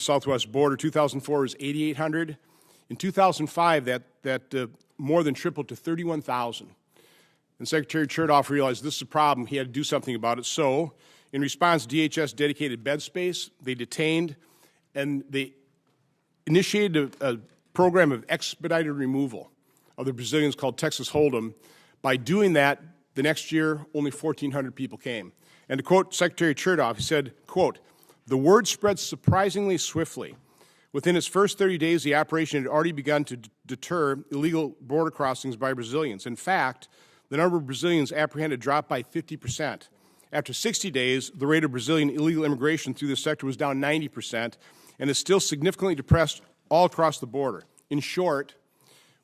southwest border. 2004 was 8,800. In 2005, that more than tripled to 31,000. And Secretary Chertoff realized this is a problem. He had to do something about it. So, in response, DHS dedicated bed space. They detained, and they initiated a program of expedited removal of the Brazilians called Texas Hold'em. By doing that, the next year, only 1,400 people came. And to quote Secretary Chertoff, he said, quote, "The word spread surprisingly swiftly. Within its first 30 days, the operation had already begun to deter illegal border crossings by Brazilians. In fact, the number of Brazilians apprehended dropped by 50%. After 60 days, the rate of Brazilian illegal immigration through this sector was down 90% and is still significantly depressed all across the border. In short,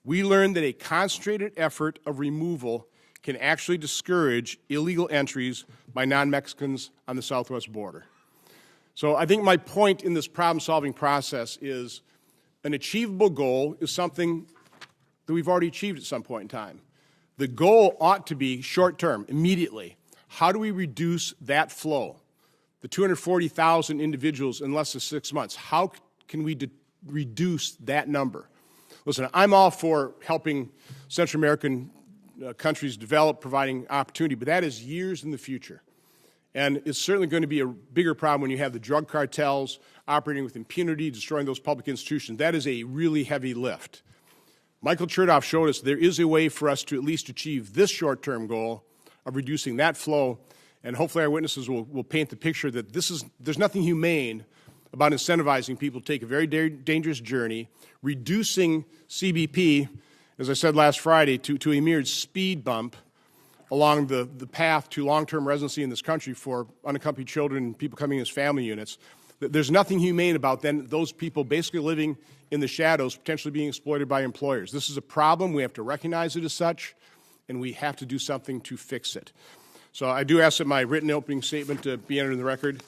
we learned that a concentrated effort of removal can actually discourage illegal entries by non-Mexicans on the southwest border." So I think my point in this problem-solving process is an achievable goal is something that we've already achieved at some point in time. The goal ought to be short-term, immediately. How do we reduce that flow, the 240,000 individuals in less than 6 months? How can we reduce that number? Listen, I'm all for helping Central American countries develop, providing opportunity, but that is years in the future. And it's certainly going to be a bigger problem when you have the drug cartels operating with impunity, destroying those public institutions. That is a really heavy lift. Michael Chertoff showed us there is a way for us to at least achieve this short-term goal of reducing that flow, and hopefully our witnesses will paint the picture that there's nothing humane about incentivizing people to take a very dangerous journey, reducing CBP, as I said last Friday, to a mere speed bump along the path to long-term residency in this country for unaccompanied children and people coming as family units. There's nothing humane about then those people basically living in the shadows, potentially being exploited by employers. This is a problem. We have to recognize it as such, and we have to do something to fix it. So I do ask that my written opening statement be entered in the record.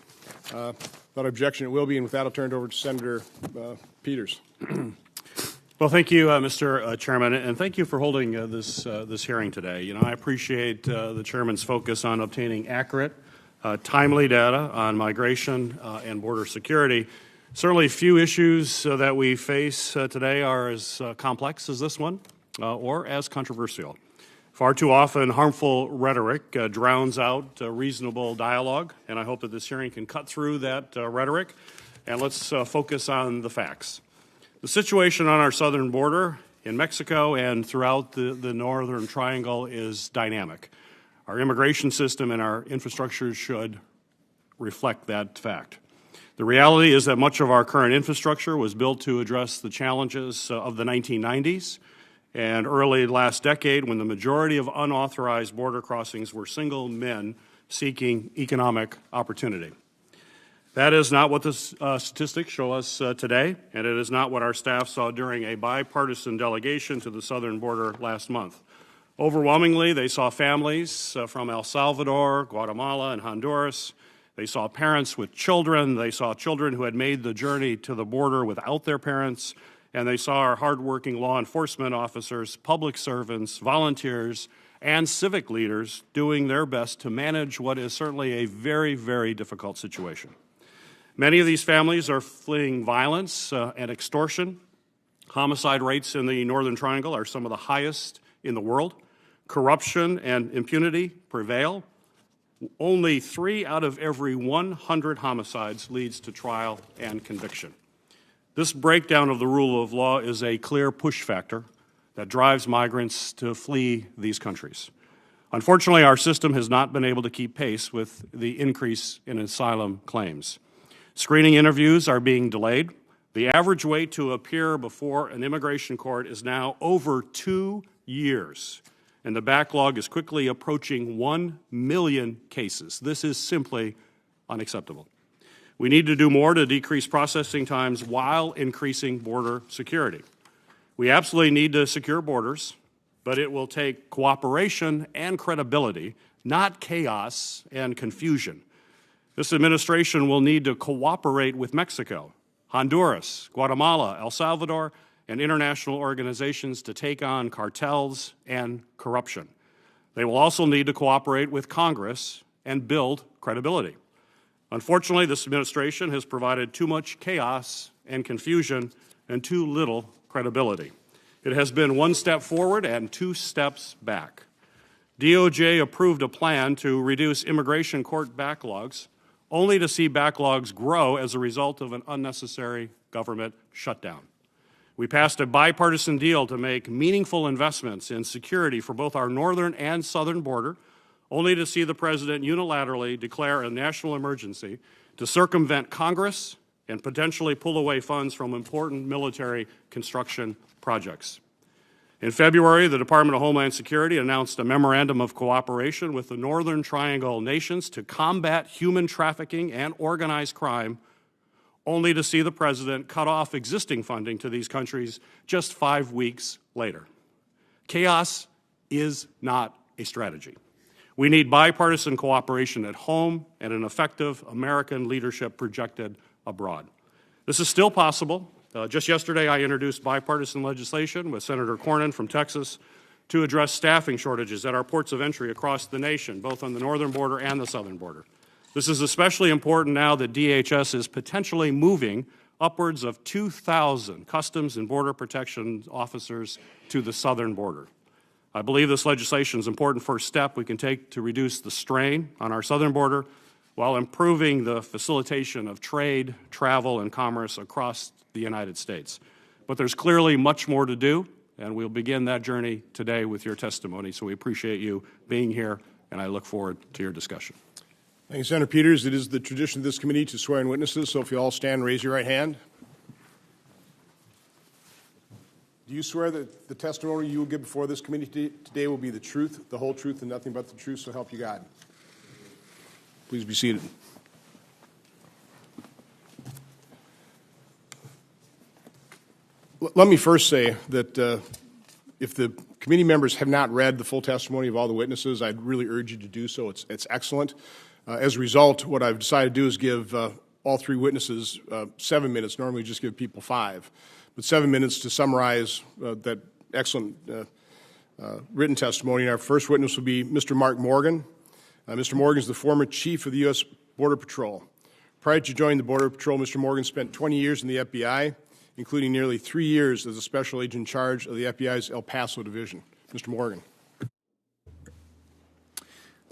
Without objection, it will be, and with that, I'll turn it over to Senator Peters. Well, thank you, Mr. Chairman, and thank you for holding this hearing today. You know, I appreciate the Chairman's focus on obtaining accurate, timely data on migration and border security. Certainly, few issues that we face today are as complex as this one or as controversial. Far too often, harmful rhetoric drowns out reasonable dialogue, and I hope that this hearing can cut through that rhetoric. And let's focus on the facts. The situation on our southern border in Mexico and throughout the northern triangle is dynamic. Our immigration system and our infrastructure should reflect that fact. The reality is that much of our current infrastructure was built to address the challenges of the 1990s and early last decade, when the majority of unauthorized border crossings were single men seeking economic opportunity. That is not what the statistics show us today, and it is not what our staff saw during a bipartisan delegation to the southern border last month. Overwhelmingly, they saw families from El Salvador, Guatemala, and Honduras. They saw parents with children. They saw children who had made the journey to the border without their parents. And they saw our hardworking law enforcement officers, public servants, volunteers, and civic leaders doing their best to manage what is certainly a very, very difficult situation. Many of these families are fleeing violence and extortion. Homicide rates in the Northern Triangle are some of the highest in the world. Corruption and impunity prevail. Only 3 out of every 100 homicides leads to trial and conviction. This breakdown of the rule of law is a clear push factor that drives migrants to flee these countries. Unfortunately, our system has not been able to keep pace with the increase in asylum claims. Screening interviews are being delayed. The average wait to appear before an immigration court is now over 2 years, and the backlog is quickly approaching 1 million cases. This is simply unacceptable. We need to do more to decrease processing times while increasing border security. We absolutely need to secure borders, but it will take cooperation and credibility, not chaos and confusion. This administration will need to cooperate with Mexico, Honduras, Guatemala, El Salvador, and international organizations to take on cartels and corruption. They will also need to cooperate with Congress and build credibility. Unfortunately, this administration has provided too much chaos and confusion and too little credibility. It has been one step forward and two steps back. DOJ approved a plan to reduce immigration court backlogs, only to see backlogs grow as a result of an unnecessary government shutdown. We passed a bipartisan deal to make meaningful investments in security for both our northern and southern border, only to see the President unilaterally declare a national emergency to circumvent Congress and potentially pull away funds from important military construction projects. In February, the Department of Homeland Security announced a memorandum of cooperation with the Northern Triangle nations to combat human trafficking and organized crime, only to see the President cut off existing funding to these countries just 5 weeks later. Chaos is not a strategy. We need bipartisan cooperation at home and an effective American leadership projected abroad. This is still possible. Just yesterday, I introduced bipartisan legislation with Senator Cornyn from Texas to address staffing shortages at our ports of entry across the nation, both on the northern border and the southern border. This is especially important now that DHS is potentially moving upwards of 2,000 Customs and Border Protection officers to the southern border. I believe this legislation is an important first step we can take to reduce the strain on our southern border while improving the facilitation of trade, travel, and commerce across the United States. But there's clearly much more to do, and we'll begin that journey today with your testimony. So we appreciate you being here, and I look forward to your discussion. Thank you, Senator Peters. It is the tradition of this committee to swear in witnesses, so if you all stand and raise your right hand. Do you swear that the testimony you will give before this committee today will be the truth, the whole truth, and nothing but the truth, so help you God? Please be seated. Let me first say that if the committee members have not read the full testimony of all the witnesses, I'd really urge you to do so. It's excellent. As a result, what I've decided to do is give all three witnesses 7 minutes. Normally just give people 5. But 7 minutes to summarize that excellent written testimony. And our first witness will be Mr. Mark Morgan. Mr. Morgan is the former chief of the U.S. Border Patrol. Prior to joining the Border Patrol, Mr. Morgan spent 20 years in the FBI, including nearly 3 years as a special agent in charge of the FBI's El Paso division. Mr. Morgan.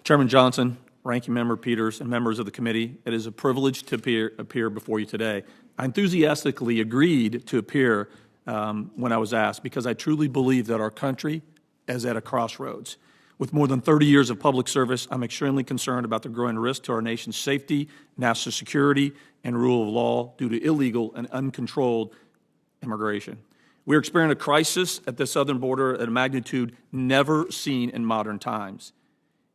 Chairman Johnson, Ranking Member Peters, and members of the committee, it is a privilege to appear before you today. I enthusiastically agreed to appear when I was asked because I truly believe that our country is at a crossroads. With more than 30 years of public service, I'm extremely concerned about the growing risk to our nation's safety, national security, and rule of law due to illegal and uncontrolled immigration. We're experiencing a crisis at the southern border at a magnitude never seen in modern times.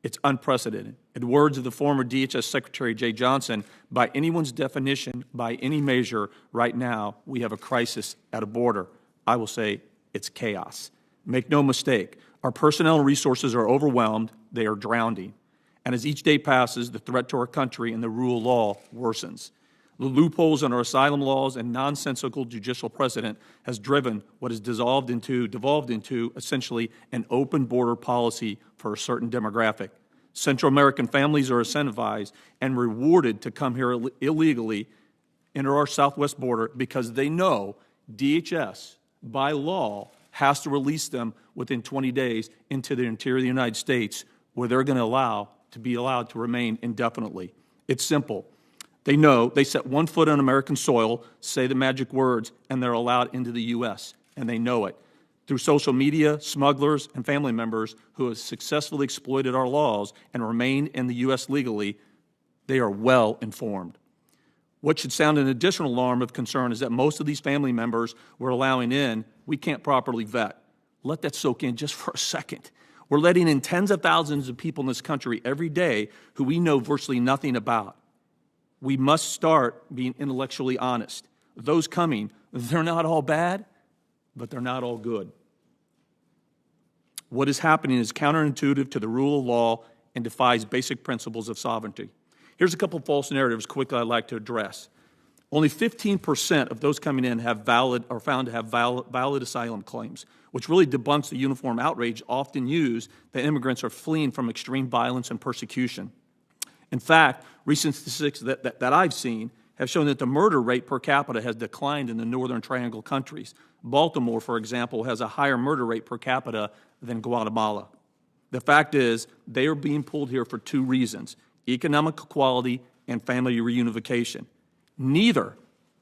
It's unprecedented. In the words of the former DHS Secretary Jay Johnson, by anyone's definition, by any measure, right now, we have a crisis at a border. I will say it's chaos. Make no mistake, our personnel and resources are overwhelmed, they are drowning. And as each day passes, the threat to our country and the rule of law worsens. The loopholes in our asylum laws and nonsensical judicial precedent has driven what has devolved into essentially an open border policy for a certain demographic. Central American families are incentivized and rewarded to come here illegally enter our southwest border because they know DHS, by law, has to release them within 20 days into the interior of the United States where they're going to be allowed to remain indefinitely. It's simple. They know they set one foot on American soil, say the magic words, and they're allowed into the U.S., and they know it. Through social media, smugglers, and family members who have successfully exploited our laws and remained in the U.S. legally, they are well informed. What should sound an additional alarm of concern is that most of these family members we're allowing in, we can't properly vet. Let that soak in just for a second. We're letting in tens of thousands of people in this country every day who we know virtually nothing about. We must start being intellectually honest. Those coming, they're not all bad, but they're not all good. What is happening is counterintuitive to the rule of law and defies basic principles of sovereignty. Here's a couple of false narratives quickly I'd like to address. Only 15% of those coming in are found to have valid asylum claims, which really debunks the uniform outrage often used that immigrants are fleeing from extreme violence and persecution. In fact, recent statistics that I've seen have shown that the murder rate per capita has declined in the Northern Triangle countries. Baltimore, for example, has a higher murder rate per capita than Guatemala. The fact is, they are being pulled here for two reasons: economic equality and family reunification. Neither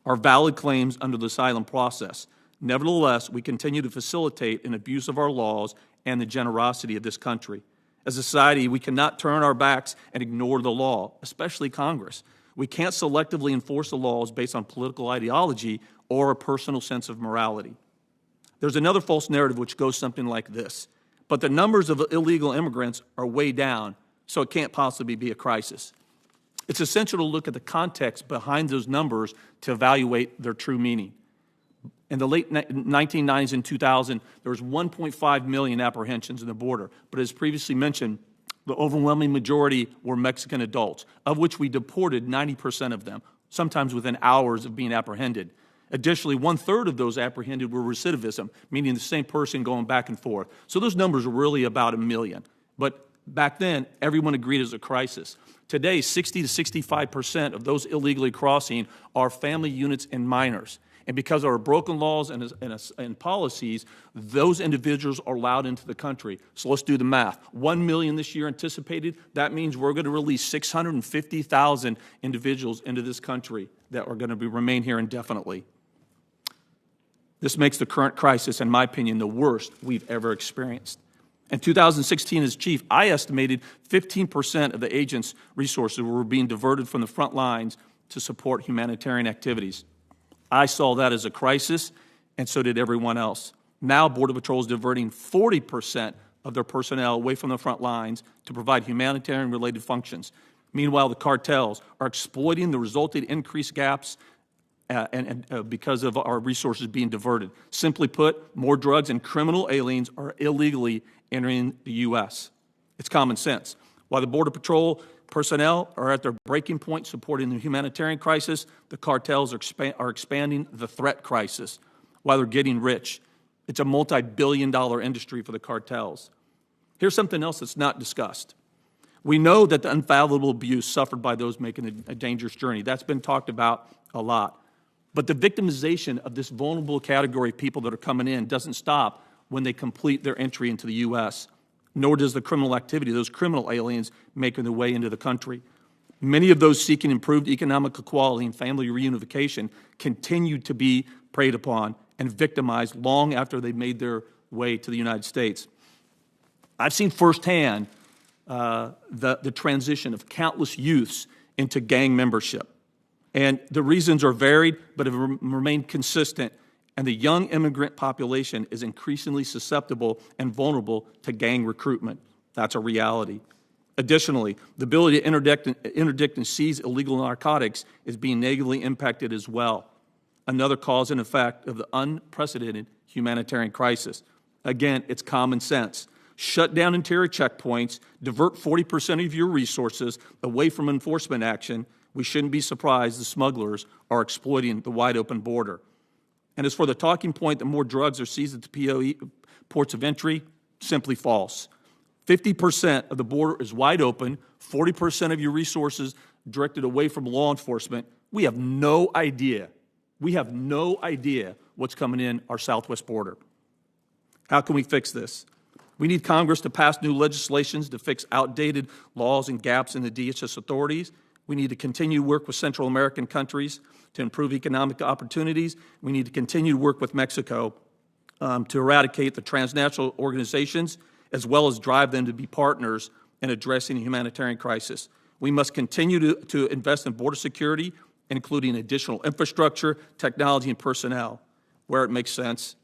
are valid claims under the asylum process. Nevertheless, we continue to facilitate an abuse of our laws and the generosity of this country. As a society, we cannot turn our backs and ignore the law, especially Congress. We can't selectively enforce the laws based on political ideology or a personal sense of morality. There's another false narrative which goes something like this: but the numbers of illegal immigrants are way down, so it can't possibly be a crisis. It's essential to look at the context behind those numbers to evaluate their true meaning. In the late 1990s and 2000, there was 1.5 million apprehensions in the border, but as previously mentioned, the overwhelming majority were Mexican adults, of which we deported 90% of them, sometimes within hours of being apprehended. Additionally, 1/3 of those apprehended were recidivism, meaning the same person going back and forth. So those numbers are really about 1 million. But back then, everyone agreed it was a crisis. Today, 60 to 65% of those illegally crossing are family units and minors. And because of our broken laws and policies, those individuals are allowed into the country. So let's do the math. 1 million this year anticipated. That means we're going to release 650,000 individuals into this country that are going to remain here indefinitely. This makes the current crisis, in my opinion, the worst we've ever experienced. In 2016, as chief, I estimated 15% of the agents' resources were being diverted from the front lines to support humanitarian activities. I saw that as a crisis, and so did everyone else. Now, Border Patrol is diverting 40% of their personnel away from the front lines to provide humanitarian-related functions. Meanwhile, the cartels are exploiting the resulting increased gaps because of our resources being diverted. Simply put, more drugs and criminal aliens are illegally entering the U.S. It's common sense. While the Border Patrol personnel are at their breaking point supporting the humanitarian crisis, the cartels are expanding the threat crisis while they're getting rich. It's a multi-billion-dollar industry for the cartels. Here's something else that's not discussed. We know that the unfathomable abuse suffered by those making a dangerous journey. That's been talked about a lot. But the victimization of this vulnerable category of people that are coming in doesn't stop when they complete their entry into the U.S., nor does the criminal activity of those criminal aliens making their way into the country. Many of those seeking improved economic equality and family reunification continue to be preyed upon and victimized long after they made their way to the United States. I've seen firsthand the transition of countless youths into gang membership. And the reasons are varied, but have remained consistent. And the young immigrant population is increasingly susceptible and vulnerable to gang recruitment. That's a reality. Additionally, the ability to interdict and seize illegal narcotics is being negatively impacted as well. Another cause and effect of the unprecedented humanitarian crisis. Again, it's common sense. Shut down interior checkpoints, divert 40% of your resources away from enforcement action. We shouldn't be surprised the smugglers are exploiting the wide open border. And as for the talking point that more drugs are seized at the POE ports of entry, simply false. 50% of the border is wide open, 40% of your resources directed away from law enforcement. We have no idea. We have no idea what's coming in our southwest border. How can we fix this? We need Congress to pass new legislations to fix outdated laws and gaps in the DHS authorities. We need to continue to work with Central American countries to improve economic opportunities. We need to continue to work with Mexico to eradicate the transnational organizations, as well as drive them to be partners in addressing the humanitarian crisis. We must continue to invest in border security, including additional infrastructure, technology, and personnel, where it makes sense.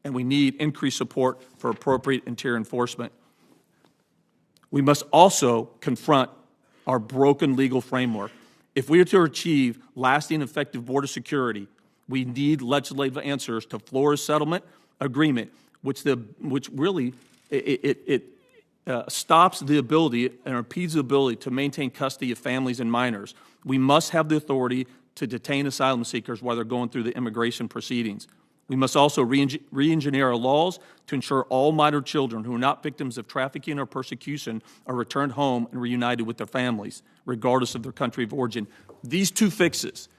And we need increased support for appropriate interior enforcement. We must also confront our broken legal framework. If we are to achieve lasting, effective border security, we need legislative answers to Florida's settlement agreement, which really stops the ability and impedes the ability to maintain custody of families and minors. We must have the authority to detain asylum seekers while they're going through the immigration proceedings. We must also re-engineer our laws to ensure all minor children who are not victims of trafficking or persecution are returned home and reunited with their families, regardless of their country of origin. These two fixes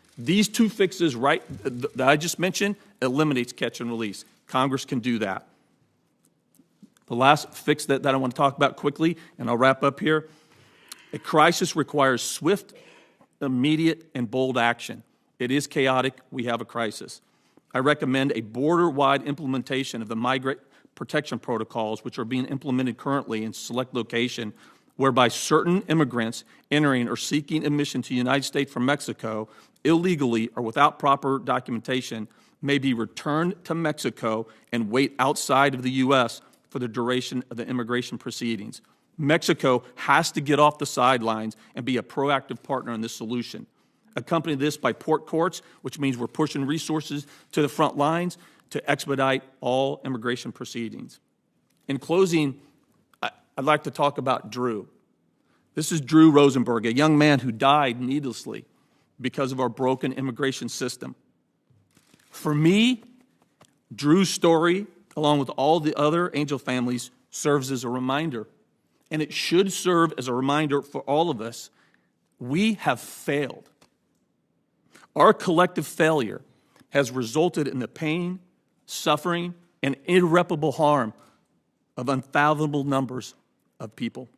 right that I just mentioned eliminates catch and release. Congress can do that. The last fix that I want to talk about quickly, and I'll wrap up here. A crisis requires swift, immediate, and bold action. It is chaotic. We have a crisis. I recommend a border-wide implementation of the migrant protection protocols, which are being implemented currently in select location, whereby certain immigrants entering or seeking admission to the United States from Mexico illegally or without proper documentation may be returned to Mexico and wait outside of the U.S. for the duration of the immigration proceedings. Mexico has to get off the sidelines and be a proactive partner in this solution. Accompany this by port courts, which means we're pushing resources to the front lines to expedite all immigration proceedings. In closing, I'd like to talk about Drew. This is Drew Rosenberg, a young man who died needlessly because of our broken immigration system. For me, Drew's story, along with all the other Angel families, serves as a reminder, and it should serve as a reminder for all of us. We have failed. Our collective failure has resulted in the pain, suffering, and irreparable harm of unfathomable numbers of people.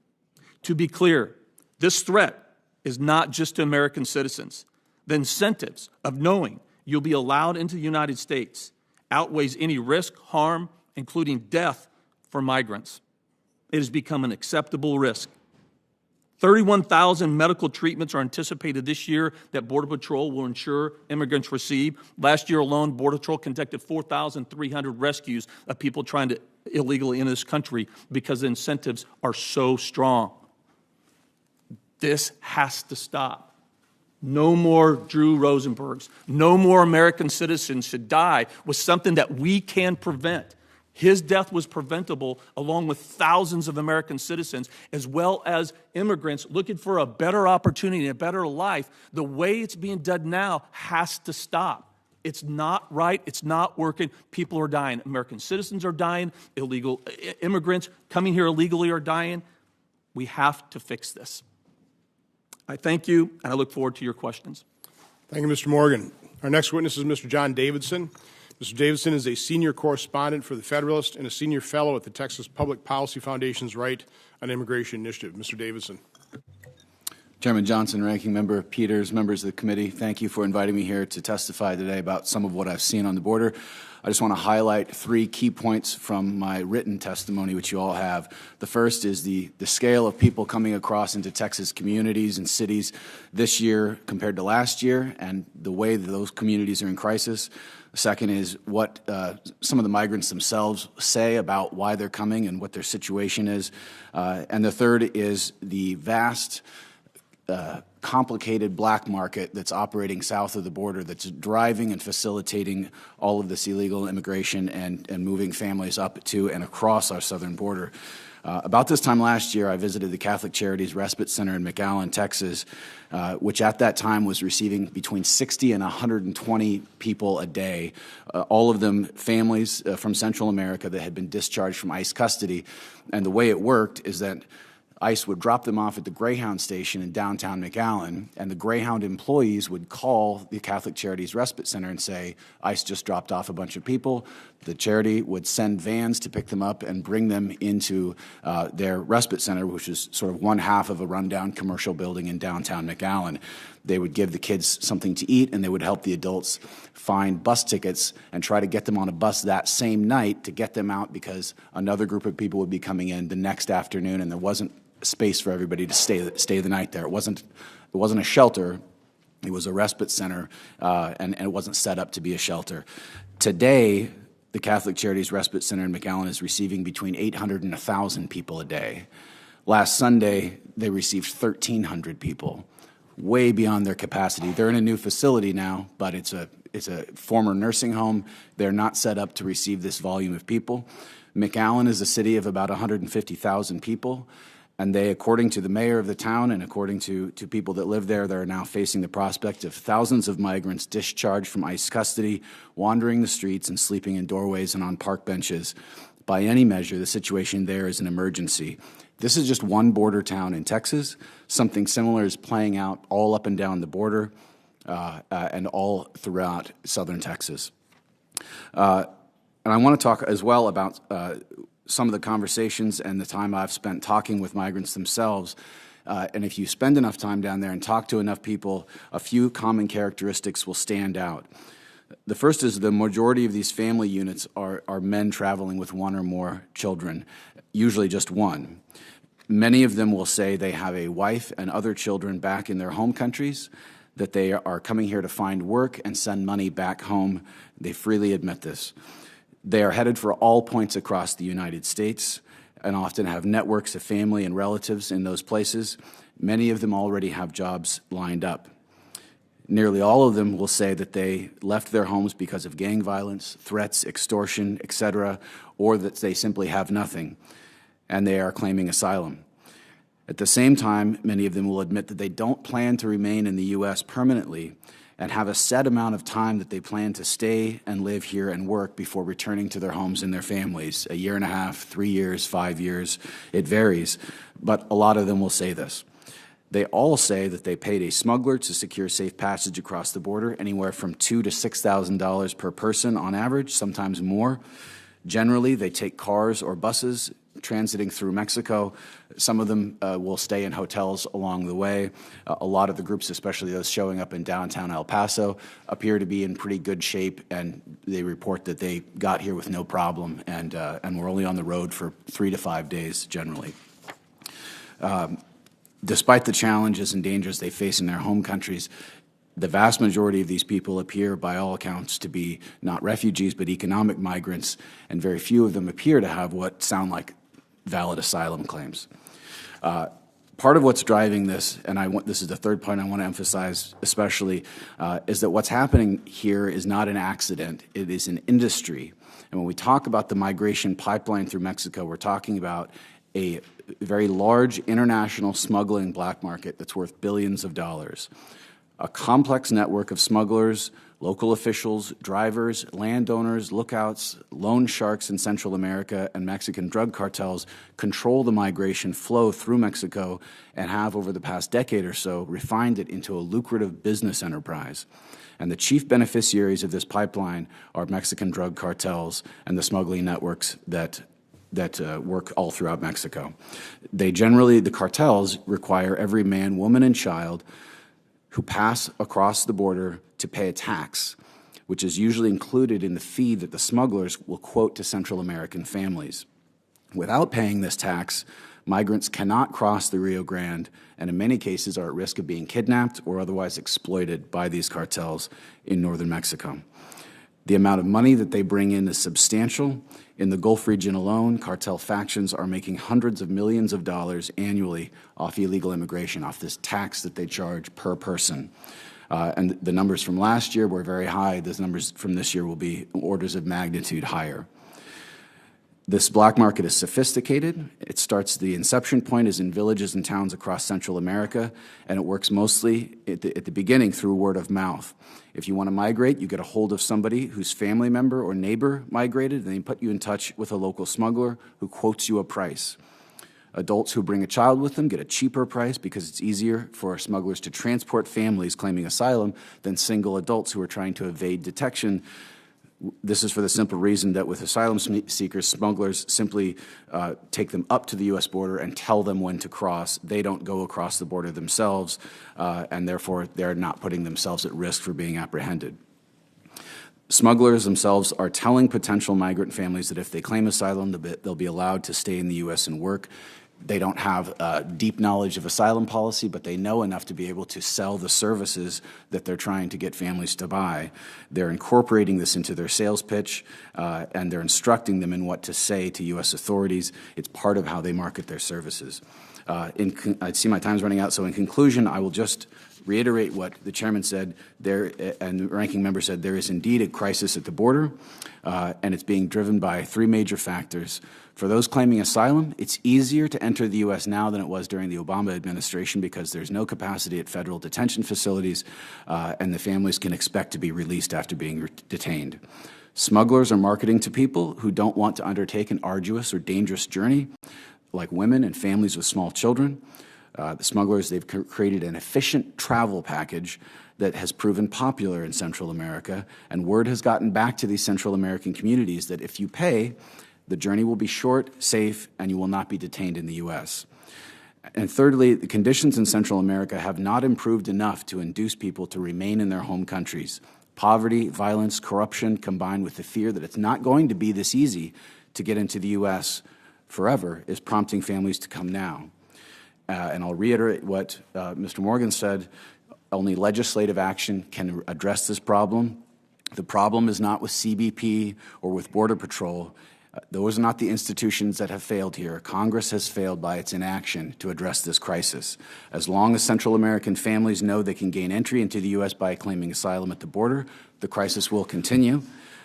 To be clear, this threat is not just to American citizens. The incentives of knowing you'll be allowed into the United States outweighs any risk, harm, including death for migrants. It has become an acceptable risk. 31,000 medical treatments are anticipated this year that Border Patrol will ensure immigrants receive. Last year alone, Border Patrol conducted 4,300 rescues of people trying to illegally enter this country because the incentives are so strong. This has to stop. No more Drew Rosenbergs. No more American citizens should die with something that we can prevent. His death was preventable along with thousands of American citizens, as well as immigrants looking for a better opportunity, a better life. The way it's being done now has to stop. It's not right. It's not working. People are dying. American citizens are dying. Illegal immigrants coming here illegally are dying. We have to fix this. I thank you, and I look forward to your questions. Thank you, Mr. Morgan. Our next witness is Mr. John Davidson. Mr. Davidson is a senior correspondent for The Federalist and a senior fellow at the Texas Public Policy Foundation's Right on Immigration Initiative. Mr. Davidson. Chairman Johnson, Ranking Member Peters, members of the committee, thank you for inviting me here to testify today about some of what I've seen on the border. I just want to highlight 3 key points from my written testimony, which you all have. The first is the scale of people coming across into Texas communities and cities this year compared to last year, and the way that those communities are in crisis. The second is what some of the migrants themselves say about why they're coming and what their situation is. And the third is the vast complicated black market that's operating south of the border that's driving and facilitating all of this illegal immigration and moving families up to and across our southern border. About this time last year, I visited the Catholic Charities Respite Center in McAllen, Texas, which at that time was receiving between 60 and 120 people a day, all of them families from Central America that had been discharged from ICE custody. And the way it worked is that ICE would drop them off at the Greyhound station in downtown McAllen, and the Greyhound employees would call the Catholic Charities Respite Center and say, ICE just dropped off a bunch of people. The charity would send vans to pick them up and bring them into their respite center, which is sort of one half of a rundown commercial building in downtown McAllen. They would give the kids something to eat, and they would help the adults find bus tickets and try to get them on a bus that same night to get them out because another group of people would be coming in the next afternoon, and there wasn't space for everybody to stay the night there. It wasn't a shelter. It was a respite center, and it wasn't set up to be a shelter. Today, the Catholic Charities Respite Center in McAllen is receiving between 800 and 1,000 people a day. Last Sunday, they received 1,300 people, way beyond their capacity. They're in a new facility now, but it's a former nursing home. They're not set up to receive this volume of people. McAllen is a city of about 150,000 people. And they, according to the mayor of the town and according to people that live there, they're now facing the prospect of thousands of migrants discharged from ICE custody, wandering the streets and sleeping in doorways and on park benches. By any measure, the situation there is an emergency. This is just one border town in Texas. Something similar is playing out all up and down the border and all throughout southern Texas. And I want to talk as well about some of the conversations and the time I've spent talking with migrants themselves. And if you spend enough time down there and talk to enough people, a few common characteristics will stand out. The first is the majority of these family units are men traveling with one or more children, usually just one. Many of them will say they have a wife and other children back in their home countries, that they are coming here to find work and send money back home. They freely admit this. They are headed for all points across the United States and often have networks of family and relatives in those places. Many of them already have jobs lined up. Nearly all of them will say that they left their homes because of gang violence, threats, extortion, etc., or that they simply have nothing, and they are claiming asylum. At the same time, many of them will admit that they don't plan to remain in the U.S. permanently and have a set amount of time that they plan to stay and live here and work before returning to their homes and their families. 1.5 years, 3 years, 5 years, it varies, but a lot of them will say this. They all say that they paid a smuggler to secure safe passage across the border, anywhere from $2,000 to $6,000 per person on average, sometimes more. Generally, they take cars or buses transiting through Mexico. Some of them will stay in hotels along the way. A lot of the groups, especially those showing up in downtown El Paso, appear to be in pretty good shape, and they report that they got here with no problem and were only on the road for 3 to 5 days generally. Despite the challenges and dangers they face in their home countries, the vast majority of these people appear, by all accounts, to be not refugees but economic migrants, and very few of them appear to have what sound like valid asylum claims. Part of what's driving this, and this is the third point I want to emphasize especially, is that what's happening here is not an accident, it is an industry. And when we talk about the migration pipeline through Mexico, we're talking about a very large international smuggling black market that's worth billions of dollars. A complex network of smugglers, local officials, drivers, landowners, lookouts, loan sharks in Central America, and Mexican drug cartels control the migration flow through Mexico and have, over the past decade or so, refined it into a lucrative business enterprise. And the chief beneficiaries of this pipeline are Mexican drug cartels and the smuggling networks that work all throughout Mexico. The cartels require every man, woman, and child who pass across the border to pay a tax, which is usually included in the fee that the smugglers will quote to Central American families. Without paying this tax, migrants cannot cross the Rio Grande and in many cases are at risk of being kidnapped or otherwise exploited by these cartels in northern Mexico. The amount of money that they bring in is substantial. In the Gulf region alone, cartel factions are making hundreds of millions of dollars annually off illegal immigration, off this tax that they charge per person. And the numbers from last year were very high. Those numbers from this year will be orders of magnitude higher. This black market is sophisticated. The inception point is in villages and towns across Central America, and it works mostly at the beginning through word of mouth. If you want to migrate, you get a hold of somebody whose family member or neighbor migrated, and they put you in touch with a local smuggler who quotes you a price. Adults who bring a child with them get a cheaper price because it's easier for smugglers to transport families claiming asylum than single adults who are trying to evade detection. This is for the simple reason that with asylum seekers, smugglers simply take them up to the U.S. border and tell them when to cross. They don't go across the border themselves, and therefore they're not putting themselves at risk for being apprehended. Smugglers themselves are telling potential migrant families that if they claim asylum, they'll be allowed to stay in the U.S. and work. They don't have deep knowledge of asylum policy, but they know enough to be able to sell the services that they're trying to get families to buy. They're incorporating this into their sales pitch, and they're instructing them in what to say to U.S. authorities. It's part of how they market their services. I see my time's running out, so in conclusion, I will just reiterate what the chairman said there, and the ranking member said. There is indeed a crisis at the border, and it's being driven by three major factors. For those claiming asylum, it's easier to enter the U.S. now than it was during the Obama administration because there's no capacity at federal detention facilities, and the families can expect to be released after being detained. Smugglers are marketing to people who don't want to undertake an arduous or dangerous journey, like women and families with small children. The smugglers, they've created an efficient travel package that has proven popular in Central America, and word has gotten back to these Central American communities that if you pay, the journey will be short, safe, and you will not be detained in the U.S. And thirdly, the conditions in Central America have not improved enough to induce people to remain in their home countries. Poverty, violence, corruption, combined with the fear that it's not going to be this easy to get into the U.S. forever, is prompting families to come now. And I'll reiterate what Mr. Morgan said. Only legislative action can address this problem. The problem is not with CBP or with Border Patrol. Those are not the institutions that have failed here. Congress has failed by its inaction to address this crisis. As long as Central American families know they can gain entry into the U.S. by claiming asylum at the border, the crisis will continue.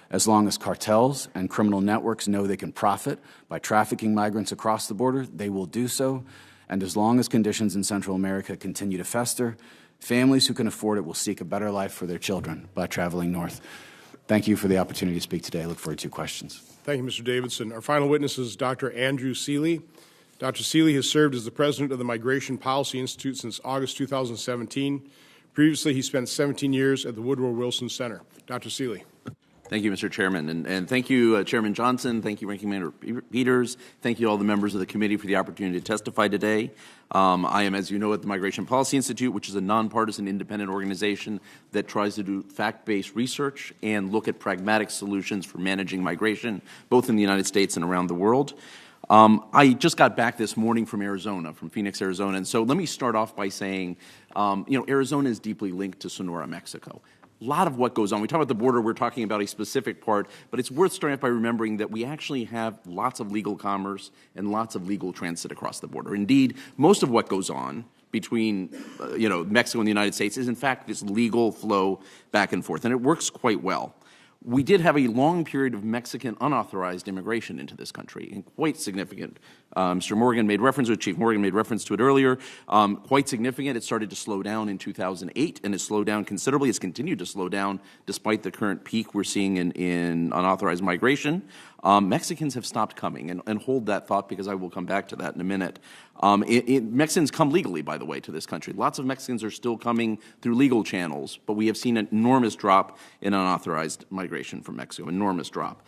As long as cartels and criminal networks know they can profit by trafficking migrants across the border, they will do so. And as long as conditions in Central America continue to fester, families who can afford it will seek a better life for their children by traveling north. Thank you for the opportunity to speak today. I look forward to your questions. Thank you, Mr. Davidson. Our final witness is Dr. Andrew Seeley. Dr. Seeley has served as the president of the Migration Policy Institute since August 2017. Previously, he spent 17 years at the Woodrow Wilson Center. Dr. Seeley. Thank you, Mr. Chairman, and thank you, Chairman Johnson. Thank you, Ranking Member Peters. Thank you, all the members of the committee, for the opportunity to testify today. I am, as you know, at the Migration Policy Institute, which is a nonpartisan independent organization that tries to do fact-based research and look at pragmatic solutions for managing migration, both in the United States and around the world. I just got back this morning from Arizona, from Phoenix, Arizona, and so let me start off by saying, Arizona is deeply linked to Sonora, Mexico. A lot of what goes on. We talk about the border, we're talking about a specific part, but it's worth starting off by remembering that we actually have lots of legal commerce and lots of legal transit across the border. Indeed, most of what goes on between Mexico and the United States is in fact this legal flow back and forth, and it works quite well. We did have a long period of Mexican unauthorized immigration into this country, and quite significant. Mr. Morgan made reference to it, Chief Morgan made reference to it earlier. Quite significant. It started to slow down in 2008, and it slowed down considerably. It's continued to slow down despite the current peak we're seeing in unauthorized migration. Mexicans have stopped coming, and hold that thought because I will come back to that in a minute. Mexicans come legally, by the way, to this country. Lots of Mexicans are still coming through legal channels, but we have seen an enormous drop in unauthorized migration from Mexico, enormous drop.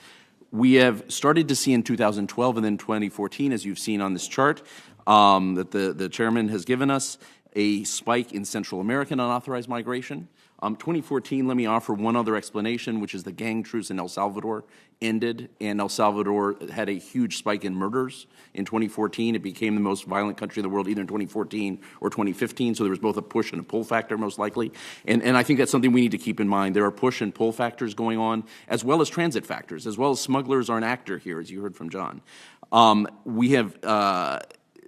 We have started to see in 2012 and then 2014, as you've seen on this chart, that the chairman has given us, a spike in Central American unauthorized migration. 2014, let me offer one other explanation, which is the gang truce in El Salvador ended, and El Salvador had a huge spike in murders in 2014. It became the most violent country in the world either in 2014 or 2015, so there was both a push and a pull factor most likely. And I think that's something we need to keep in mind. There are push and pull factors going on, as well as transit factors, as well as smugglers are an actor here, as you heard from John. We have...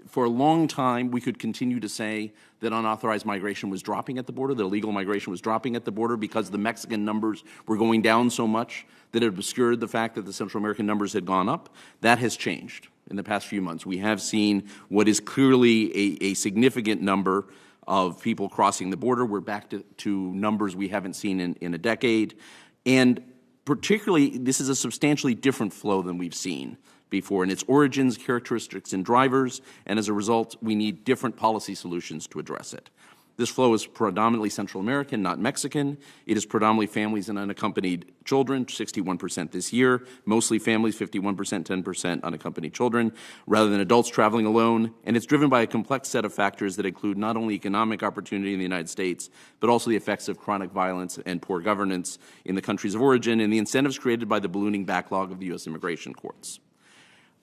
For a long time, we could continue to say that unauthorized migration was dropping at the border, that illegal migration was dropping at the border because the Mexican numbers were going down so much that it obscured the fact that the Central American numbers had gone up. That has changed in the past few months. We have seen what is clearly a significant number of people crossing the border. We're back to numbers we haven't seen in a decade. And particularly, this is a substantially different flow than we've seen before in its origins, characteristics, and drivers, and as a result, we need different policy solutions to address it. This flow is predominantly Central American, not Mexican. It is predominantly families and unaccompanied children, 61% this year, mostly families, 51%, 10% unaccompanied children, rather than adults traveling alone, and it's driven by a complex set of factors that include not only economic opportunity in the United States, but also the effects of chronic violence and poor governance in the countries of origin, and the incentives created by the ballooning backlog of the U.S. immigration courts.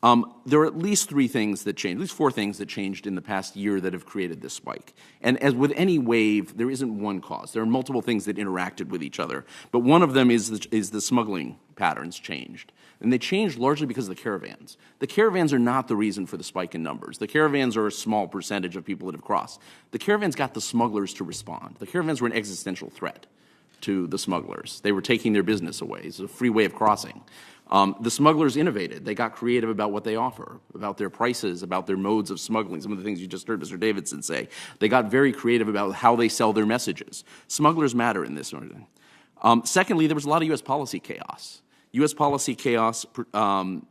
There are at least three things that changed, at least four things that changed in the past year that have created this spike. And as with any wave, there isn't one cause. There are multiple things that interacted with each other. But one of them is the smuggling patterns changed. And they changed largely because of the caravans. The caravans are not the reason for the spike in numbers. The caravans are a small percentage of people that have crossed. The caravans got the smugglers to respond. The caravans were an existential threat to the smugglers. They were taking their business away. It's a free way of crossing. The smugglers innovated. They got creative about what they offer, about their prices, about their modes of smuggling, some of the things you just heard Mr. Davidson say. They got very creative about how they sell their messages. Smugglers matter in this sort of thing. Secondly, there was a lot of U.S. policy chaos. U.S. policy chaos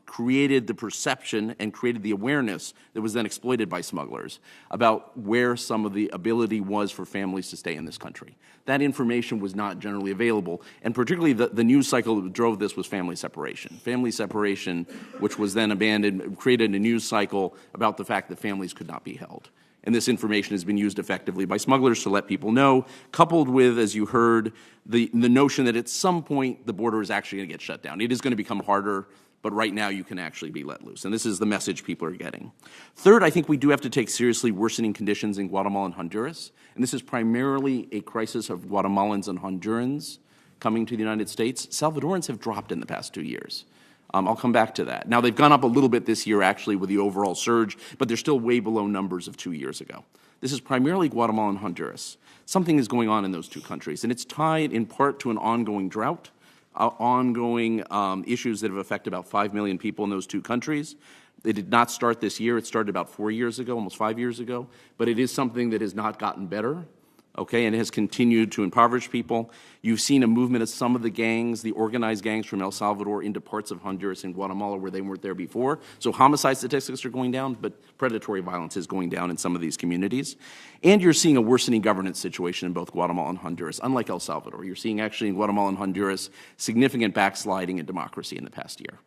created the perception and created the awareness that was then exploited by smugglers about where some of the ability was for families to stay in this country. That information was not generally available, and particularly the news cycle that drove this was family separation. Family separation, which was then abandoned, created a news cycle about the fact that families could not be held. And this information has been used effectively by smugglers to let people know, coupled with, as you heard, the notion that at some point the border is actually going to get shut down. It is going to become harder, but right now you can actually be let loose. And this is the message people are getting. Third, I think we do have to take seriously worsening conditions in Guatemala and Honduras. And this is primarily a crisis of Guatemalans and Hondurans coming to the United States. Salvadorans have dropped in the past 2 years. I'll come back to that. Now, they've gone up a little bit this year, actually, with the overall surge, but they're still way below numbers of 2 years ago. This is primarily Guatemala and Honduras. Something is going on in those two countries, and it's tied in part to an ongoing drought, ongoing issues that have affected about 5 million people in those two countries. It did not start this year. It started about 4 years ago, almost 5 years ago, but it is something that has not gotten better. Okay, and it has continued to impoverish people. You've seen a movement of some of the gangs, the organized gangs from El Salvador into parts of Honduras and Guatemala where they weren't there before. So homicide statistics are going down, but predatory violence is going down in some of these communities. And you're seeing a worsening governance situation in both Guatemala and Honduras, unlike El Salvador. You're seeing actually in Guatemala and Honduras significant backsliding in democracy in the past year.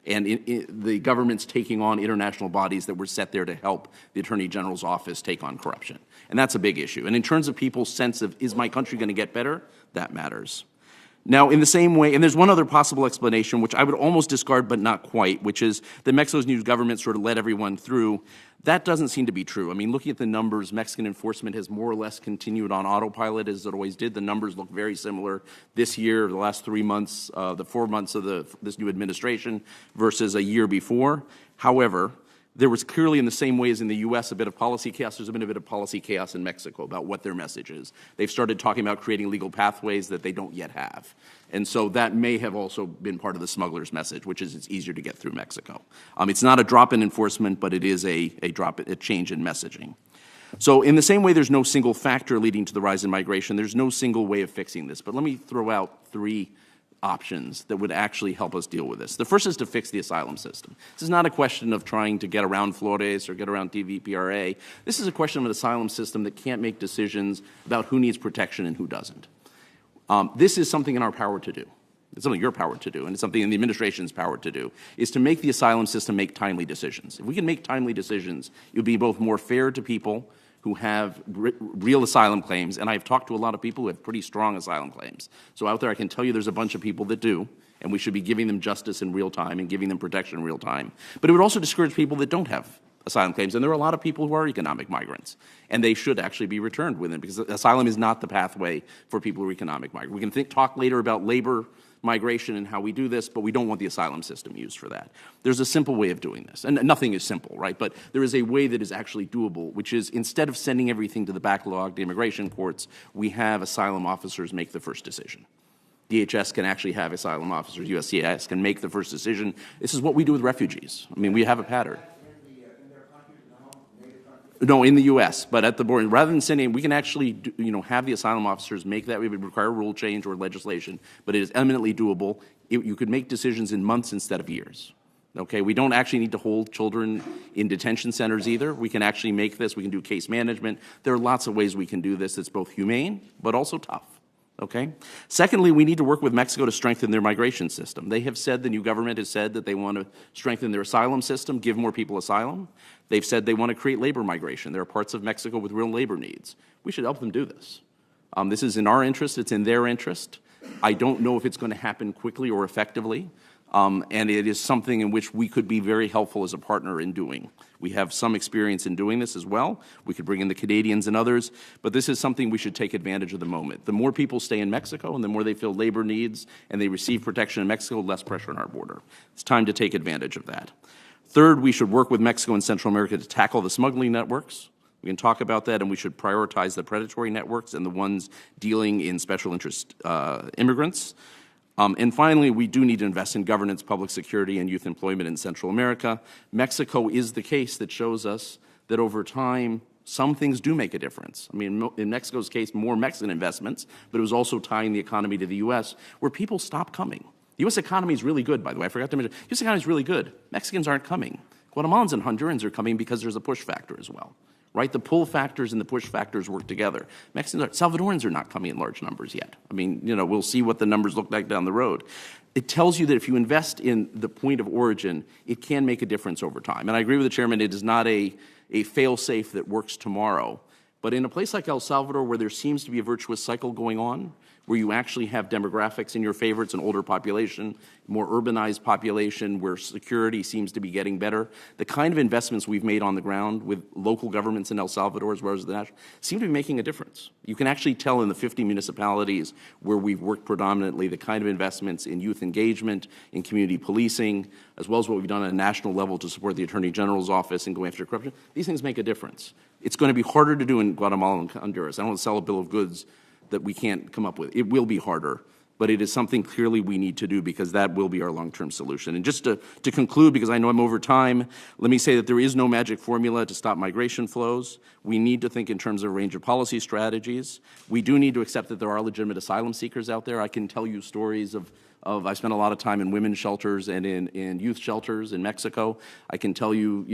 And the government's taking on international bodies that were set there to help the Attorney General's office take on corruption. And that's a big issue. And in terms of people's sense of, is my country going to get better? That matters. Now, in the same way, and there's one other possible explanation, which I would almost discard but not quite, which is that Mexico's new government sort of let everyone through. That doesn't seem to be true. I mean, looking at the numbers, Mexican enforcement has more or less continued on autopilot as it always did. The numbers look very similar this year, the last 3 months, the 4 months of this new administration versus a year before. However, there was clearly, in the same way as in the U.S., a bit of policy chaos. There's been a bit of policy chaos in Mexico about what their message is. They've started talking about creating legal pathways that they don't yet have. And so that may have also been part of the smuggler's message, which is it's easier to get through Mexico. It's not a drop in enforcement, but it is a change in messaging. So in the same way there's no single factor leading to the rise in migration, there's no single way of fixing this. But let me throw out three options that would actually help us deal with this. The first is to fix the asylum system. This is not a question of trying to get around Flores or get around TVPRA. This is a question of an asylum system that can't make decisions about who needs protection and who doesn't. This is something in our power to do. It's something in your power to do, and it's something in the administration's power to do, is to make the asylum system make timely decisions. If we can make timely decisions, it would be both more fair to people who have real asylum claims, and I've talked to a lot of people who have pretty strong asylum claims. So out there I can tell you there's a bunch of people that do, and we should be giving them justice in real time and giving them protection in real time. But it would also discourage people that don't have asylum claims, and there are a lot of people who are economic migrants, and they should actually be returned with them, because asylum is not the pathway for people who are economic migrants. We can talk later about labor migration and how we do this, but we don't want the asylum system used for that. There's a simple way of doing this, and nothing is simple, right? But there is a way that is actually doable, which is instead of sending everything to the backlogged immigration courts, we have asylum officers make the first decision. DHS can actually have asylum officers, USCIS can make the first decision. This is what we do with refugees. I mean, we have a pattern. No, in the U.S., but at the border, rather than sending, we can actually, have the asylum officers make that. We would require a rule change or legislation, but it is eminently doable. You could make decisions in months instead of years. Okay, we don't actually need to hold children in detention centers either. We can actually make this. We can do case management. There are lots of ways we can do this. It's both humane but also tough. Okay. Secondly, we need to work with Mexico to strengthen their migration system. They have said, the new government has said that they want to strengthen their asylum system, give more people asylum. They've said they want to create labor migration. There are parts of Mexico with real labor needs. We should help them do this. This is in our interest. It's in their interest. I don't know if it's going to happen quickly or effectively. and it is something in which we could be very helpful as a partner in doing. We have some experience in doing this as well. We could bring in the Canadians and others, but this is something we should take advantage of the moment. The more people stay in Mexico and the more they fill labor needs and they receive protection in Mexico, less pressure on our border. It's time to take advantage of that. Third, we should work with Mexico and Central America to tackle the smuggling networks. We can talk about that, and we should prioritize the predatory networks and the ones dealing in special interest immigrants. And finally, we do need to invest in governance, public security, and youth employment in Central America. Mexico is the case that shows us that over time, some things do make a difference. I mean, in Mexico's case, more Mexican investments, but it was also tying the economy to the U.S., where people stopped coming. The U.S. economy is really good, by the way. I forgot to mention, the U.S. economy is really good. Mexicans aren't coming. Guatemalans and Hondurans are coming because there's a push factor as well. Right? The pull factors and the push factors work together. Salvadorans are not coming in large numbers yet. I mean, we'll see what the numbers look like down the road. It tells you that if you invest in the point of origin, it can make a difference over time. And I agree with the chairman, it is not a fail-safe that works tomorrow. But in a place like El Salvador, where there seems to be a virtuous cycle going on, where you actually have demographics in your favor, it's an older population, more urbanized population, where security seems to be getting better. The kind of investments we've made on the ground with local governments in El Salvador as well as the national seem to be making a difference. You can actually tell in the 50 municipalities where we've worked predominantly the kind of investments in youth engagement, in community policing, as well as what we've done at a national level to support the Attorney General's office and going after corruption. These things make a difference. It's going to be harder to do in Guatemala and Honduras. I don't want to sell a bill of goods that we can't come up with. It will be harder, but it is something clearly we need to do because that will be our long-term solution. And just to conclude, because I know I'm over time, let me say that there is no magic formula to stop migration flows. We need to think in terms of a range of policy strategies. We do need to accept that there are legitimate asylum seekers out there. I can tell you stories of I spent a lot of time in women's shelters and in youth shelters in Mexico. I can tell you,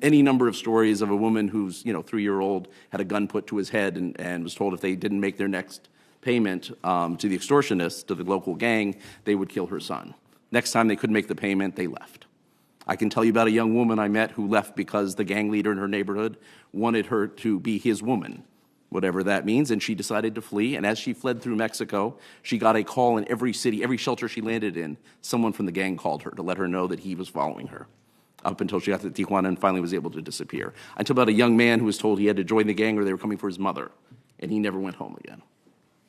any number of stories of a woman who's, 3-year-old had a gun put to his head and was told if they didn't make their next payment to the extortionists, to the local gang, they would kill her son. Next time they couldn't make the payment, they left. I can tell you about a young woman I met who left because the gang leader in her neighborhood wanted her to be his woman, whatever that means, and she decided to flee. And as she fled through Mexico, she got a call in every city, every shelter she landed in, someone from the gang called her to let her know that he was following her, up until she got to Tijuana and finally was able to disappear. I told about a young man who was told he had to join the gang or they were coming for his mother, and he never went home again.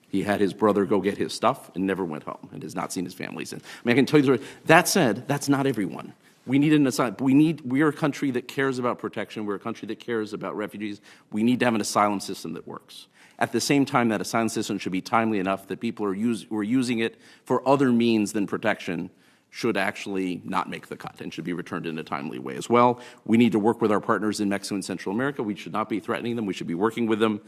He had his brother go get his stuff and never went home and has not seen his family since. I can tell you the story. That said, that's not everyone. We need an asylum. We are a country that cares about protection. We're a country that cares about refugees. We need to have an asylum system that works. At the same time, that asylum system should be timely enough that people who are using it for other means than protection should actually not make the cut and should be returned in a timely way as well. We need to work with our partners in Mexico and Central America. We should not be threatening them. We should be working with them.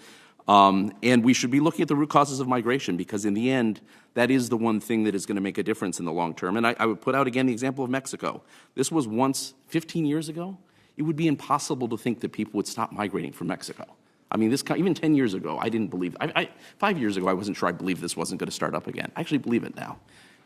And we should be looking at the root causes of migration because in the end, that is the one thing that is going to make a difference in the long term. And I would put out again the example of Mexico. This was once 15 years ago. It would be impossible to think that people would stop migrating from Mexico. I mean, even 10 years ago, I didn't believe, 5 years ago, I wasn't sure I believed this wasn't going to start up again. I actually believe it now.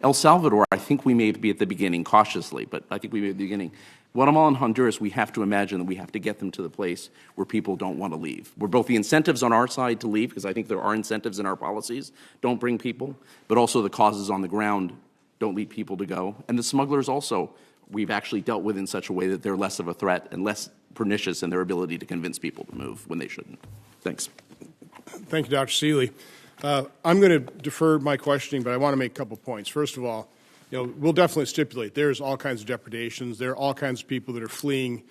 El Salvador, I think we may be at the beginning, cautiously, but I think we may be at the beginning. Guatemala and Honduras, we have to imagine that we have to get them to the place where people don't want to leave. Where both the incentives on our side to leave, because I think there are incentives in our policies, don't bring people, but also the causes on the ground don't lead people to go. And the smugglers also, we've actually dealt with in such a way that they're less of a threat and less pernicious in their ability to convince people to move when they shouldn't. Thanks. Thank you, Dr. Seeley. I'm going to defer my questioning, but I want to make a couple points. First of all, we'll definitely stipulate there's all kinds of depredations. There are all kinds of people that are fleeing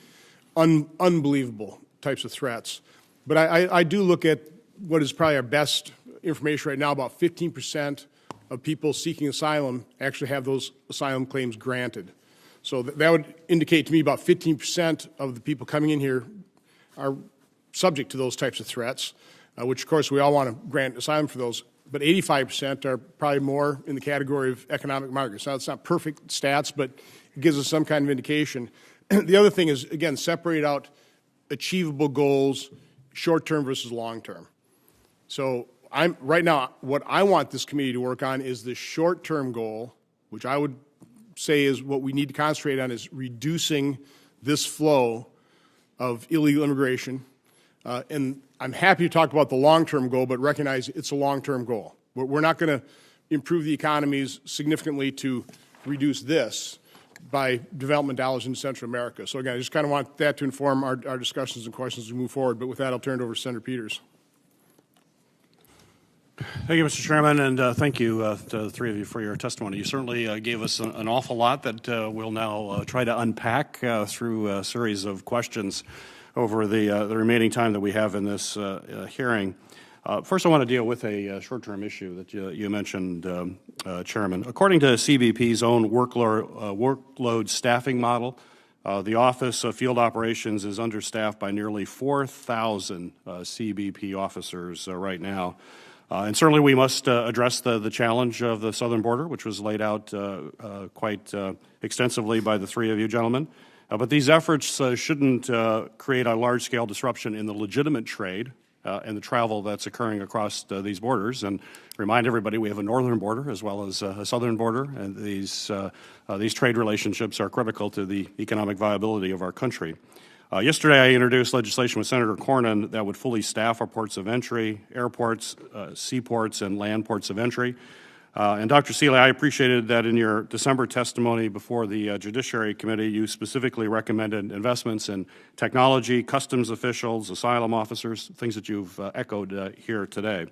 unbelievable types of threats. But I do look at what is probably our best information right now. About 15% of people seeking asylum actually have those asylum claims granted. So that would indicate to me about 15% of the people coming in here are subject to those types of threats. Which, of course, we all want to grant asylum for those, but 85% are probably more in the category of economic migrants. Now, it's not perfect stats, but it gives us some kind of indication. The other thing is, again, separate out achievable goals, short-term versus long-term. So right now, what I want this committee to work on is the short-term goal, which I would say is what we need to concentrate on, is reducing this flow of illegal immigration. And I'm happy to talk about the long-term goal, but recognize it's a long-term goal. We're not going to improve the economies significantly to reduce this by development dollars in Central America. So again, I just kind of want that to inform our discussions and questions as we move forward. But with that, I'll turn it over to Senator Peters. Thank you, Mr. Chairman, and thank you to the three of you for your testimony. You certainly gave us an awful lot that we'll now try to unpack through a series of questions over the remaining time that we have in this hearing. First, I want to deal with a short-term issue that you mentioned, Chairman. According to CBP's own workload staffing model, the Office of Field Operations is understaffed by nearly 4,000 CBP officers right now. And certainly we must address the challenge of the southern border, which was laid out quite extensively by the three of you gentlemen. But these efforts shouldn't create a large-scale disruption in the legitimate trade and the travel that's occurring across these borders. And remind everybody we have a northern border as well as a southern border, and these trade relationships are critical to the economic viability of our country. Yesterday, I introduced legislation with Senator Cornyn that would fully staff our ports of entry, airports, seaports, and land ports of entry. And Dr. Seeley, I appreciated that in your December testimony before the Judiciary Committee, you specifically recommended investments in technology, customs officials, asylum officers, things that you've echoed here today.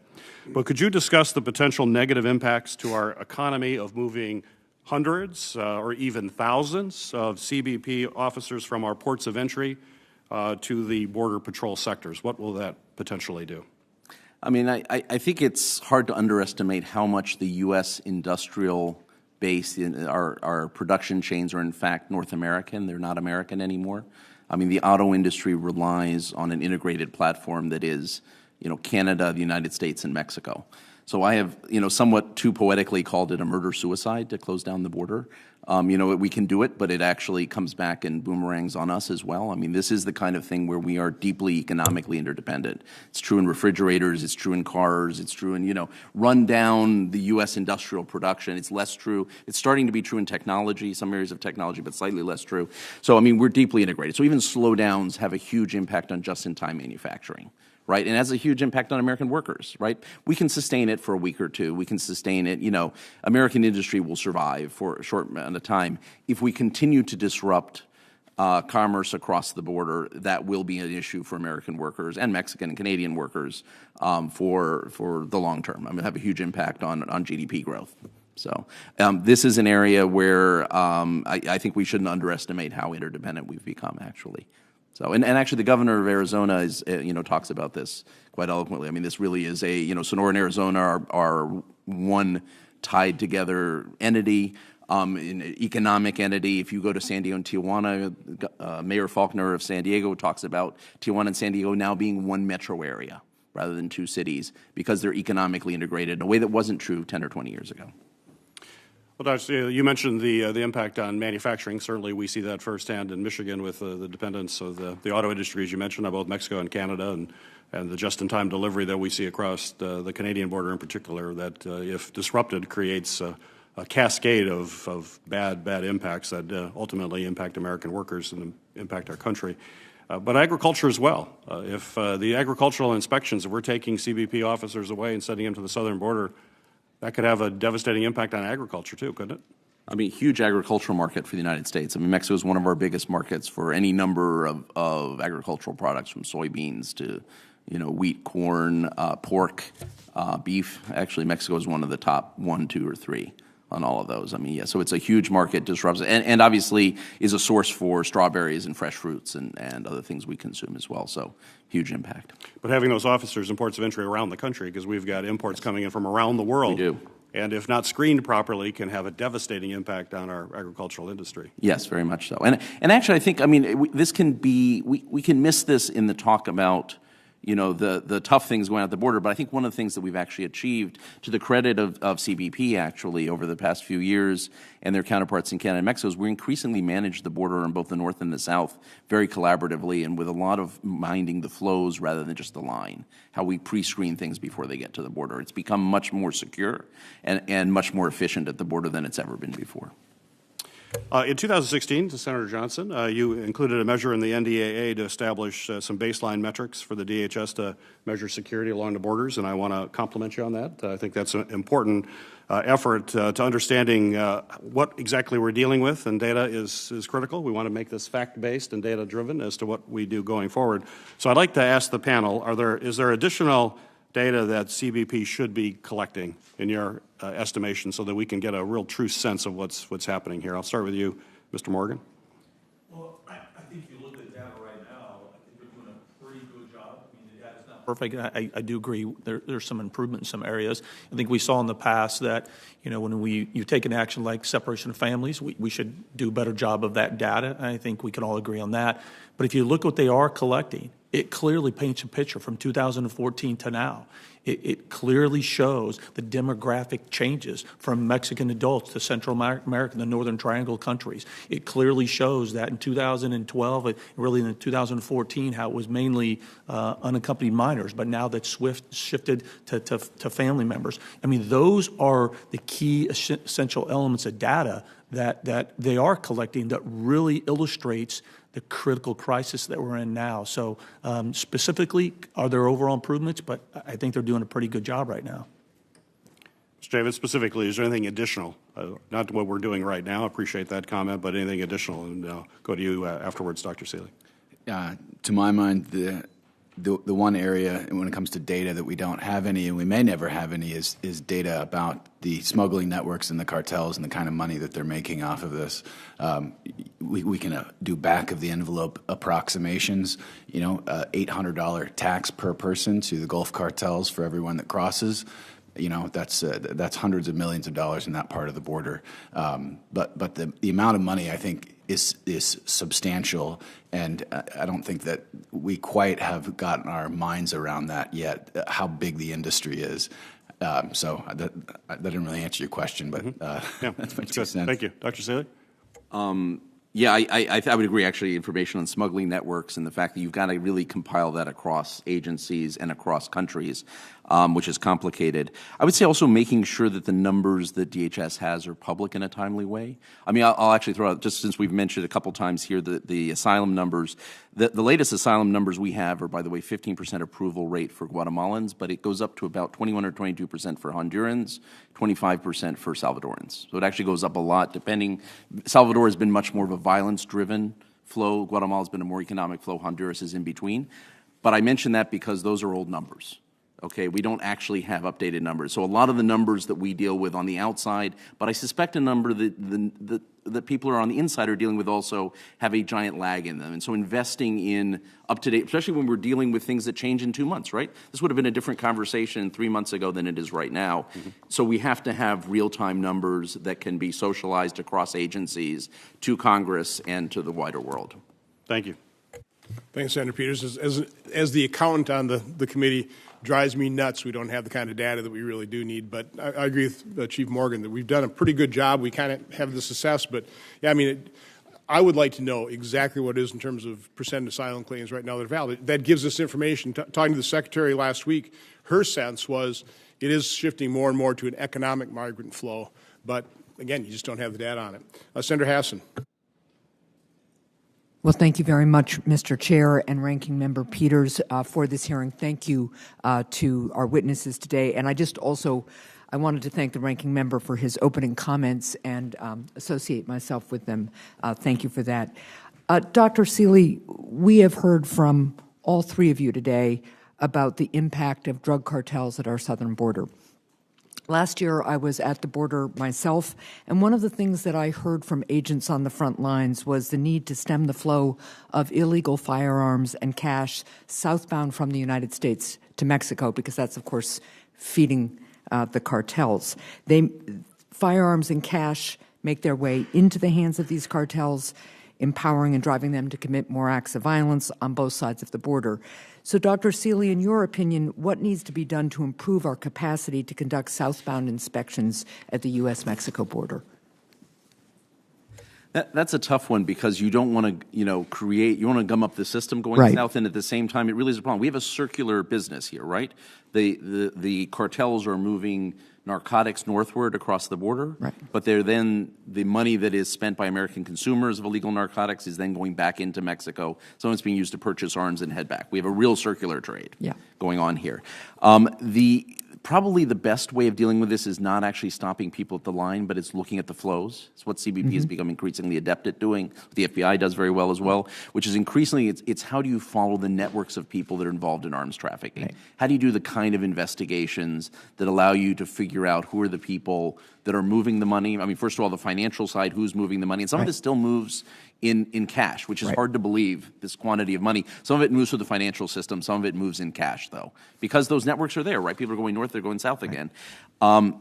But could you discuss the potential negative impacts to our economy of moving hundreds or even thousands of CBP officers from our ports of entry to the Border Patrol sectors? What will that potentially do? I mean, I think it's hard to underestimate how much the U.S. industrial base, in our production chains are in fact North American. They're not American anymore. I mean, the auto industry relies on an integrated platform that is, Canada, the United States, and Mexico. So I have, somewhat too poetically called it a murder-suicide to close down the border. We can do it, but it actually comes back and boomerangs on us as well. I mean, this is the kind of thing where we are deeply economically interdependent. It's true in refrigerators, it's true in cars, it's true in, run down the U.S. industrial production. It's less true. It's starting to be true in technology, some areas of technology, but slightly less true. So, I mean, we're deeply integrated. So even slowdowns have a huge impact on just-in-time manufacturing. Right, and has a huge impact on American workers, right? We can sustain it for a week or two. We can sustain it, American industry will survive for a short amount of time. If we continue to disrupt commerce across the border, that will be an issue for American workers and Mexican and Canadian workers for the long term. I mean, have a huge impact on GDP growth. So this is an area where I think we shouldn't underestimate how interdependent we've become, actually. So, and actually, the governor of Arizona is, talks about this quite eloquently. I mean, this really is Sonora and Arizona are one tied together entity, an economic entity. If you go to San Diego and Tijuana, Mayor Faulkner of San Diego talks about Tijuana and San Diego now being one metro area rather than two cities because they're economically integrated in a way that wasn't true 10 or 20 years ago. Well, Dr. you mentioned the impact on manufacturing. Certainly, we see that firsthand in Michigan with the dependence of the auto industry, as you mentioned, on both Mexico and Canada, and the just-in-time delivery that we see across the Canadian border in particular, that if disrupted, creates a cascade of bad impacts that ultimately impact American workers and impact our country. But agriculture as well. If the agricultural inspections, if we're taking CBP officers away and sending them to the southern border, that could have a devastating impact on agriculture too, couldn't it? I mean, huge agricultural market for the United States. I mean, Mexico is one of our biggest markets for any number of agricultural products, from soybeans to, wheat, corn, pork, beef. Actually, Mexico is one of the top 1, 2, or 3 on all of those. I mean, yeah, so it's a huge market, disrupts, and obviously is a source for strawberries and fresh fruits and other things we consume as well. So huge impact. But having those officers in ports of entry around the country, because we've got imports coming in from around the world. We do. And if not screened properly, can have a devastating impact on our agricultural industry. Yes, very much so. And actually, I think, this can be, we can miss this in the talk about, the tough things going out the border. But I think one of the things that we've actually achieved, to the credit of CBP actually over the past few years and their counterparts in Canada and Mexico, is we increasingly manage the border on both the north and the south very collaboratively and with a lot of minding the flows rather than just the line, how we pre-screen things before they get to the border. It's become much more secure and much more efficient at the border than it's ever been before. In 2016, to Senator Johnson, you included a measure in the NDAA to establish some baseline metrics for the DHS to measure security along the borders, and I want to compliment you on that. I think that's an important effort to understanding what exactly we're dealing with, and data is critical. We want to make this fact-based and data-driven as to what we do going forward. So I'd like to ask the panel, is there additional data that CBP should be collecting in your estimation so that we can get a real true sense of what's happening here? I'll start with you, Mr. Morgan. Well, I think if you look at the data right now, I think we're doing a pretty good job. I mean, the data's not perfect. I do agree there's some improvement in some areas. I think we saw in the past that, you know, when you take an action like separation of families, we should do a better job of that data. I think we can all agree on that. But if you look what they are collecting, it clearly paints a picture from 2014 to now. It clearly shows the demographic changes from Mexican adults to Central America and the Northern Triangle countries. It clearly shows that in 2012, and really in 2014, how it was mainly unaccompanied minors, but now that's shifted to family members. I mean, those are the key essential elements of data that they are collecting that really illustrates the critical crisis that we're in now. So specifically, are there overall improvements? But I think they're doing a pretty good job right now. Mr. Davis, specifically, is there anything additional? Not what we're doing right now, appreciate that comment, but anything additional? And I'll go to you afterwards, Dr. Seeley. To my mind, the one area when it comes to data that we don't have any, and we may never have any, is data about the smuggling networks and the cartels and the kind of money that they're making off of this. We can do back of the envelope approximations. You know, $800 tax per person to the Gulf cartels for everyone that crosses. You know, that's hundreds of millions of dollars in that part of the border. But the amount of money, I think, is substantial, and I don't think that we quite have gotten our minds around that yet, how big the industry is. So that didn't really answer your question, but yeah, that's my good. 2 cents. Thank you. Dr. Seeley? Yeah, I would agree, actually, information on smuggling networks and the fact that you've got to really compile that across agencies and across countries, which is complicated. I would say also making sure that the numbers that DHS has are public in a timely way. I mean, I'll actually throw out, just since we've mentioned a couple times here, the asylum numbers. The latest asylum numbers we have are, by the way, 15% approval rate for Guatemalans, but it goes up to about 21 or 22% for Hondurans, 25% for Salvadorans. So it actually goes up a lot, depending. Salvador has been much more of a violence-driven flow. Guatemala has been a more economic flow. Honduras is in between. But I mention that because those are old numbers. Okay, we don't actually have updated numbers. So a lot of the numbers that we deal with on the outside, but I suspect a number that people are on the inside are dealing with also have a giant lag in them. And so investing in up-to-date, especially when we're dealing with things that change in 2 months, right? This would have been a different conversation 3 months ago than it is right now. Mm-hmm. So we have to have real-time numbers that can be socialized across agencies to Congress and to the wider world. Thank you. Thanks, Senator Peters. As the accountant on the committee, drives me nuts we don't have the kind of data that we really do need. But I agree with Chief Morgan that we've done a pretty good job. We kind of have this assessed. But, yeah, I mean, I would like to know exactly what it is in terms of percent asylum claims right now that are valid. That gives us information. Talking to the Secretary last week, her sense was it is shifting more and more to an economic migrant flow. But, again, you just don't have the data on it. Senator Hassan. Well, thank you very much, Mr. Chair and Ranking Member Peters, for this hearing. Thank you to our witnesses today. And I wanted to thank the Ranking Member for his opening comments and associate myself with them. Thank you for that. Dr. Seeley, we have heard from all three of you today about the impact of drug cartels at our southern border. Last year, I was at the border myself, and one of the things that I heard from agents on the front lines was the need to stem the flow of illegal firearms and cash southbound from the United States to Mexico, because that's, of course, feeding the cartels. Firearms and cash make their way into the hands of these cartels, empowering and driving them to commit more acts of violence on both sides of the border. So, Dr. Seeley, in your opinion, what needs to be done to improve our capacity to conduct southbound inspections at the U.S.-Mexico border? That's a tough one because you don't want to, you want to gum up the system going Right. south, and at the same time, it really is a problem. We have a circular business here, right? The cartels are moving narcotics northward across the border, Right. but the money that is spent by American consumers of illegal narcotics is then going back into Mexico. Some of it's being used to purchase arms and head back. We have a real circular trade going on here. Probably the best way of dealing with this is not actually stopping people at the line, but it's looking at the flows. It's what CBP has become increasingly adept at doing. The FBI does very well as well, which is increasingly, it's how do you follow the networks of people that are involved in arms trafficking? Right. How do you do the kind of investigations that allow you to figure out who are the people that are moving the money? I mean, first of all, the financial side, who's moving the money? And some of Right. it still moves in cash, which is Right. hard to believe, this quantity of money. Some of it moves through the financial system. Some of it moves in cash, though, because those networks are there, right? People are going north, they're going south again.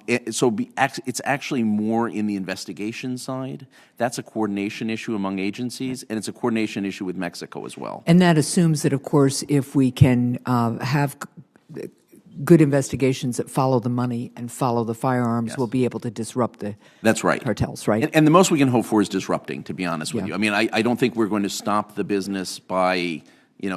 It's actually more in the investigation side. That's a coordination issue among agencies, and it's a coordination issue with Mexico as well. And that assumes that, of course, if we can have good investigations that follow the money and follow the firearms, Yes. we'll be able to disrupt the That's right. cartels, right? And the most we can hope for is disrupting, to be honest with Yeah. you. I mean, I don't think we're going to stop the business by,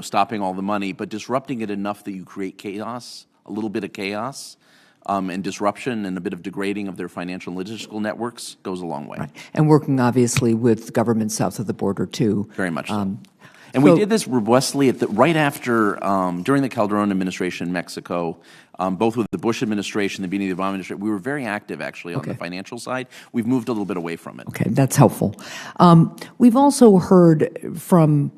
stopping all the money, but disrupting it enough that you create chaos, a little bit of chaos, and disruption and a bit of degrading of their financial and logistical networks goes a long way. Right. And working, obviously, with governments south of the border, too. Very much so. And we so- did this robustly right after, during the Calderon administration in Mexico, both with the Bush administration, the beginning of the Obama administration. We were very active, actually, on the financial side. We've moved a little bit away from it. Okay, that's helpful. We've also heard from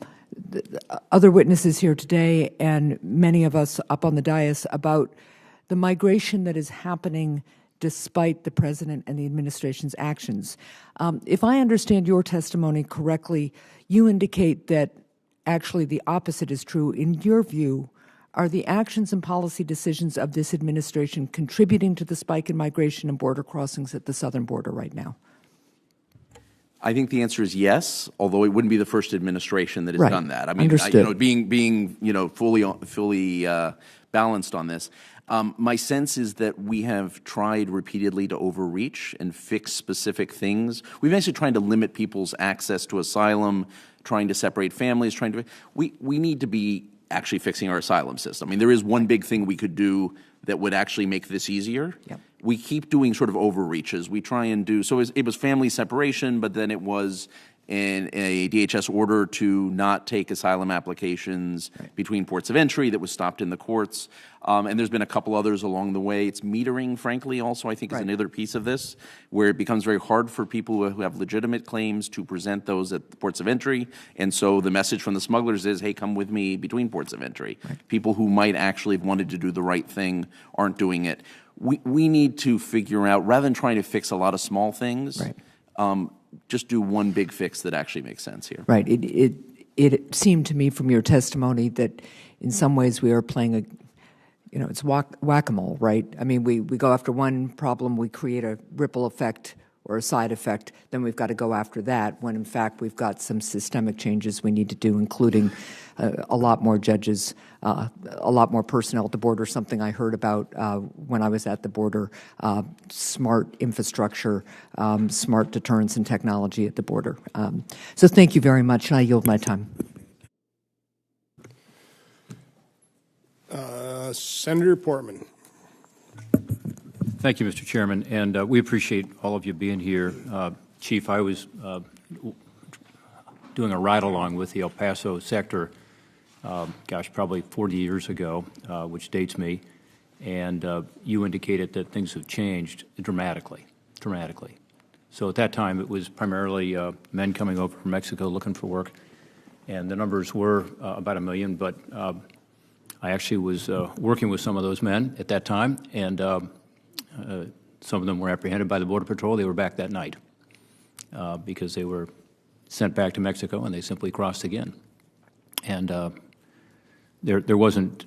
other witnesses here today and many of us up on the dais about the migration that is happening despite the president and the administration's actions. If I understand your testimony correctly, you indicate that actually the opposite is true. In your view, are the actions and policy decisions of this administration contributing to the spike in migration and border crossings at the southern border right now? I think the answer is yes, although it wouldn't be the first administration that has Right. done that. I mean, Understood. being fully balanced on this. My sense is that we have tried repeatedly to overreach and fix specific things. We've actually tried to limit people's access to asylum, trying to separate families, we need to be actually fixing our asylum system. I mean, there is one big thing we could do that would actually make this easier. Yep. We keep doing sort of overreaches. We try and do, so it was family separation, but then it was in a DHS order to not take asylum applications between ports of entry that was stopped in the courts. And there's been a couple others along the way. It's metering, frankly, also I think is another piece of this, where it becomes very hard for people who have legitimate claims to present those at the ports of entry. And so the message from the smugglers is, hey, come with me between ports of entry. People who might actually have wanted to do the right thing aren't doing it. We need to figure out, rather than trying to fix a lot of small things, just do one big fix that actually makes sense here. Right. It seemed to me from your testimony that in some ways we are playing it's whack-a-mole, right? I mean, we go after one problem, we create a ripple effect or a side effect, then we've got to go after that, when in fact we've got some systemic changes we need to do, including a lot more judges, a lot more personnel at the border, something I heard about when I was at the border, smart infrastructure, smart deterrence and technology at the border. So thank you very much, and I yield my time. Senator Portman. Thank you, Mr. Chairman, and we appreciate all of you being here. Chief, I was doing a ride-along with the El Paso sector, probably 40 years ago, which dates me, and you indicated that things have changed dramatically. So at that time, it was primarily men coming over from Mexico looking for work, and the numbers were about 1 million, but I actually was working with some of those men at that time, and some of them were apprehended by the Border Patrol. They were back that night because they were sent back to Mexico, and they simply crossed again. And there wasn't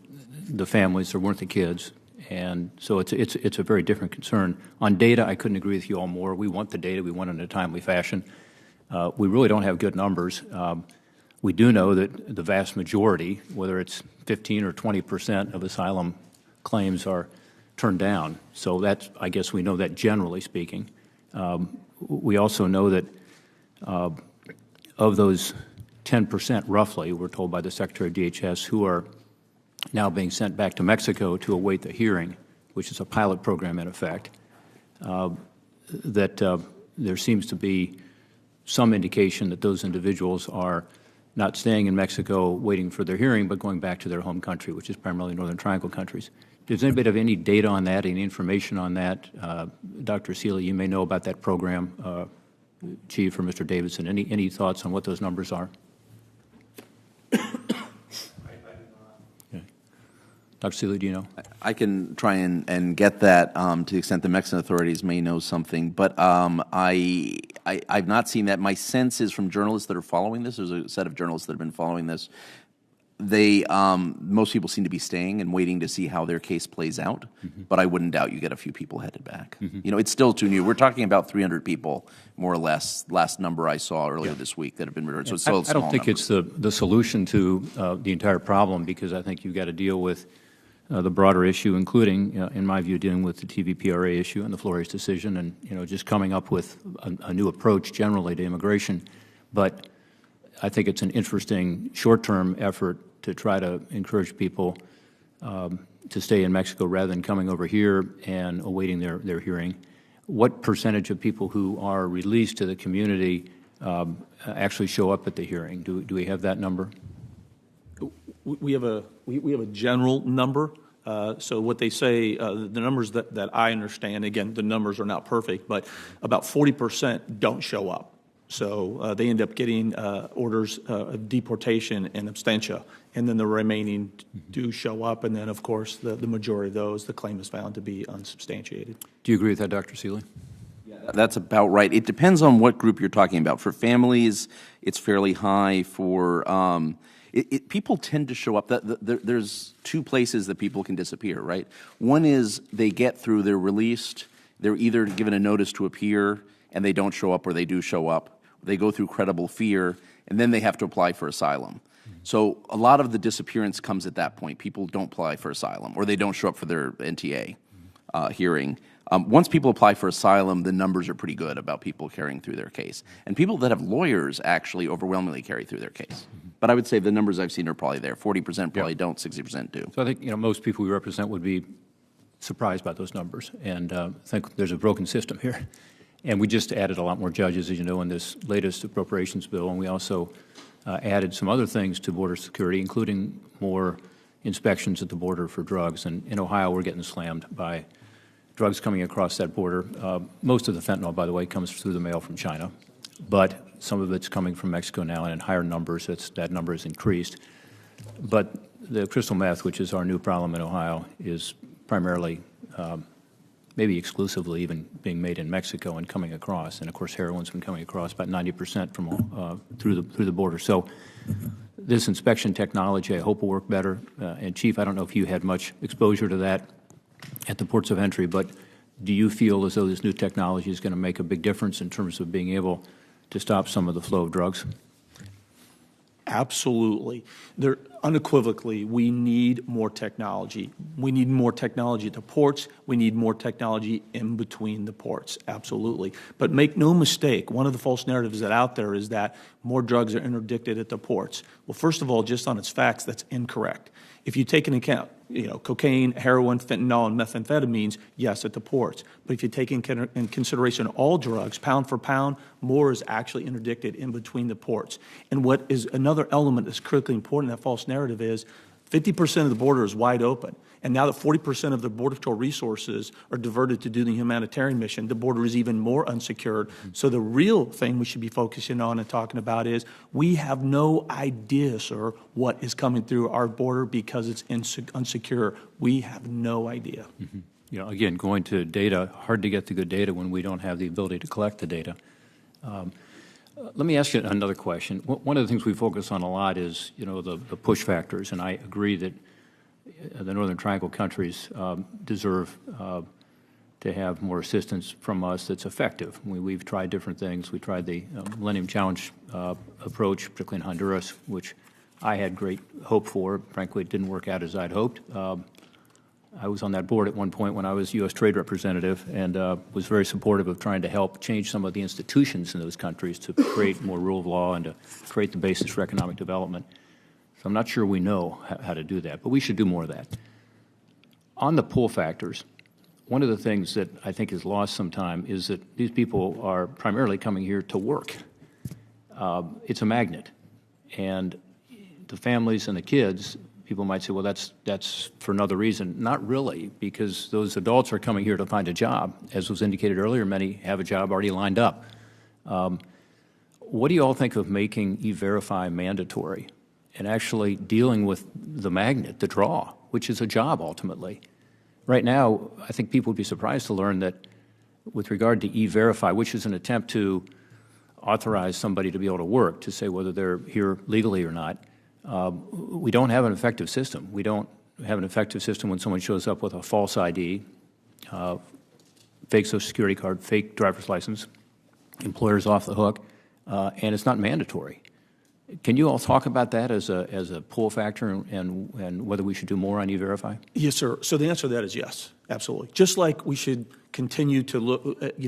the families, there weren't the kids, and so it's a very different concern. On data, I couldn't agree with you all more. We want the data. We want it in a timely fashion. We really don't have good numbers. We do know that the vast majority, whether it's 15 or 20% of asylum claims, are turned down. So that's, I guess we know that generally speaking. We also know that Of those 10% roughly, we're told by the Secretary of DHS, who are now being sent back to Mexico to await the hearing, which is a pilot program in effect, that there seems to be some indication that those individuals are not staying in Mexico waiting for their hearing, but going back to their home country, which is primarily Northern Triangle countries. Does anybody have any data on that, any information on that? Dr. Seeley, you may know about that program, Chief or Mr. Davidson. Any thoughts on what those numbers are? Dr. Seeley, do you know? I can try and get that to the extent the Mexican authorities may know something, but I've not seen that. My sense is from journalists that are following this, there's a set of journalists that have been following this, most people seem to be staying and waiting to see how their case plays out, but I wouldn't doubt you get a few people headed back. You know, it's still too new. We're talking about 300 people, more or less, last number I saw earlier this week that have been returned, so it's still a small I don't think number. it's the solution to the entire problem, because I think you've got to deal with the broader issue, including, in my view, dealing with the TVPRA issue and the Flores decision, and just coming up with a new approach generally to immigration. But I think it's an interesting short-term effort to try to encourage people to stay in Mexico rather than coming over here and awaiting their hearing. What percentage of people who are released to the community actually show up at the hearing? Do we have that number? We have a general number. So what they say, the numbers that I understand, again, the numbers are not perfect, but about 40% don't show up. So they end up getting orders of deportation and absentia, and then the remaining do show up, and then, of course, the majority of those, the claim is found to be unsubstantiated. Do you agree with that, Dr. Seeley? That's about right. It depends on what group you're talking about. For families, it's fairly high. For people tend to show up. There's two places that people can disappear, right? One is they get through, they're released, they're either given a notice to appear and they don't show up, or they do show up. They go through credible fear, and then they have to apply for asylum. So a lot of the disappearance comes at that point. People don't apply for asylum, or they don't show up for their NTA hearing. Once people apply for asylum, the numbers are pretty good about people carrying through their case. And people that have lawyers actually overwhelmingly carry through their case. But I would say the numbers I've seen are probably there. 40% probably don't, 60% do. So I think most people we represent would be surprised by those numbers and think there's a broken system here. And we just added a lot more judges, as you know, in this latest appropriations bill, and we also added some other things to border security, including more inspections at the border for drugs. And in Ohio, we're getting slammed by drugs coming across that border. Most of the fentanyl, by the way, comes through the mail from China, but some of it's coming from Mexico now, and in higher numbers. That number has increased. But the crystal meth, which is our new problem in Ohio, is primarily, maybe exclusively even, being made in Mexico and coming across. And of course, heroin's been coming across about 90% from through the border. So this inspection technology, I hope, will work better. And Chief, I don't know if you had much exposure to that at the ports of entry, but do you feel as though this new technology is going to make a big difference in terms of being able to stop some of the flow of drugs? Absolutely. Unequivocally, we need more technology. We need more technology at the ports. We need more technology in between the ports, absolutely. But make no mistake, one of the false narratives that out there is that more drugs are interdicted at the ports. Well, first of all, just on its facts, that's incorrect. If you take into account, cocaine, heroin, fentanyl, and methamphetamines, yes, at the ports. But if you take in consideration all drugs, pound for pound, more is actually interdicted in between the ports. And what is another element that's critically important in that false narrative is 50% of the border is wide open. And now that 40% of the Border Patrol resources are diverted to do the humanitarian mission, the border is even more unsecured. So the real thing we should be focusing on and talking about is we have no idea, sir, what is coming through our border because it's unsecure. We have no idea. Mm-hmm. Again, going to data, hard to get the good data when we don't have the ability to collect the data. Let me ask you another question. One of the things we focus on a lot is, the push factors, and I agree that the Northern Triangle countries deserve to have more assistance from us that's effective. We've tried different things. We tried the Millennium Challenge approach, particularly in Honduras, which I had great hope for. Frankly, it didn't work out as I'd hoped. I was on that board at one point when I was U.S. Trade Representative and was very supportive of trying to help change some of the institutions in those countries to create more rule of law and to create the basis for economic development. So I'm not sure we know how to do that, but we should do more of that. On the pull factors, one of the things that I think is lost sometime is that these people are primarily coming here to work. It's a magnet. And the families and the kids, people might say, well, that's for another reason. Not really, because those adults are coming here to find a job. As was indicated earlier, many have a job already lined up. What do you all think of making E-Verify mandatory and actually dealing with the magnet, the draw, which is a job ultimately? Right now, I think people would be surprised to learn that with regard to E-Verify, which is an attempt to authorize somebody to be able to work, to say whether they're here legally or not, we don't have an effective system. We don't have an effective system when someone shows up with a false ID, fake Social Security card, fake driver's license, employer's off the hook, and it's not mandatory. Can you all talk about that as a pull factor and whether we should do more on E-Verify? Yes, sir. So the answer to that is yes, absolutely. Just like we should continue to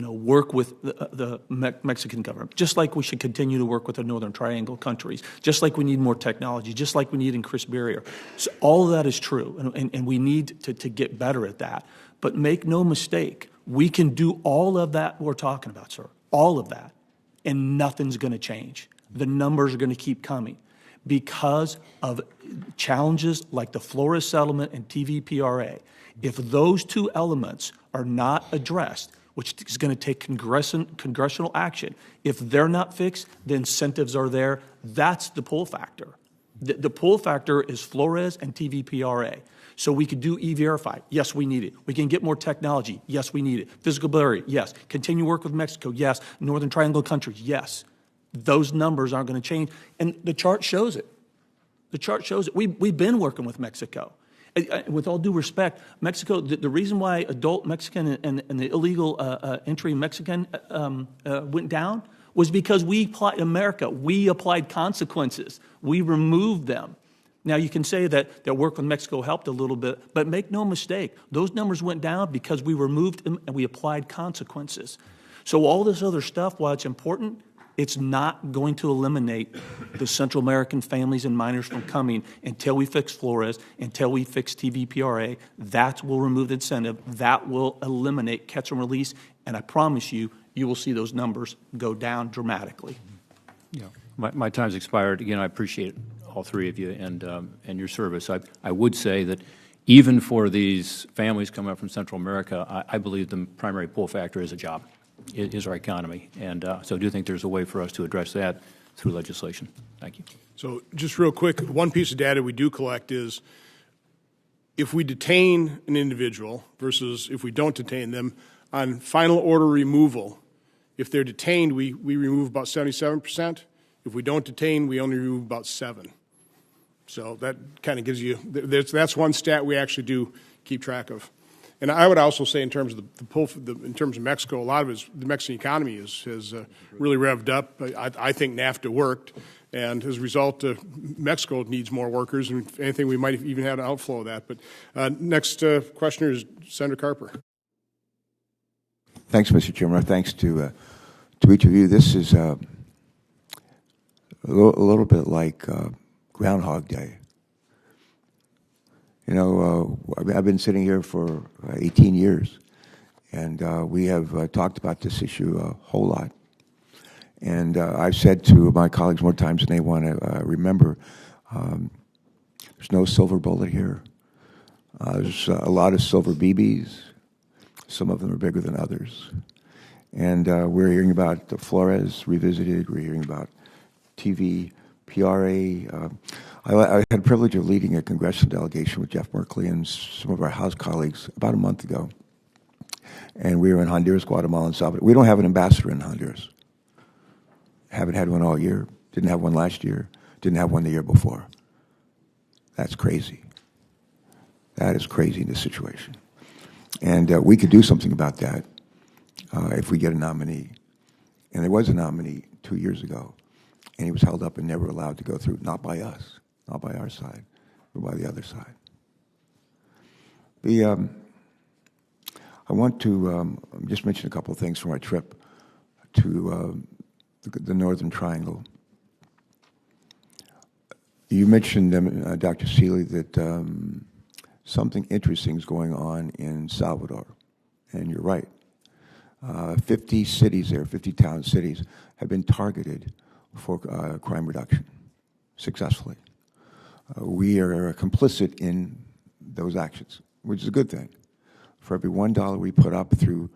work with the Mexican government, just like we should continue to work with the Northern Triangle countries, just like we need more technology, just like we need increased barrier. So all of that is true, and we need to get better at that. But make no mistake, we can do all of that we're talking about, sir, all of that, and nothing's going to change. The numbers are going to keep coming because of challenges like the Flores settlement and TVPRA. If those two elements are not addressed, which is going to take congressional action, if they're not fixed, the incentives are there. That's the pull factor. The pull factor is Flores and TVPRA. So we could do E-Verify. Yes, we need it. We can get more technology. Yes, we need it. Physical barrier. Yes. Continue work with Mexico. Yes. Northern Triangle countries. Yes. Those numbers aren't going to change. And the chart shows it. The chart shows it. We've been working with Mexico. With all due respect, Mexico, the reason why adult Mexican and the illegal entry Mexican went down was because we applied consequences. We removed them. Now, you can say that their work with Mexico helped a little bit, but make no mistake, those numbers went down because we removed them and we applied consequences. So all this other stuff, while it's important, it's not going to eliminate the Central American families and minors from coming until we fix Flores, until we fix TVPRA. That will remove the incentive. That will eliminate catch and release. And I promise you, you will see those numbers go down dramatically. Yeah. My time's expired. Again, I appreciate all three of you and your service. I would say that even for these families coming up from Central America, I believe the primary pull factor is a job. It is our economy. And so I do think there's a way for us to address that through legislation. Thank you. So just real quick, one piece of data we do collect is if we detain an individual versus if we don't detain them, on final order removal, if they're detained, we remove about 77%. If we don't detain, we only remove about 7%. So that kind of gives you, that's one stat we actually do keep track of. And I would also say in terms of the pull, in terms of Mexico, a lot of the Mexican economy has really revved up. I think NAFTA worked, and as a result, Mexico needs more workers, and if anything, we might have even had an outflow of that. But next questioner is Senator Carper. Thanks, Mr. Chairman. Thanks to each of you. This is a little bit like Groundhog Day. You know, I've been sitting here for 18 years, and we have talked about this issue a whole lot. And I've said to my colleagues more times than they want to remember, there's no silver bullet here. There's a lot of silver BBs. Some of them are bigger than others. And we're hearing about the Flores revisited. We're hearing about TV, PRA. I had the privilege of leading a congressional delegation with Jeff Merkley and some of our House colleagues about a month ago. And we were in Honduras, Guatemala, and Salvador. We don't have an ambassador in Honduras. Haven't had one all year. Didn't have one last year. Didn't have one the year before. That's crazy. That is crazy in this situation. And we could do something about that if we get a nominee. And there was a nominee 2 years ago, and he was held up and never allowed to go through, not by us, not by our side, but by the other side. I want to just mention a couple of things from our trip to the Northern Triangle. You mentioned, Dr. Seeley, that something interesting is going on in Salvador, and you're right. 50 cities there, 50 town cities, have been targeted for crime reduction successfully. We are complicit in those actions, which is a good thing. For every $1 we put up through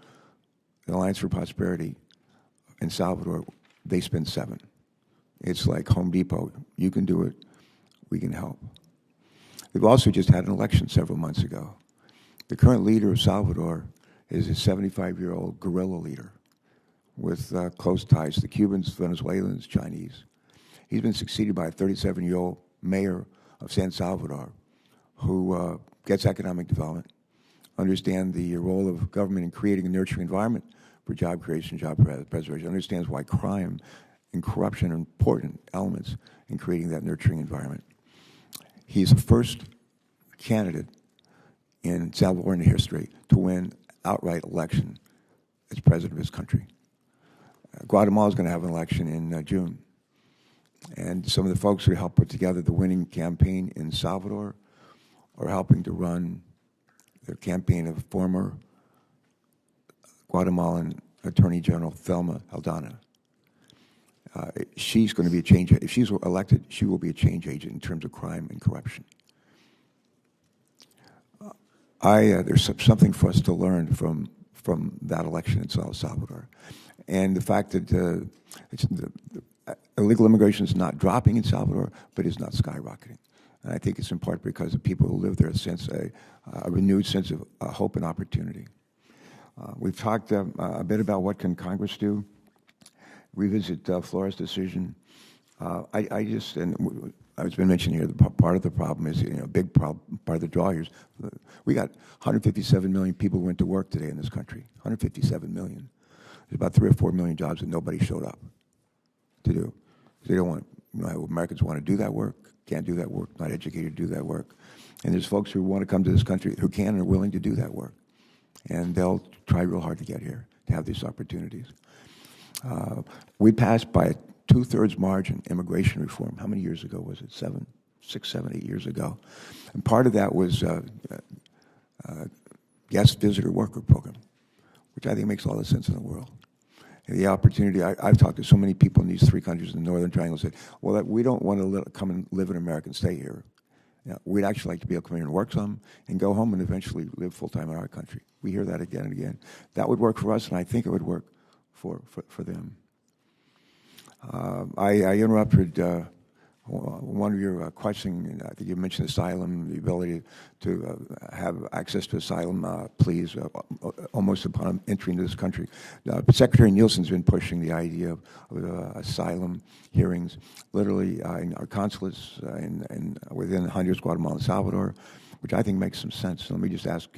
the Alliance for Prosperity in Salvador, they spend 7. It's like Home Depot. You can do it. We can help. We've also just had an election several months ago. The current leader of Salvador is a 75-year-old guerrilla leader with close ties to the Cubans, Venezuelans, Chinese. He's been succeeded by a 37-year-old mayor of San Salvador who gets economic development, understands the role of government in creating a nurturing environment for job creation, job preservation, understands why crime and corruption are important elements in creating that nurturing environment. He's the first candidate in Salvadoran history to win outright election as president of his country. Guatemala is going to have an election in June. And some of the folks who helped put together the winning campaign in Salvador are helping to run the campaign of former Guatemalan Attorney General Thelma Aldana. She's going to be a change. If she's elected, she will be a change agent in terms of crime and corruption. There's something for us to learn from that election in El Salvador, and the fact that illegal immigration is not dropping in Salvador, but is not skyrocketing. And I think it's in part because the people who live there sense a renewed sense of hope and opportunity. We've talked a bit about what can Congress do. Revisit Flores' decision. It's been mentioned here, part of the problem is, a big problem, part of the draw here is we got 157 million people who went to work today in this country. 157 million. There's about 3 or 4 million jobs that nobody showed up to do. They don't want, Americans want to do that work, can't do that work, not educated to do that work. And there's folks who want to come to this country who can and are willing to do that work. And they'll try real hard to get here, to have these opportunities. We passed by a 2/3 margin immigration reform. How many years ago was it? 6, 7, 8 years ago. And part of that was guest visitor worker program, which I think makes all the sense in the world. And the opportunity, I've talked to so many people in these 3 countries in the Northern Triangle said, well, we don't want to come and live in America and stay here. We'd actually like to be able to come here and work some and go home and eventually live full-time in our country. We hear that again and again. That would work for us, and I think it would work for them. I interrupted one of your questions. I think you mentioned asylum, the ability to have access to asylum pleas almost upon entry into this country. Secretary Nielsen's been pushing the idea of asylum hearings, literally in our consulates within Honduras, Guatemala, and Salvador, which I think makes some sense. So let me just ask,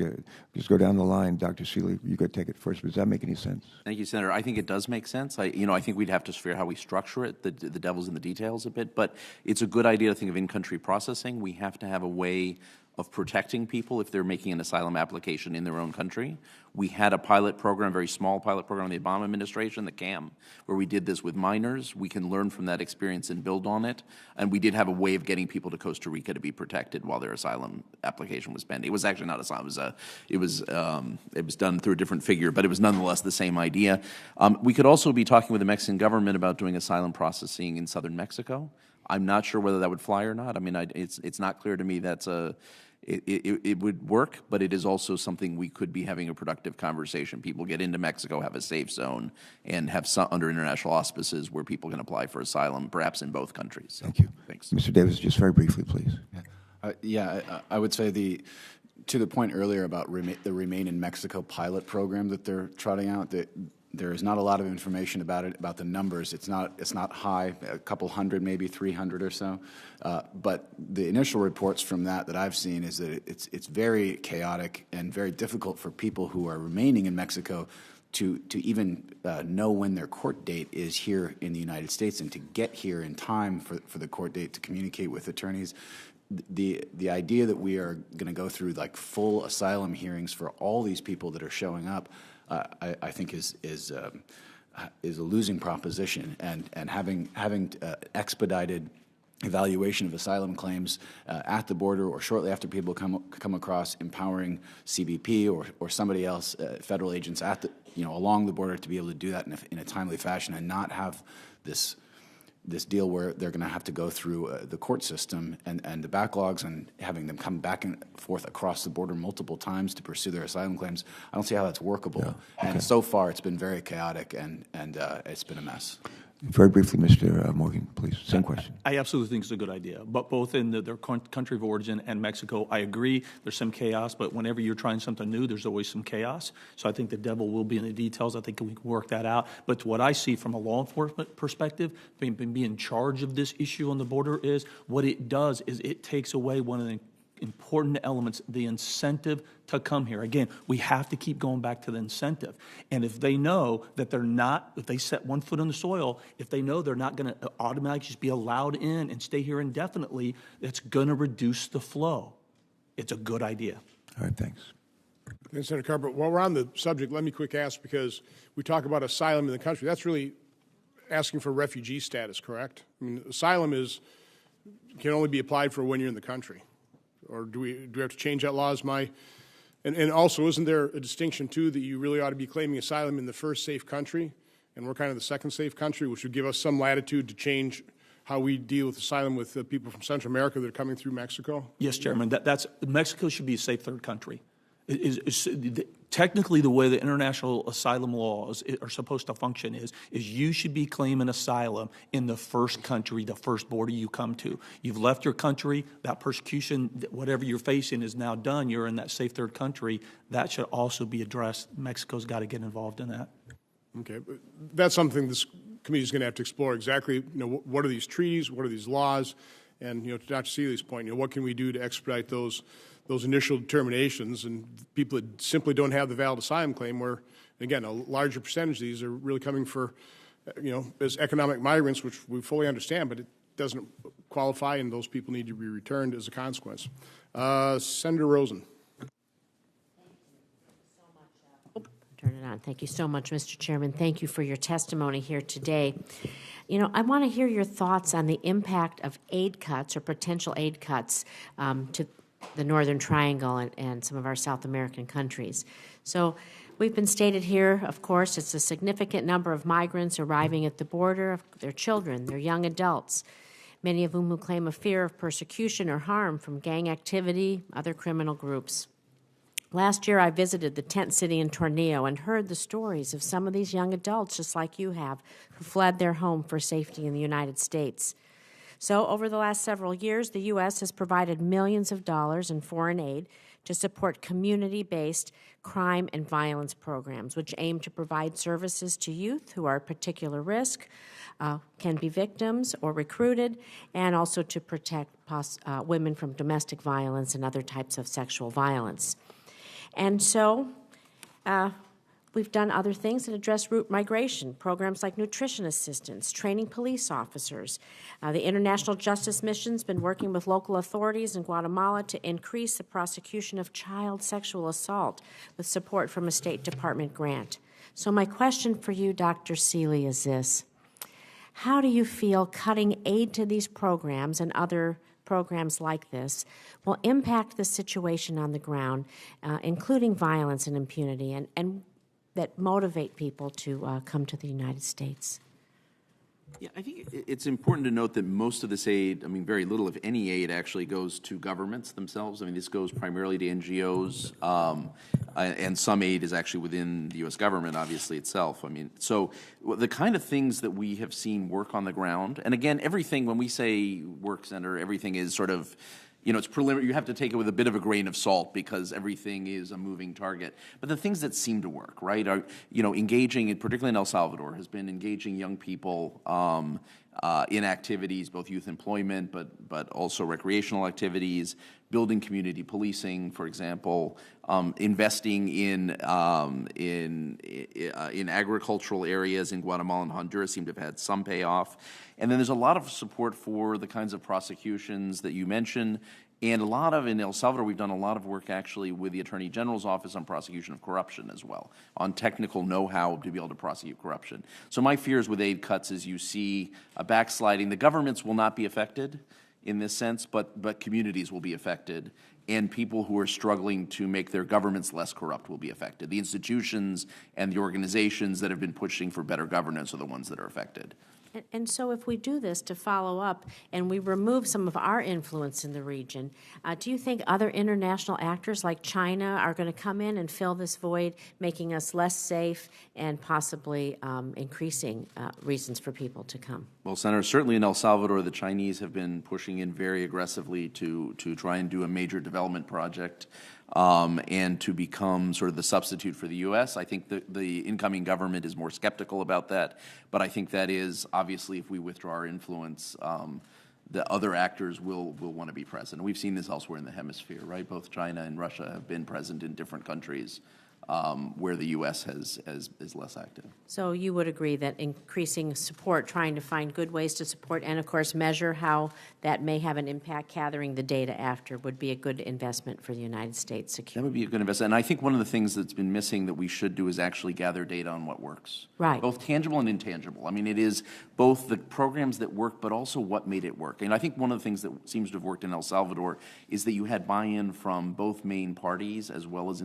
just go down the line, Dr. Seeley, you could take it first. Does that make any sense? Thank you, Senator. I think it does make sense. I think we'd have to figure out how we structure it. The devil's in the details a bit, but it's a good idea to think of in-country processing. We have to have a way of protecting people if they're making an asylum application in their own country. We had a pilot program, very small pilot program in the Obama administration, the CAM, where we did this with minors. We can learn from that experience and build on it. And we did have a way of getting people to Costa Rica to be protected while their asylum application was pending. It was actually not asylum. It was done through a different figure, but it was nonetheless the same idea. We could also be talking with the Mexican government about doing asylum processing in southern Mexico. I'm not sure whether that would fly or not. I mean, it's not clear to me it would work, but it is also something we could be having a productive conversation. People get into Mexico, have a safe zone, and have under international auspices where people can apply for asylum, perhaps in both countries. So, Thank you. Thanks. Mr. Davis, just very briefly, please. I would say to the point earlier about the Remain in Mexico pilot program that they're trotting out, there is not a lot of information about it, about the numbers. It's not high, a couple hundred, maybe 300 or so. But the initial reports from that I've seen is that it's very chaotic and very difficult for people who are remaining in Mexico to even know when their court date is here in the United States and to get here in time for the court date to communicate with attorneys. the idea that we are going to go through like full asylum hearings for all these people that are showing up, I think is a losing proposition, and having expedited evaluation of asylum claims at the border or shortly after people come across, empowering CBP or somebody else, federal agents at the along the border to be able to do that in a timely fashion, and not have this deal where they're going to have to go through the court system and the backlogs and having them come back and forth across the border multiple times to pursue their asylum claims. I don't see how that's workable. Yeah. Okay. And so far, it's been very chaotic and it's been a mess. Very briefly, Mr. Morgan, please. Same question. I absolutely think it's a good idea, but both in their country of origin and Mexico, I agree. There's some chaos, but whenever you're trying something new, there's always some chaos. So I think the devil will be in the details. I think we can work that out. But to what I see from a law enforcement perspective, being in charge of this issue on the border is what it does is it takes away one of the important elements, the incentive to come here. Again, we have to keep going back to the incentive. And if they know that they're not, if they set one foot on the soil, if they know they're not going to automatically just be allowed in and stay here indefinitely, it's going to reduce the flow. It's a good idea. All right, thanks. And Senator Carper, while we're on the subject, let me quick ask, because we talk about asylum in the country. That's really asking for refugee status, correct? I mean, asylum can only be applied for when you're in the country. Or do we have to change that law? And also, isn't there a distinction, too, that you really ought to be claiming asylum in the first safe country, and we're kind of the second safe country, which would give us some latitude to change how we deal with asylum with people from Central America that are coming through Mexico? Yes, Chairman. Mexico should be a safe third country. Technically, the way the international asylum laws are supposed to function is you should be claiming asylum in the first country, the first border you come to. You've left your country, that persecution, whatever you're facing is now done. You're in that safe third country. That should also be addressed. Mexico's got to get involved in that. Okay, but that's something this committee is going to have to explore exactly. What are these treaties? What are these laws? And to Dr. Seeley's point, what can we do to expedite those initial determinations, and people that simply don't have the valid asylum claim, where, again, a larger percentage of these are really coming for, as economic migrants, which we fully understand, but it doesn't qualify, and those people need to be returned as a consequence. Senator Rosen. Turn it on. Thank you so much, Mr. Chairman. Thank you for your testimony here today. I want to hear your thoughts on the impact of aid cuts or potential aid cuts to the Northern Triangle and some of our South American countries. So we've been stated here, of course, it's a significant number of migrants arriving at the border, their children, their young adults, many of whom who claim a fear of persecution or harm from gang activity, other criminal groups. Last year, I visited the tent city in Tornillo and heard the stories of some of these young adults, just like you have, who fled their home for safety in the United States. So over the last several years, the U.S. has provided millions of dollars in foreign aid to support community-based crime and violence programs, which aim to provide services to youth who are at particular risk, can be victims or recruited, and also to protect women from domestic violence and other types of sexual violence. And so we've done other things that address route migration, programs like nutrition assistance, training police officers. The International Justice Mission's been working with local authorities in Guatemala to increase the prosecution of child sexual assault with support from a State Department grant. So my question for you, Dr. Seeley, is this. How do you feel cutting aid to these programs and other programs like this will impact the situation on the ground, including violence and impunity, and that motivate people to come to the United States? Yeah, I think it's important to note that most of this aid, very little, if any aid, actually goes to governments themselves. This goes primarily to NGOs, and some aid is actually within the U.S. government, obviously, itself. So the kind of things that we have seen work on the ground, and again, everything, when we say work center, everything is sort of, it's preliminary. You have to take it with a bit of a grain of salt because everything is a moving target. But the things that seem to work, right, are, engaging, particularly in El Salvador, has been engaging young people in activities, both youth employment, but also recreational activities, building community policing, for example, investing in agricultural areas in Guatemala and Honduras seem to have had some payoff. And then there's a lot of support for the kinds of prosecutions that you mentioned. And a lot of, in El Salvador, we've done a lot of work actually with the Attorney General's Office on prosecution of corruption as well, on technical know-how to be able to prosecute corruption. So my fears with aid cuts is you see a backsliding. The governments will not be affected in this sense, but communities will be affected, and people who are struggling to make their governments less corrupt will be affected. The institutions and the organizations that have been pushing for better governance are the ones that are affected. And so if we do this to follow up and we remove some of our influence in the region, do you think other international actors like China are going to come in and fill this void, making us less safe and possibly increasing reasons for people to come? Well, Senator, certainly in El Salvador, the Chinese have been pushing in very aggressively to try and do a major development project and to become sort of the substitute for the U.S. I think the incoming government is more skeptical about that, but I think that is, obviously, if we withdraw our influence, the other actors will want to be present. We've seen this elsewhere in the hemisphere, right? Both China and Russia have been present in different countries where the U.S. is less active. So you would agree that increasing support, trying to find good ways to support, and of course measure how that may have an impact, gathering the data after, would be a good investment for the United States security. That would be a good investment. And I think one of the things that's been missing that we should do is actually gather data on what works. Right. Both tangible and intangible. I mean, it is both the programs that work, but also what made it work. And I think one of the things that seems to have worked in El Salvador is that you had buy-in from both main parties as well as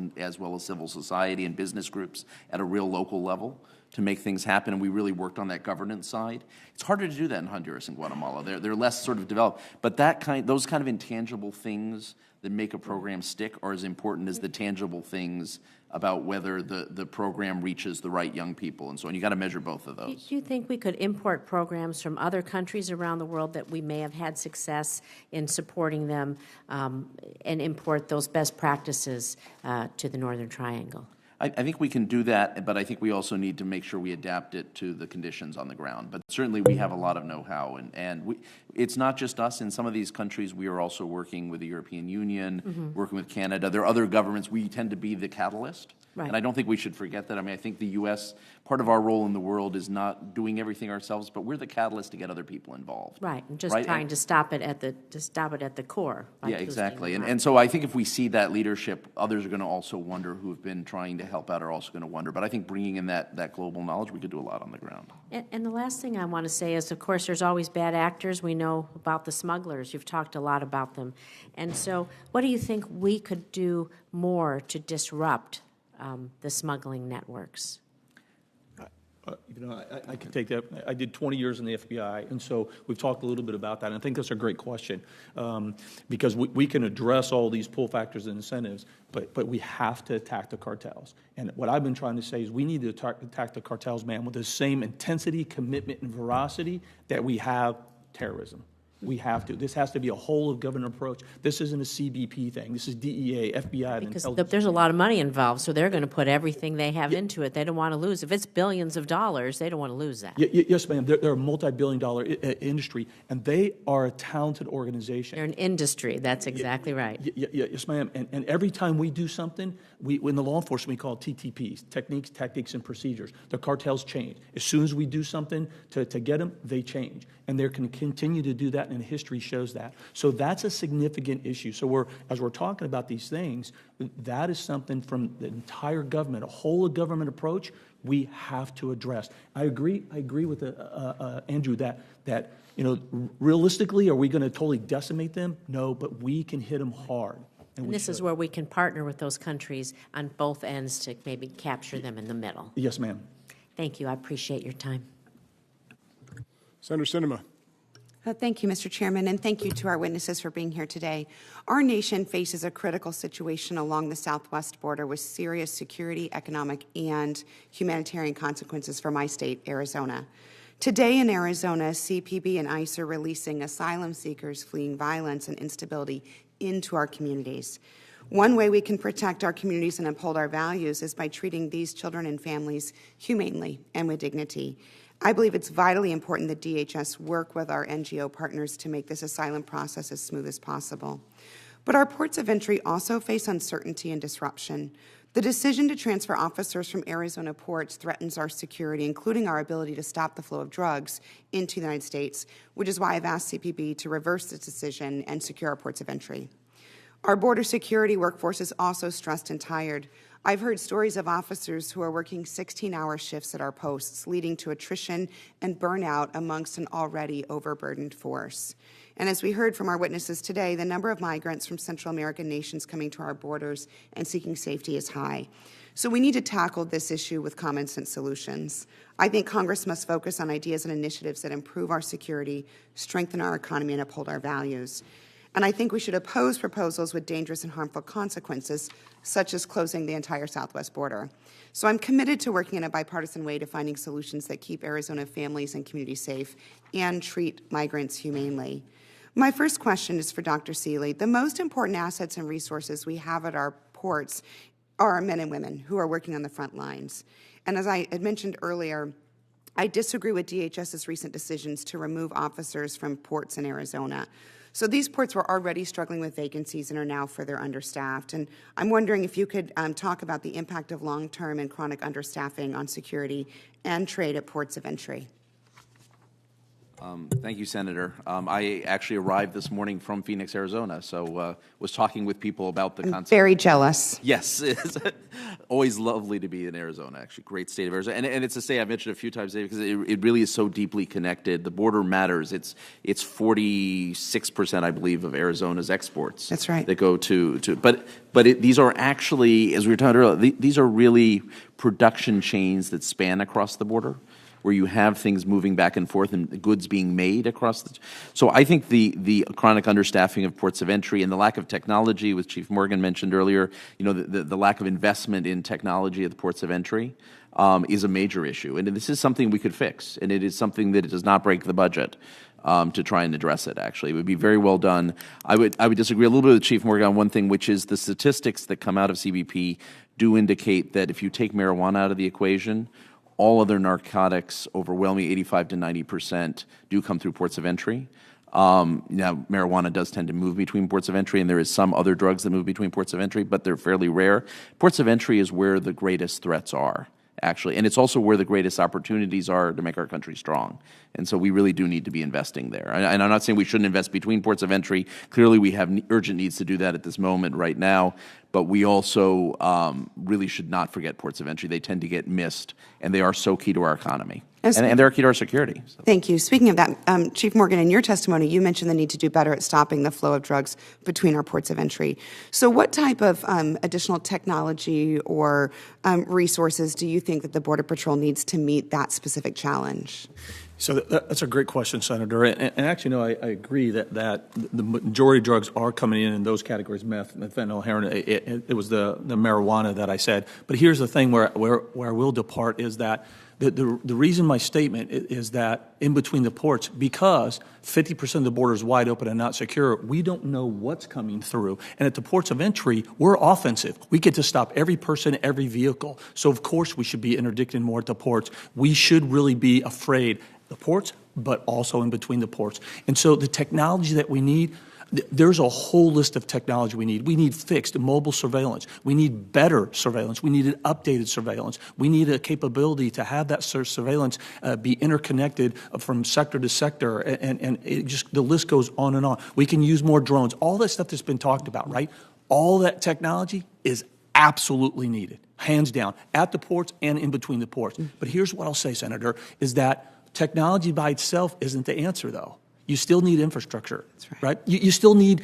civil society and business groups at a real local level to make things happen, and we really worked on that governance side. It's harder to do that in Honduras and Guatemala. They're less sort of developed, but those kind of intangible things that make a program stick are as important as the tangible things about whether the program reaches the right young people and so on. You got to measure both of those. Do you think we could import programs from other countries around the world that we may have had success in supporting them and import those best practices to the Northern Triangle? I think we can do that, but I think we also need to make sure we adapt it to the conditions on the ground. But certainly we have a lot of know-how, and it's not just us. In some of these countries, we are also working with the European Union, working with Canada. There are other governments. We tend to be the catalyst. Right. And I don't think we should forget that. I mean, I think the U.S., part of our role in the world is not doing everything ourselves, but we're the catalyst to get other people involved. Right, and just trying to stop it at the core. Yeah, exactly. And so I think if we see that leadership, others are going to also wonder, who have been trying to help out are also going to wonder. But I think bringing in that global knowledge, we could do a lot on the ground. And the last thing I want to say is, of course, there's always bad actors. We know about the smugglers. You've talked a lot about them. And so what do you think we could do more to disrupt the smuggling networks? I can take that. I did 20 years in the FBI, and so we've talked a little bit about that. And I think that's a great question because we can address all these pull factors and incentives, but we have to attack the cartels. And what I've been trying to say is we need to attack the cartels, man, with the same intensity, commitment, and veracity that we have terrorism. We have to. This has to be a whole-of-government approach. This isn't a CBP thing. This is DEA, FBI, because there's a lot of money involved, so they're going to put everything they have into it. They don't want to lose. If it's billions of dollars, they don't want to lose that. Yes, ma'am. They're a multi-billion-dollar industry, and they are a talented organization. They're an industry. That's exactly right. Yes, ma'am. And every time we do something, in the law enforcement, we call it TTPs, techniques, tactics, and procedures. The cartels change. As soon as we do something to get them, they change. And they can continue to do that, and history shows that. So that's a significant issue. So as we're talking about these things, that is something from the entire government, a whole-of-government approach, we have to address. I agree with Andrew that realistically, are we going to totally decimate them? No, but we can hit them hard. And this is where we can partner with those countries on both ends to maybe capture them in the middle. Yes, ma'am. Thank you. I appreciate your time. Senator Sinema. Thank you, Mr. Chairman, and thank you to our witnesses for being here today. Our nation faces a critical situation along the southwest border with serious security, economic, and humanitarian consequences for my state, Arizona. Today in Arizona, CPB and ICE are releasing asylum seekers fleeing violence and instability into our communities. One way we can protect our communities and uphold our values is by treating these children and families humanely and with dignity. I believe it's vitally important that DHS work with our NGO partners to make this asylum process as smooth as possible. But our ports of entry also face uncertainty and disruption. The decision to transfer officers from Arizona ports threatens our security, including our ability to stop the flow of drugs into the United States, which is why I've asked CPB to reverse this decision and secure our ports of entry. Our border security workforce is also stressed and tired. I've heard stories of officers who are working 16-hour shifts at our posts, leading to attrition and burnout amongst an already overburdened force. And as we heard from our witnesses today, the number of migrants from Central American nations coming to our borders and seeking safety is high. So we need to tackle this issue with common sense solutions. I think Congress must focus on ideas and initiatives that improve our security, strengthen our economy, and uphold our values. And I think we should oppose proposals with dangerous and harmful consequences, such as closing the entire southwest border. So I'm committed to working in a bipartisan way to finding solutions that keep Arizona families and communities safe and treat migrants humanely. My first question is for Dr. Seeley. The most important assets and resources we have at our ports are our men and women who are working on the front lines. And as I had mentioned earlier, I disagree with DHS's recent decisions to remove officers from ports in Arizona. So these ports were already struggling with vacancies and are now further understaffed. And I'm wondering if you could talk about the impact of long-term and chronic understaffing on security and trade at ports of entry. Thank you, Senator. I actually arrived this morning from Phoenix, Arizona, so was talking with people about the concept. Very jealous. Yes, it's always lovely to be in Arizona, actually. Great state of Arizona. And it's a state I've mentioned a few times today because it really is so deeply connected. The border matters. It's 46%, I believe, of Arizona's exports. That's right. That go to these are actually, as we were talking earlier, these are really production chains that span across the border, where you have things moving back and forth and goods being made across the. So I think the chronic understaffing of ports of entry and the lack of technology, which Chief Morgan mentioned earlier, the lack of investment in technology at the ports of entry is a major issue. And this is something we could fix, and it is something that it does not break the budget to try and address it, actually. It would be very well done. I would disagree a little bit with Chief Morgan on one thing, which is the statistics that come out of CBP do indicate that if you take marijuana out of the equation, all other narcotics, overwhelmingly 85 to 90%, do come through ports of entry. Now, marijuana does tend to move between ports of entry, and there is some other drugs that move between ports of entry, but they're fairly rare. Ports of entry is where the greatest threats are, actually, and it's also where the greatest opportunities are to make our country strong. And so we really do need to be investing there. And I'm not saying we shouldn't invest between ports of entry. Clearly, we have urgent needs to do that at this moment right now. But we also really should not forget ports of entry. They tend to get missed, and they are so key to our economy. And they're key to our security. So. Thank you. Speaking of that, Chief Morgan, in your testimony, you mentioned the need to do better at stopping the flow of drugs between our ports of entry. So what type of additional technology or resources do you think that the Border Patrol needs to meet that specific challenge? So that's a great question, Senator. And actually, no, I agree that the majority of drugs are coming in those categories: meth, fentanyl, heroin. It was the marijuana that I said. But here's the thing where I will depart is that the reason my statement is that in between the ports, because 50% of the border is wide open and not secure, we don't know what's coming through. And at the ports of entry, we're offensive. We get to stop every person, every vehicle. So, of course, we should be interdicting more at the ports. We should really be afraid the ports, but also in between the ports. And so the technology that we need, there's a whole list of technology we need. We need fixed mobile surveillance. We need better surveillance. We need an updated surveillance. We need a capability to have that surveillance be interconnected from sector to sector, and it just, the list goes on and on. We can use more drones. All that stuff that's been talked about, right? All that technology is absolutely needed, hands down, at the ports and in between the ports. But here's what I'll say, Senator, is that technology by itself isn't the answer, though. You still need infrastructure, right? You still need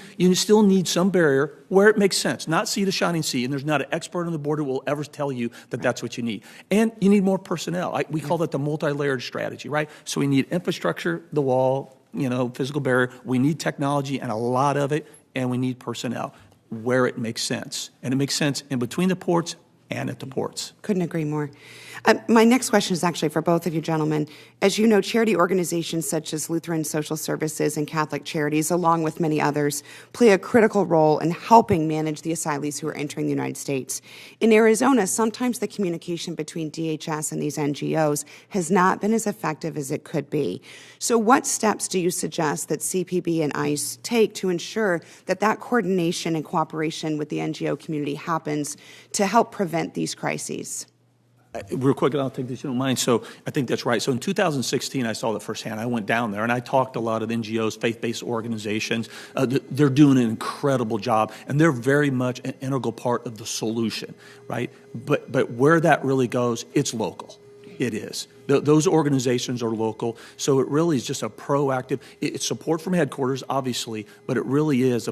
some barrier where it makes sense. Not sea to shining sea, and there's not an expert on the border who will ever tell you that that's what you need. And you need more personnel. We call that the multi-layered strategy, right? So we need infrastructure, the wall, physical barrier. We need technology and a lot of it, and we need personnel where it makes sense. And it makes sense in between the ports and at the ports. Couldn't agree more. My next question is actually for both of you gentlemen. As you know, charity organizations such as Lutheran Social Services and Catholic Charities, along with many others, play a critical role in helping manage the asylees who are entering the United States. In Arizona, sometimes the communication between DHS and these NGOs has not been as effective as it could be. So what steps do you suggest that CPB and ICE take to ensure that that coordination and cooperation with the NGO community happens to help prevent these crises? Real quick, and I'll take this, if you don't mind. So I think that's right. So in 2016, I saw that firsthand. I went down there, and I talked to a lot of NGOs, faith-based organizations. They're doing an incredible job, and they're very much an integral part of the solution, right? But where that really goes, it's local. It is. Those organizations are local, so it really is just a proactive, it's support from headquarters, obviously, but it really is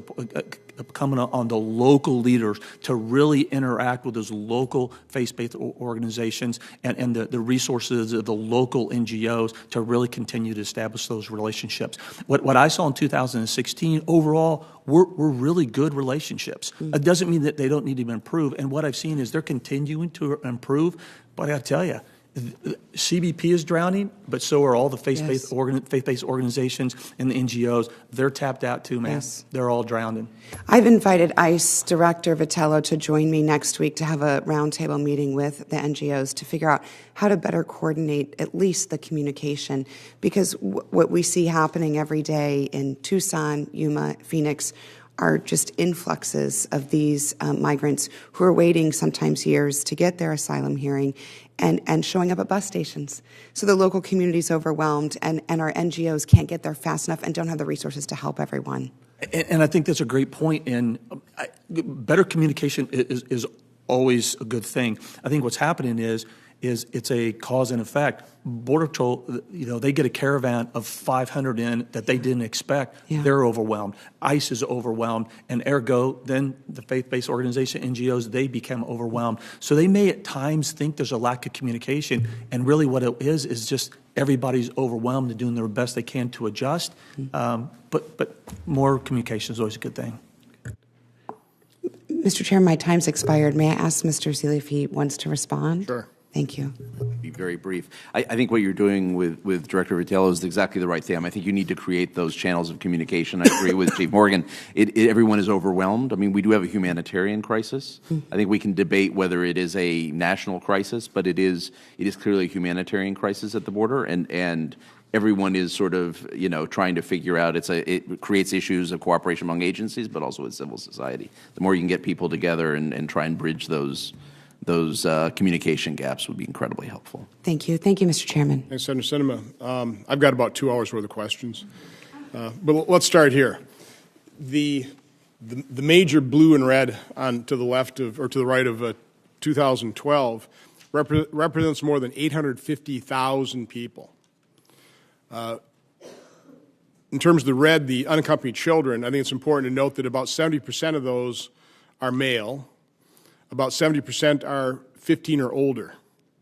coming on the local leaders to really interact with those local faith-based organizations and the resources of the local NGOs to really continue to establish those relationships. What I saw in 2016, overall, were really good relationships. It doesn't mean that they don't need to improve, and what I've seen is they're continuing to improve, but I gotta tell you, CBP is drowning, but so are all the faith-based organizations and the NGOs. They're tapped out too, man. Yes. They're all drowning. I've invited ICE Director Vitello to join me next week to have a roundtable meeting with the NGOs to figure out how to better coordinate at least the communication, because what we see happening every day in Tucson, Yuma, Phoenix are just influxes of these migrants who are waiting sometimes years to get their asylum hearing and showing up at bus stations. So the local community is overwhelmed, and our NGOs can't get there fast enough and don't have the resources to help everyone. And I think that's a great point, and better communication is always a good thing. I think what's happening is it's a cause and effect. Border Patrol, they get a caravan of 500 in that they didn't expect. Yeah. They're overwhelmed. ICE is overwhelmed, and ergo, then the faith-based organization, NGOs, they become overwhelmed. So they may at times think there's a lack of communication, and really what it is just everybody's overwhelmed and doing their best they can to adjust. But more communication is always a good thing. Mr. Chair, my time's expired. May I ask Mr. Seeley if he wants to respond? Sure. Thank you. Be very brief. I think what you're doing with Director Vitello is exactly the right thing. I think you need to create those channels of communication. I agree with Chief Morgan. Everyone is overwhelmed. I mean, we do have a humanitarian crisis. I think we can debate whether it is a national crisis, but it is clearly a humanitarian crisis at the border, and everyone is sort of, trying to figure out, it creates issues of cooperation among agencies, but also with civil society. The more you can get people together and try and bridge those communication gaps would be incredibly helpful. Thank you. Thank you, Mr. Chairman. Thanks, Senator Sinema. I've got about 2 hours worth of questions. But let's start here. The major blue and red to the left or to the right of 2012 represents more than 850,000 people. In terms of the red, the unaccompanied children, I think it's important to note that about 70% of those are male. About 70% are 15 or older,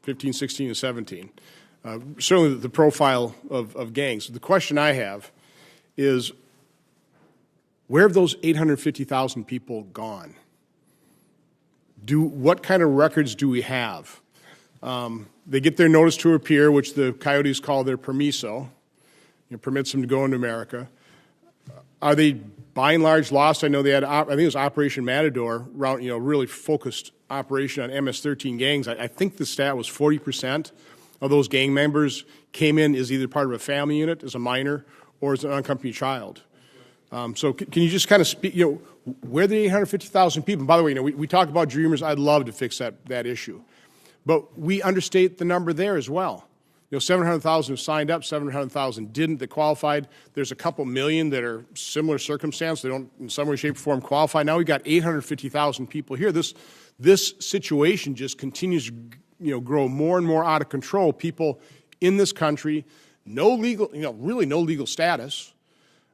15, 16, and 17. Certainly the profile of gangs. The question I have is, where have those 850,000 people gone? What kind of records do we have? They get their notice to appear, which the Coyotes call their permiso. It permits them to go into America. Are they by and large lost? I know they had, I think it was Operation Matador, really focused operation on MS-13 gangs. I think the stat was 40% of those gang members came in as either part of a family unit, as a minor, or as an unaccompanied child. So can you just kind of speak, where are the 850,000 people? And by the way, we talk about Dreamers. I'd love to fix that issue. But we understate the number there as well. 700,000 have signed up, 700,000 didn't, that qualified. There's a couple million that are similar circumstance. They don't, in some way, shape, or form, qualify. Now we've got 850,000 people here. This situation just continues to grow more and more out of control. People in this country, really no legal status,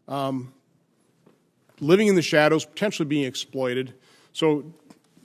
living in the shadows, potentially being exploited. So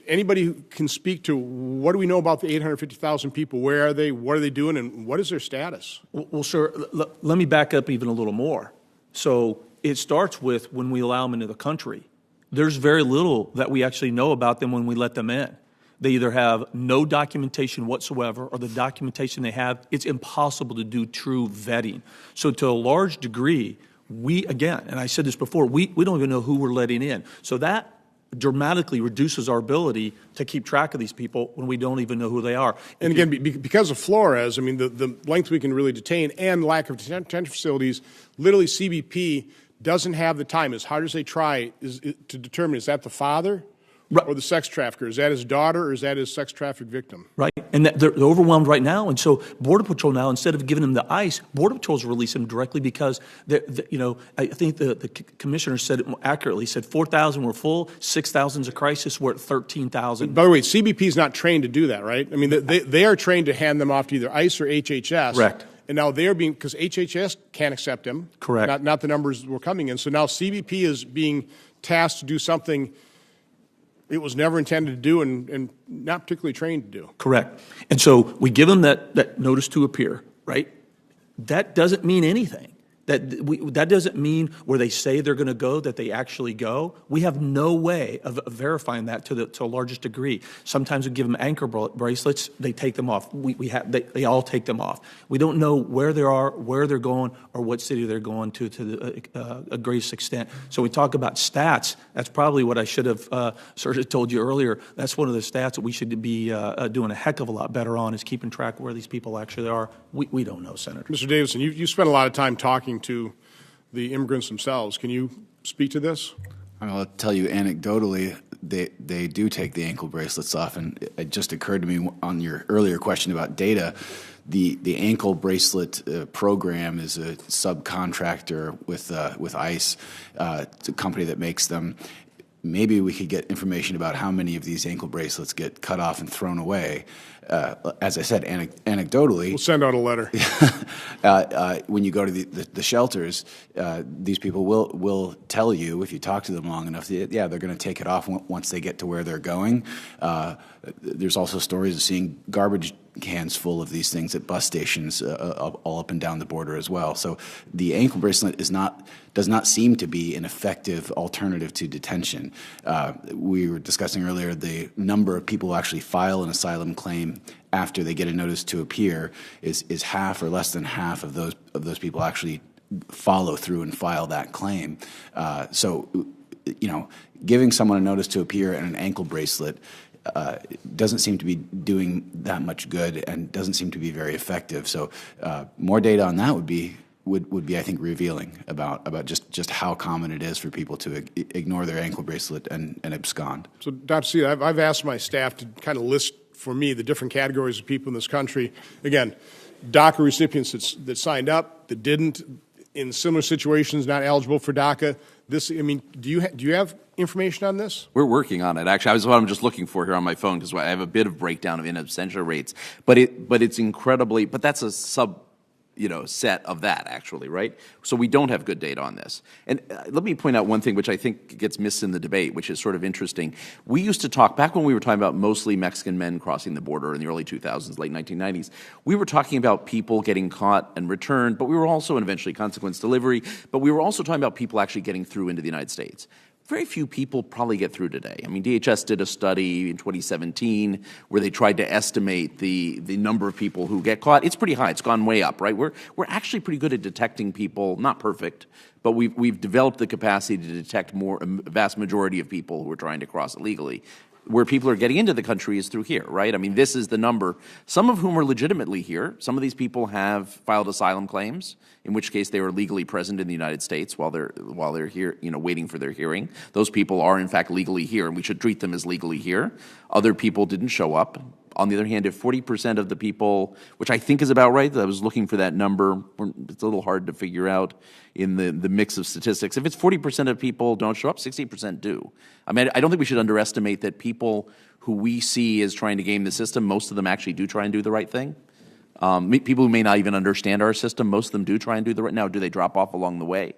anybody who can speak to what do we know about the 850,000 people? Where are they? What are they doing? And what is their status? Well, sir, let me back up even a little more. So it starts with when we allow them into the country. There's very little that we actually know about them when we let them in. They either have no documentation whatsoever, or the documentation they have, it's impossible to do true vetting. So to a large degree, we, again, and I said this before, we don't even know who we're letting in. So that dramatically reduces our ability to keep track of these people when we don't even know who they are. And again, because of Flores, I mean, the length we can really detain and lack of detention facilities, literally CBP doesn't have the time, as hard as they try, to determine, is that the father or the sex trafficker? Is that his daughter, or is that his sex trafficked victim? Right, and they're overwhelmed right now, and so Border Patrol now, instead of giving them the ICE, Border Patrol's releasing them directly because, I think the commissioner said it accurately, said 4,000 were full, 6,000 is a crisis, we're at 13,000. By the way, CBP is not trained to do that, right? I mean, they are trained to hand them off to either ICE or HHS. Correct. And now they're being, because HHS can't accept them. Correct. Not the numbers were coming in. So now CBP is being tasked to do something it was never intended to do and not particularly trained to do. Correct. And so we give them that notice to appear, right? That doesn't mean anything. That doesn't mean where they say they're going to go that they actually go. We have no way of verifying that to the largest degree. Sometimes we give them anchor bracelets, they take them off. They all take them off. We don't know where they are, where they're going, or what city they're going to a greatest extent. So we talk about stats. That's probably what I should have sort of told you earlier. That's one of the stats that we should be doing a heck of a lot better on, is keeping track of where these people actually are. We don't know, Senator. Mr. Davidson, you spent a lot of time talking to the immigrants themselves. Can you speak to this? I'll tell you anecdotally, they do take the ankle bracelets off, and it just occurred to me on your earlier question about data, the ankle bracelet program is a subcontractor with ICE. It's a company that makes them. Maybe we could get information about how many of these ankle bracelets get cut off and thrown away. As I said, anecdotally, we'll send out a letter. When you go to the shelters, these people will tell you, if you talk to them long enough, yeah, they're going to take it off once they get to where they're going. There's also stories of seeing garbage cans full of these things at bus stations all up and down the border as well. So the ankle bracelet does not seem to be an effective alternative to detention. We were discussing earlier the number of people who actually file an asylum claim after they get a notice to appear is half or less than half of those people actually follow through and file that claim. So, giving someone a notice to appear and an ankle bracelet doesn't seem to be doing that much good and doesn't seem to be very effective. So more data on that would be, I think, revealing about just how common it is for people to ignore their ankle bracelet and abscond. So, Dr. Seeley, I've asked my staff to kind of list for me the different categories of people in this country. Again, DACA recipients that signed up, that didn't, in similar situations, not eligible for DACA. Do you have information on this? We're working on it. Actually, that's what I'm just looking for here on my phone, because I have a bit of breakdown of in absentia rates. But it's incredibly. But that's a set of that, actually, right? So we don't have good data on this. And let me point out one thing which I think gets missed in the debate, which is sort of interesting. We used to talk, back when we were talking about mostly Mexican men crossing the border in the early 2000s, late 1990s, we were talking about people getting caught and returned, but we were also, and eventually consequence delivery, but we were also talking about people actually getting through into the United States. Very few people probably get through today. I mean, DHS did a study in 2017 where they tried to estimate the number of people who get caught. It's pretty high. It's gone way up, right? We're actually pretty good at detecting people, not perfect, but we've developed the capacity to detect a vast majority of people who are trying to cross illegally. Where people are getting into the country is through here, right? I mean, this is the number, some of whom are legitimately here. Some of these people have filed asylum claims, in which case they were legally present in the United States while they're here, waiting for their hearing. Those people are, in fact, legally here, and we should treat them as legally here. Other people didn't show up. On the other hand, if 40% of the people, which I think is about right, I was looking for that number, it's a little hard to figure out in the mix of statistics. If it's 40% of people don't show up, 60% do. I mean, I don't think we should underestimate that people who we see as trying to game the system, most of them actually do try and do the right thing. People who may not even understand our system, most of them do try and do the right. Now, do they drop off along the way?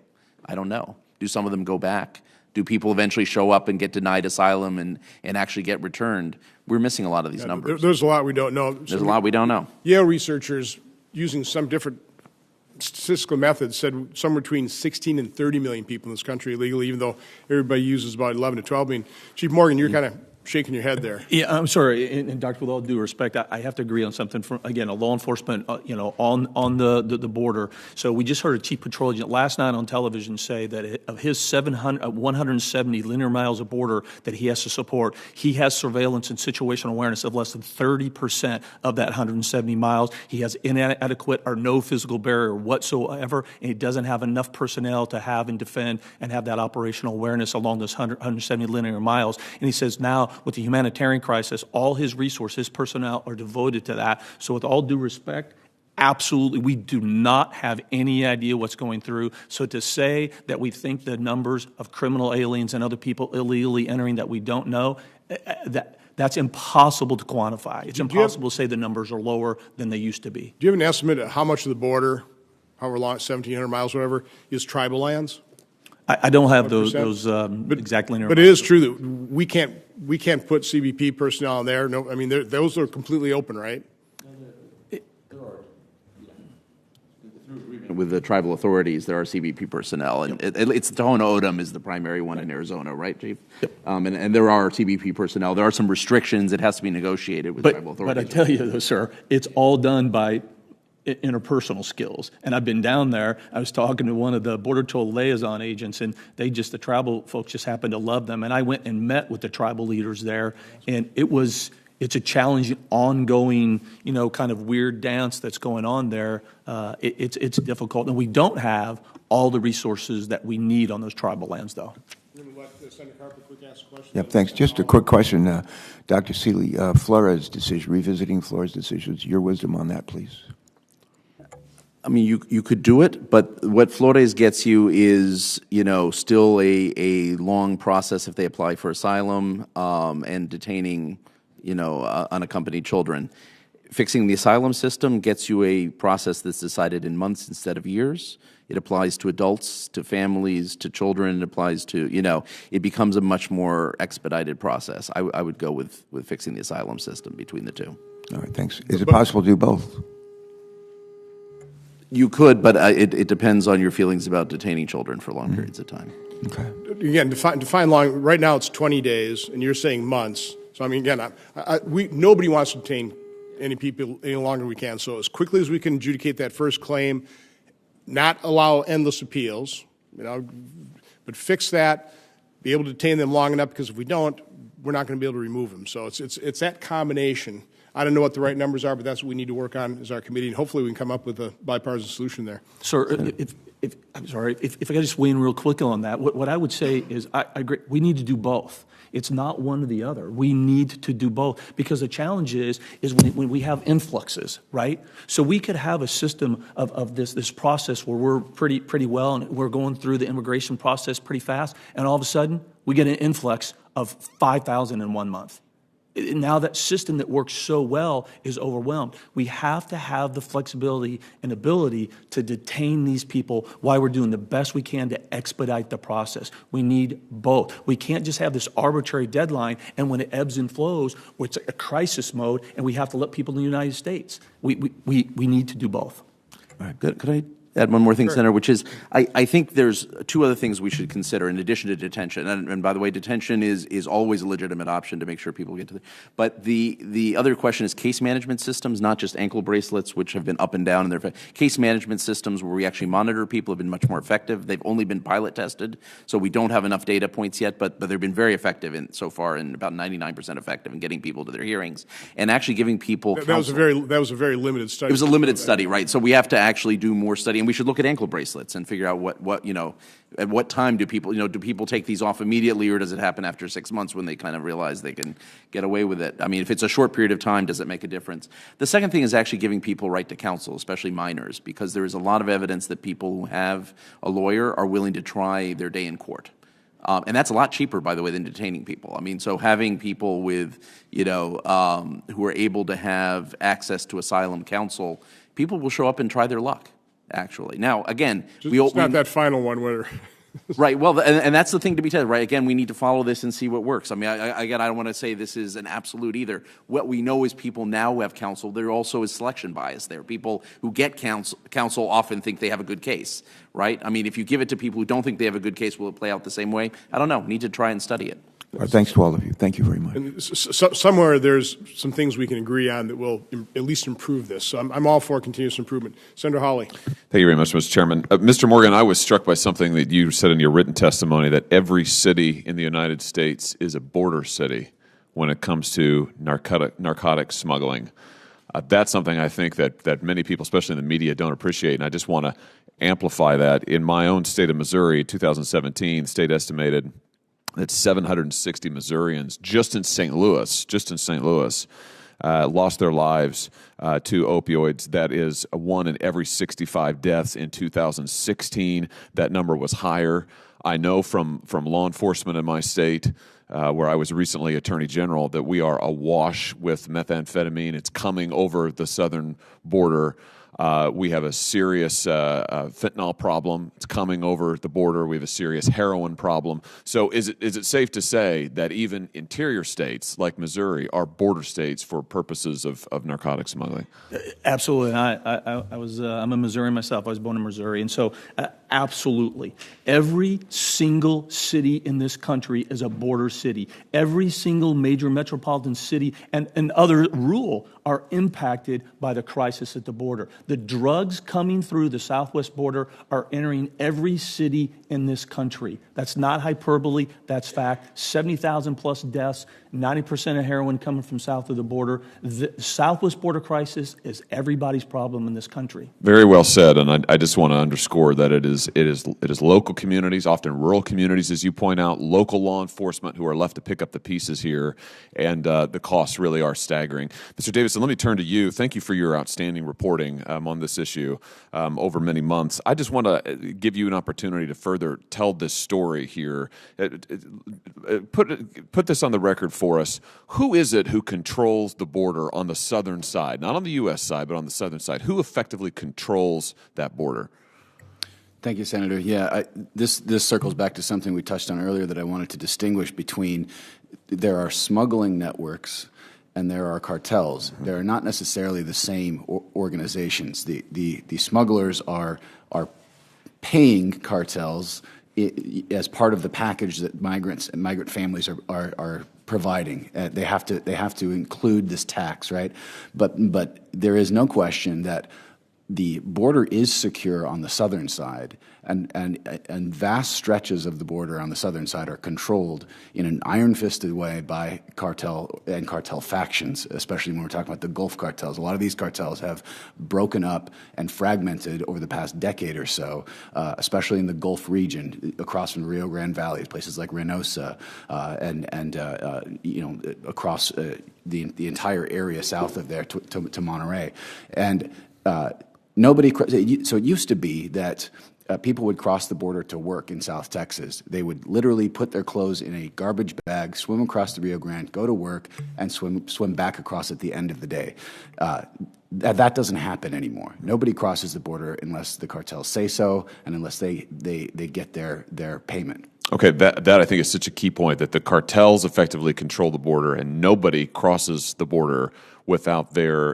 I don't know. Do some of them go back? Do people eventually show up and get denied asylum and actually get returned? We're missing a lot of these numbers. There's a lot we don't know. There's a lot we don't know. Yale researchers, using some different statistical methods, said somewhere between 16 and 30 million people in this country illegally, even though everybody uses about 11 to 12 million. Chief Morgan, you're kind of shaking your head there. Yeah, I'm sorry, and Dr. With all due respect, I have to agree on something from, again, a law enforcement, on the border. So we just heard a chief patrol agent last night on television say that of his 170 linear miles of border that he has to support, he has surveillance and situational awareness of less than 30% of that 170 miles. He has inadequate or no physical barrier whatsoever, and he doesn't have enough personnel to have and defend and have that operational awareness along those 170 linear miles. And he says now, with the humanitarian crisis, all his resources, personnel are devoted to that. So with all due respect, absolutely, we do not have any idea what's going through. So to say that we think the numbers of criminal aliens and other people illegally entering that we don't know, that's impossible to quantify. It's impossible to say the numbers are lower than they used to be. Do you have an estimate of how much of the border, however long, 1,700 miles, whatever, is tribal lands? I don't have those exact linear. But it is true that we can't put CBP personnel in there. No, I mean those are completely open, right? With the tribal authorities, there are CBP personnel, and it's Tohono O'odham is the primary one in Arizona, right, Chief? Yep. And there are CBP personnel. There are some restrictions. It has to be negotiated with tribal authorities. But I tell you, though, sir, it's all done by interpersonal skills. And I've been down there. I was talking to one of the Border Patrol liaison agents, and the tribal folks just happened to love them. And I went and met with the tribal leaders there, and it's a challenging, ongoing, kind of weird dance that's going on there. It's difficult, and we don't have all the resources that we need on those tribal lands, though. Yep, thanks. Just a quick question, Dr. Seeley. Flores' decision, revisiting Flores' decisions, your wisdom on that, please. I mean, you could do it, but what Flores gets you is, still a long process if they apply for asylum and detaining, unaccompanied children. Fixing the asylum system gets you a process that's decided in months instead of years. It applies to adults, to families, to children. It applies to, it becomes a much more expedited process. I would go with fixing the asylum system between the two. All right, thanks. Is it possible to do both? You could, but it depends on your feelings about detaining children for long periods of time. Okay. Again, define long. Right now, it's 20 days, and you're saying months. So I mean, again, nobody wants to detain any people any longer than we can. So as quickly as we can adjudicate that first claim, not allow endless appeals, but fix that, be able to detain them long enough, because if we don't, we're not going to be able to remove them. So it's that combination. I don't know what the right numbers are, but that's what we need to work on as our committee, and hopefully we can come up with a bipartisan solution there. Sir, if I could just weigh in real quick on that, what I would say is I agree, we need to do both. It's not one or the other. We need to do both, because the challenge is when we have influxes, right? So we could have a system of this process where we're pretty well and we're going through the immigration process pretty fast, and all of a sudden we get an influx of 5,000 in 1 month. Now that system that works so well is overwhelmed. We have to have the flexibility and ability to detain these people while we're doing the best we can to expedite the process. We need both. We can't just have this arbitrary deadline, and when it ebbs and flows, it's a crisis mode, and we have to let people in the United States. We need to do both. All right, good. Could I add one more thing, Senator, which is I think there's two other things we should consider in addition to detention. And by the way, detention is always a legitimate option to make sure people get to but the other question is case management systems, not just ankle bracelets, which have been up and down in their case management systems where we actually monitor people have been much more effective. They've only been pilot tested, so we don't have enough data points yet, but they've been very effective so far, and about 99% effective in getting people to their hearings and actually giving people that was a very limited study. It was a limited study, right? So we have to actually do more study. And we should look at ankle bracelets and figure out what at what time do people take these off immediately, or does it happen after 6 months when they kind of realize they can get away with it? I mean, if it's a short period of time, does it make a difference? The second thing is actually giving people right to counsel, especially minors, because there is a lot of evidence that people who have a lawyer are willing to try their day in court. And that's a lot cheaper, by the way, than detaining people. I mean, so having people with, who are able to have access to asylum counsel, people will show up and try their luck. Actually, now again, it's not that final one where. Right. Well, and that's the thing to be said. Right. Again, we need to follow this and see what works. I mean, I don't want to say this is an absolute either. What we know is people now who have counsel. There also is selection bias there. People who get counsel often think they have a good case. Right. I mean, if you give it to people who don't think they have a good case, will it play out the same way? I don't know. Need to try and study it. Thanks to all of you. Thank you very much. And somewhere there's some things we can agree on that will at least improve this. So I'm all for continuous improvement. Senator Hawley. Thank you very much, Mr. Chairman. Mr. Morgan, I was struck by something that you said in your written testimony, that every city in the United States is a border city when it comes to narcotic smuggling. That's something I think that many people, especially in the media, don't appreciate, and I just want to amplify that. In my own state of Missouri, 2017, the state estimated that 760 Missourians just in St. Louis, lost their lives to opioids. That is 1 in every 65 deaths in 2016. That number was higher. I know from law enforcement in my state, where I was recently Attorney General, that we are awash with methamphetamine. It's coming over the southern border. We have a serious fentanyl problem. It's coming over the border. We have a serious heroin problem. So is it safe to say that even interior states like Missouri are border states for purposes of narcotic smuggling? Absolutely. I'm a Missourian myself. I was born in Missouri. And so absolutely. Every single city in this country is a border city. Every single major metropolitan city and other rural are impacted by the crisis at the border. The drugs coming through the southwest border are entering every city in this country. That's not hyperbole. That's fact. 70,000 plus deaths, 90% of heroin coming from south of the border. The southwest border crisis is everybody's problem in this country. Very well said, and I just want to underscore that it is local communities, often rural communities, as you point out, local law enforcement who are left to pick up the pieces here, and the costs really are staggering. Mr. Davidson, let me turn to you. Thank you for your outstanding reporting on this issue over many months. I just want to give you an opportunity to further tell this story here. Put this on the record for us. Who is it who controls the border on the southern side? Not on the U.S. side, but on the southern side. Who effectively controls that border? Thank you, Senator. Yeah, this circles back to something we touched on earlier that I wanted to distinguish between there are smuggling networks and there are cartels. They're not necessarily the same organizations. The smugglers are paying cartels as part of the package that migrant families are providing. They have to include this tax, right? But there is no question that the border is secure on the southern side, and vast stretches of the border on the southern side are controlled in an iron-fisted way by cartel and cartel factions, especially when we're talking about the Gulf cartels. A lot of these cartels have broken up and fragmented over the past decade or so, especially in the Gulf region, across from the Rio Grande Valley, places like Reynosa, and across the entire area south of there to Monterey. And so it used to be that people would cross the border to work in South Texas. They would literally put their clothes in a garbage bag, swim across the Rio Grande, go to work, and swim back across at the end of the day. That doesn't happen anymore. Nobody crosses the border unless the cartels say so and unless they get their payment. Okay, that I think is such a key point, that the cartels effectively control the border and nobody crosses the border without their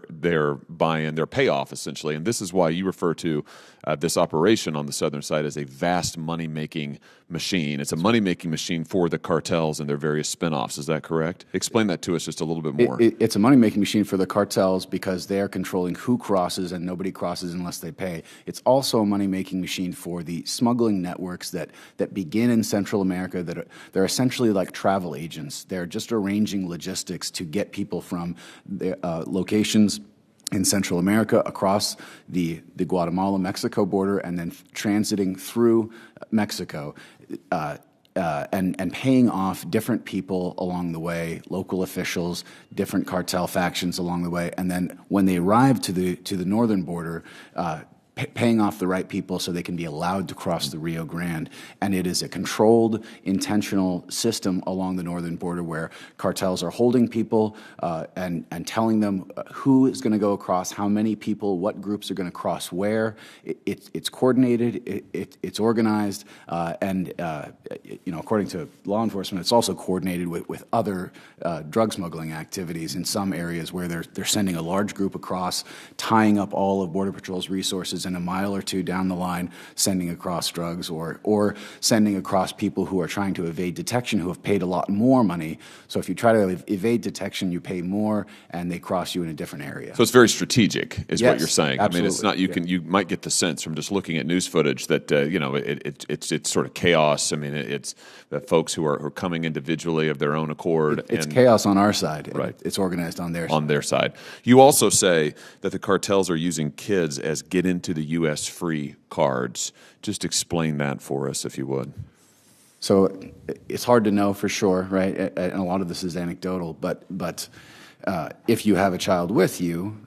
buy-in, their payoff, essentially. And this is why you refer to this operation on the southern side as a vast money-making machine. It's a money-making machine for the cartels and their various spinoffs. Is that correct? Explain that to us just a little bit more. It's a money-making machine for the cartels because they are controlling who crosses, and nobody crosses unless they pay. It's also a money-making machine for the smuggling networks that begin in Central America. They're essentially like travel agents. They're just arranging logistics to get people from their locations in Central America across the Guatemala-Mexico border and then transiting through Mexico and paying off different people along the way, local officials, different cartel factions along the way, and then when they arrive to the northern border, paying off the right people so they can be allowed to cross the Rio Grande. And it is a controlled, intentional system along the northern border where cartels are holding people and telling them who is going to go across, how many people, what groups are going to cross where. It's coordinated, it's organized, and according to law enforcement, it's also coordinated with other drug smuggling activities in some areas where they're sending a large group across, tying up all of Border Patrol's resources, Davidson, a mile or two down the line, sending across drugs or sending across people who are trying to evade detection who have paid a lot more money. So if you try to evade detection, you pay more, and they cross you in a different area. So it's very strategic, is what Yes, you're saying. absolutely. I mean, it's not you might get the sense from just looking at news footage that it's sort of chaos. I mean, it's that folks who are coming individually of their own accord. It's and chaos on our side. Right. It's organized on their side. on their side. You also say that the cartels are using kids as get into the U.S. free cards. Just explain that for us, if you would. So it's hard to know for sure, right? And a lot of this is anecdotal, but if you have a child with you,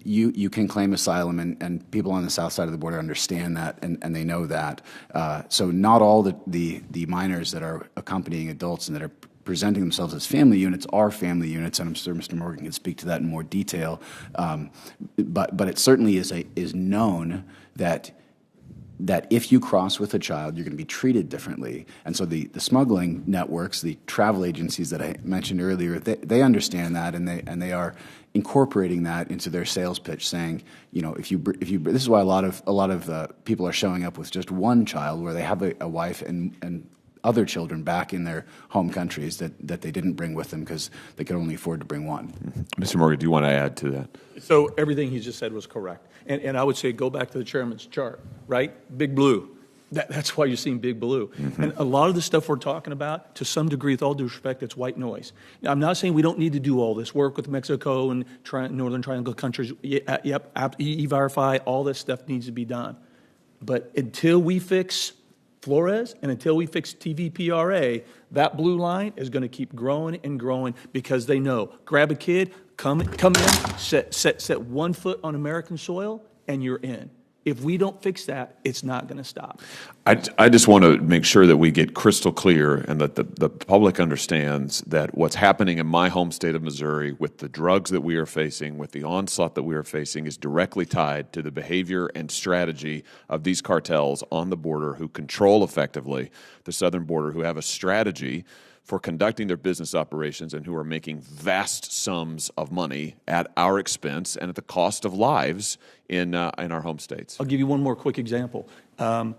you can claim asylum, and people on the south side of the border understand that, and they know that. So not all the minors that are accompanying adults and that are presenting themselves as family units are family units, and I'm sure Mr. Morgan can speak to that in more detail. But it certainly is known that if you cross with a child, you're going to be treated differently. And so the smuggling networks, the travel agencies that I mentioned earlier, they understand that, and they are incorporating that into their sales pitch, saying, if you this is why a lot of people are showing up with just one child, where they have a wife and other children back in their home countries that they didn't bring with them because they could only afford to bring one. Mr. Morgan, do you want to add to that? So everything he just said was correct. And I would say go back to the chairman's chart, right? Big blue. That's why you're seeing big blue. Mm-hmm. And a lot of the stuff we're talking about, to some degree, with all due respect, it's white noise. Now, I'm not saying we don't need to do all this work with Mexico and Northern Triangle countries. Yep, E-Verify, all this stuff needs to be done. But until we fix Flores and until we fix TVPRA, that blue line is going to keep growing and growing, because they know, grab a kid, come in, set 1 foot on American soil, and you're in. If we don't fix that, it's not going to stop. I just want to make sure that we get crystal clear and that the public understands that what's happening in my home state of Missouri with the drugs that we are facing, with the onslaught that we are facing, is directly tied to the behavior and strategy of these cartels on the border who control effectively the southern border, who have a strategy for conducting their business operations and who are making vast sums of money at our expense and at the cost of lives in our home states. I'll give you one more quick example.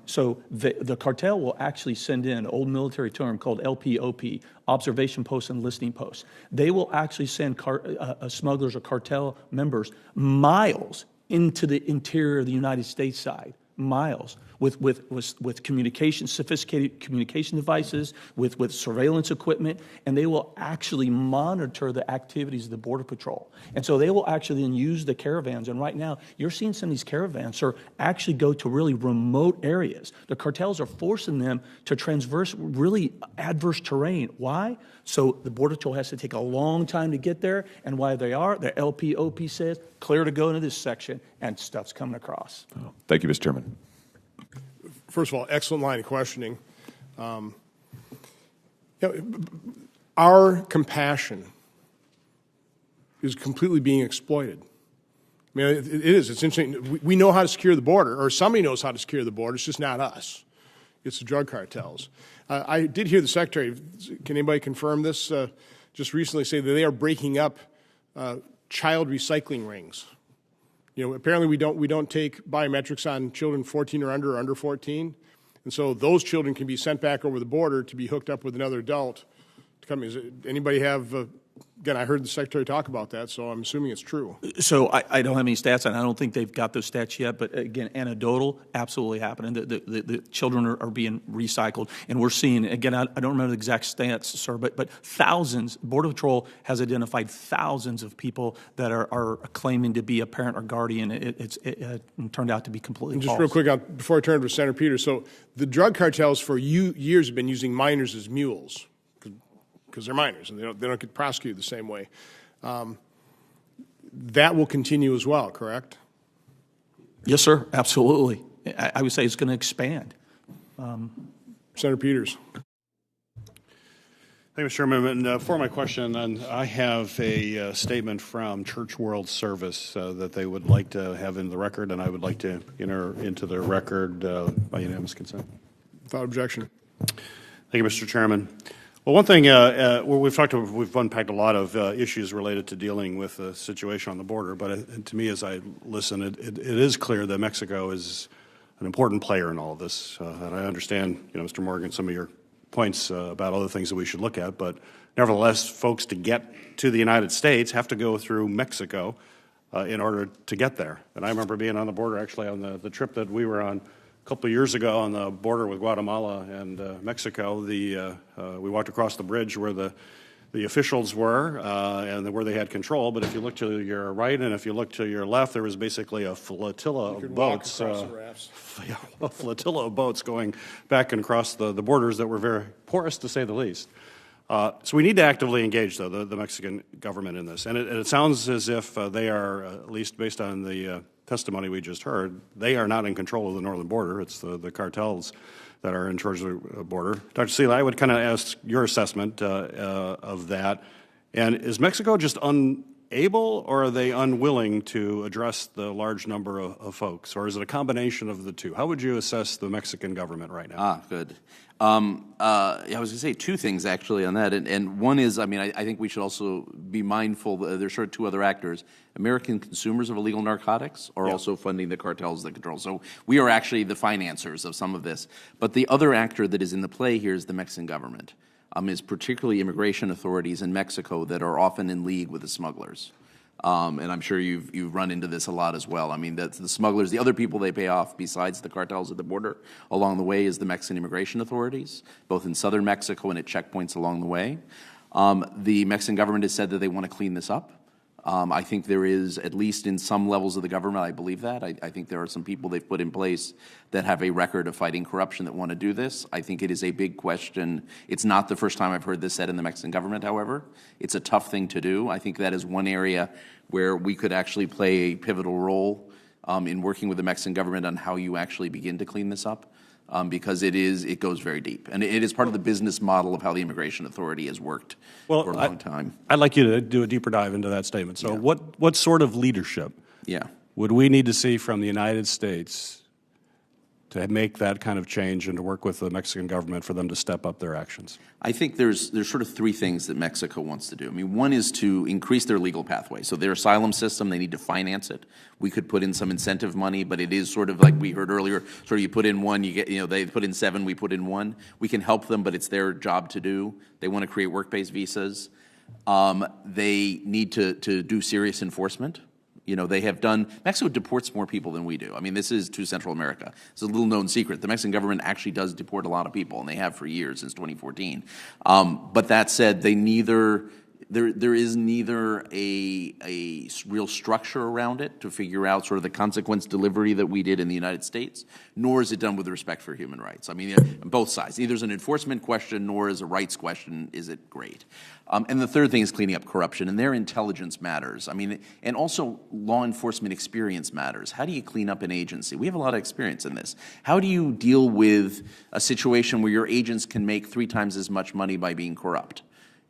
So the cartel will actually send in an old military term called LPOP, observation posts and listening posts. They will actually send smugglers or cartel members miles into the interior of the United States side, miles, with communication, sophisticated communication devices, with surveillance equipment, and they will actually monitor the activities of the Border Patrol. And so they will actually then use the caravans. And right now, you're seeing some of these caravans actually go to really remote areas. The cartels are forcing them to traverse really adverse terrain. Why? So the Border Patrol has to take a long time to get there, and while they are, the LPOP says, clear to go into this section, and stuff's coming across. Thank you, Mr. Chairman. First of all, excellent line of questioning. Our compassion is completely being exploited. I mean, it is. It's interesting. We know how to secure the border, or somebody knows how to secure the border. It's just not us. It's the drug cartels. I did hear the Secretary, can anybody confirm this, just recently say that they are breaking up child recycling rings. Apparently we don't take biometrics on children 14 or under 14, and so those children can be sent back over the border to be hooked up with another adult to come. Anybody have? Again, I heard the Secretary talk about that, so I'm assuming it's true. So I don't have any stats, and I don't think they've got those stats yet, but again, anecdotal, absolutely happening. The children are being recycled, and we're seeing, again, I don't remember the exact stats, sir, but thousands, Border Patrol has identified thousands of people that are claiming to be a parent or guardian. It turned out to be completely and just false. real quick, before I turn to Senator Peters, so the drug cartels for years have been using minors as mules, because they're minors and they don't get prosecuted the same way. That will continue as well, correct? Yes, sir, absolutely. I would say it's going to expand. Senator Peters. Thank you, Mr. Chairman. And for my question, I have a statement from Church World Service that they would like to have in the record, and I would like to enter into the record by unanimous consent. Without objection. Thank you, Mr. Chairman. Well, one thing, we've unpacked a lot of issues related to dealing with the situation on the border, but to me, as I listen, it is clear that Mexico is an important player in all of this. And I understand, Mr. Morgan, some of your points about other things that we should look at, but nevertheless, folks to get to the United States have to go through Mexico in order to get there. And I remember being on the border, actually, on the trip that we were on a couple of years ago on the border with Guatemala and Mexico. We walked across the bridge where the officials were and where they had control, but if you look to your right and if you look to your left, there was basically a flotilla of boats. A flotilla of boats going back and across the borders that were very porous, to say the least. So we need to actively engage, though, the Mexican government in this. And it sounds as if they are, at least based on the testimony we just heard, they are not in control of the northern border. It's the cartels that are in charge of the border. Dr. Seeley, I would kind of ask your assessment of that. And is Mexico just unable, or are they unwilling to address the large number of folks? Or is it a combination of the two? How would you assess the Mexican government right now? Good. I was going to say two things, actually, on that. And one is, I think we should also be mindful, there's sort of two other actors. American consumers of illegal narcotics are also funding the cartels that control. So we are actually the financiers of some of this. But the other actor that is in the play here is the Mexican government, is particularly immigration authorities in Mexico that are often in league with the smugglers. And I'm sure you've run into this a lot as well. The smugglers, the other people they pay off besides the cartels at the border along the way is the Mexican immigration authorities, both in southern Mexico and at checkpoints along the way. The Mexican government has said that they want to clean this up. I think there is, at least in some levels of the government, I believe that. I think there are some people they've put in place that have a record of fighting corruption that want to do this. I think it is a big question. It's not the first time I've heard this said in the Mexican government, however. It's a tough thing to do. I think that is one area where we could actually play a pivotal role in working with the Mexican government on how you actually begin to clean this up. Because it goes very deep. And it is part of the business model of how the Immigration Authority has worked for a long time. I'd like you to do a deeper dive into that statement. So what sort of leadership would we need to see from the United States to make that kind of change and to work with the Mexican government for them to step up their actions? I think there's sort of three things that Mexico wants to do. One is to increase their legal pathway. So their asylum system, they need to finance it. We could put in some incentive money, but it is sort of like we heard earlier, sort of you put in one, you get, they put in 7, we put in 1. We can help them, but it's their job to do. They want to create work-based visas. They need to do serious enforcement. They have done, Mexico deports more people than we do. This is to Central America. It's a little known secret. The Mexican government actually does deport a lot of people, and they have for years, since 2014. But that said, there is neither a real structure around it to figure out sort of the consequence delivery that we did in the United States, nor is it done with respect for human rights. On both sides. Neither is an enforcement question, nor is a rights question, is it great. And the third thing is cleaning up corruption, and their intelligence matters. And also law enforcement experience matters. How do you clean up an agency? We have a lot of experience in this. How do you deal with a situation where your agents can make 3 times as much money by being corrupt?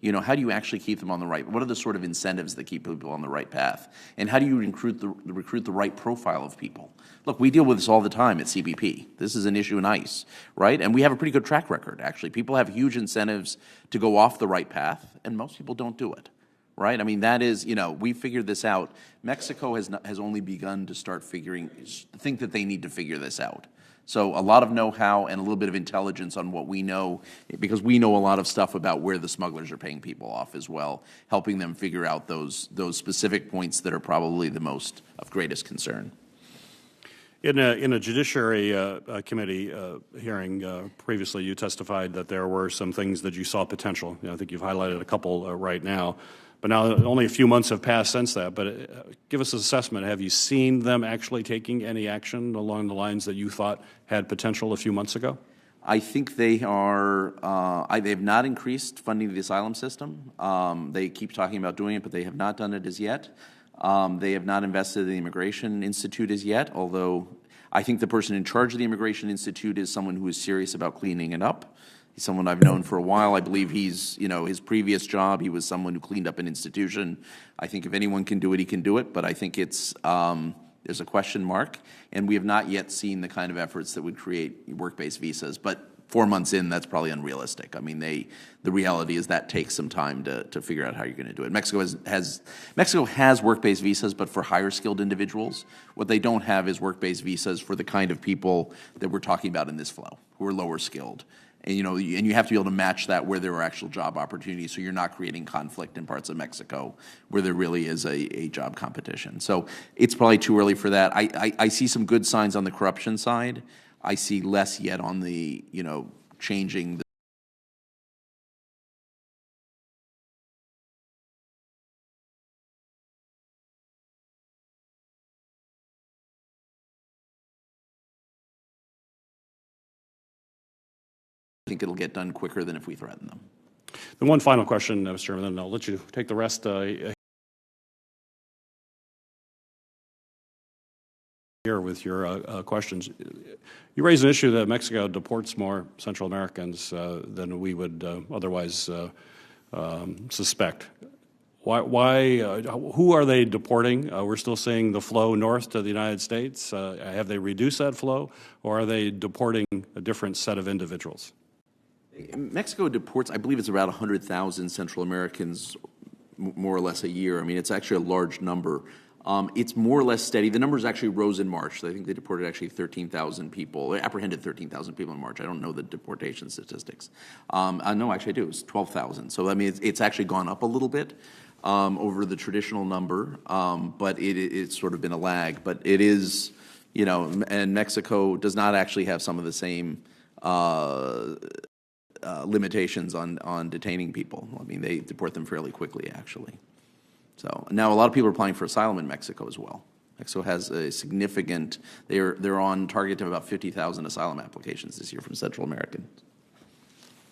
How do you actually keep them on the right? What are the sort of incentives that keep people on the right path? And how do you recruit the right profile of people? Look, we deal with this all the time at CBP. This is an issue in ICE, right? And we have a pretty good track record, actually. People have huge incentives to go off the right path, and most people don't do it, right? That is, we figured this out. Mexico has only begun to think that they need to figure this out. So a lot of know-how and a little bit of intelligence on what we know, because we know a lot of stuff about where the smugglers are paying people off as well, helping them figure out those specific points that are probably the most of greatest concern. In a Judiciary Committee hearing previously, you testified that there were some things that you saw potential. I think you've highlighted a couple right now. But now only a few months have passed since that. But give us an assessment. Have you seen them actually taking any action along the lines that you thought had potential a few months ago? I think they are. They have not increased funding to the asylum system. They keep talking about doing it, but they have not done it as yet. They have not invested in the Immigration Institute as yet, although I think the person in charge of the Immigration Institute is someone who is serious about cleaning it up. He's someone I've known for a while. I believe he's, his previous job, he was someone who cleaned up an institution. I think if anyone can do it, he can do it, but I think it's, there's a question mark, and we have not yet seen the kind of efforts that would create work-based visas. But 4 months in, that's probably unrealistic. I mean, the reality is that takes some time to figure out how you're going to do it. Mexico has work-based visas, but for higher skilled individuals. What they don't have is work-based visas for the kind of people that we're talking about in this flow, who are lower skilled. And, and you have to be able to match that where there are actual job opportunities, so you're not creating conflict in parts of Mexico where there really is a job competition. So it's probably too early for that. I see some good signs on the corruption side. I see less yet on the, changing the I think it'll get done quicker than if we threaten them. The one final question, Mr. Chairman, then I'll let you take the rest here with your questions. You raise an issue that Mexico deports more Central Americans than we would otherwise suspect. Why? Who are they deporting? We're still seeing the flow north to the United States. Have they reduced that flow, or are they deporting a different set of individuals? Mexico deports, I believe it's about 100,000 Central Americans more or less a year. I mean, it's actually a large number. It's more or less steady. The numbers actually rose in March. I think they deported actually 13,000 people. They apprehended 13,000 people in March. I don't know the deportation statistics. No, actually I do. It was 12,000. So, I mean, it's actually gone up a little bit over the traditional number, but it's sort of been a lag. But it is, and Mexico does not actually have some of the same limitations on detaining people. I mean, they deport them fairly quickly, actually. So now a lot of people are applying for asylum in Mexico as well. Mexico has a significant, they're on target to about 50,000 asylum applications this year from Central Americans.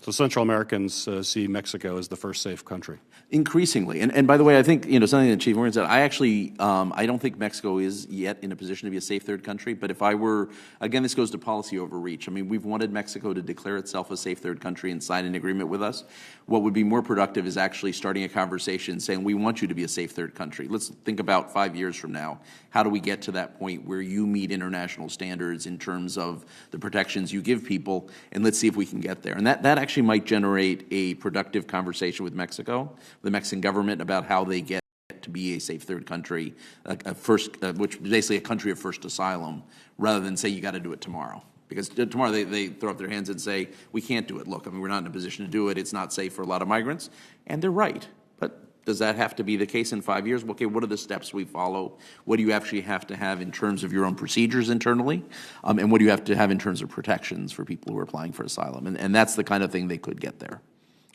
So Central Americans see Mexico as the first safe country. Increasingly. And by the way, I think, something that Chief Morgan said, I actually, I don't think Mexico is yet in a position to be a safe third country, but if I were, again, this goes to policy overreach. I mean, we've wanted Mexico to declare itself a safe third country and sign an agreement with us. What would be more productive is actually starting a conversation saying, we want you to be a safe third country. Let's think about 5 years from now. How do we get to that point where you meet international standards in terms of the protections you give people, and let's see if we can get there. And that actually might generate a productive conversation with Mexico, the Mexican government, about how they get to be a safe third country, which is basically a country of first asylum, rather than say you got to do it tomorrow. Because tomorrow they throw up their hands and say, we can't do it. Look, I mean, we're not in a position to do it. It's not safe for a lot of migrants. And they're right. But does that have to be the case in 5 years? Okay, what are the steps we follow? What do you actually have to have in terms of your own procedures internally? And what do you have to have in terms of protections for people who are applying for asylum? And that's the kind of thing they could get there.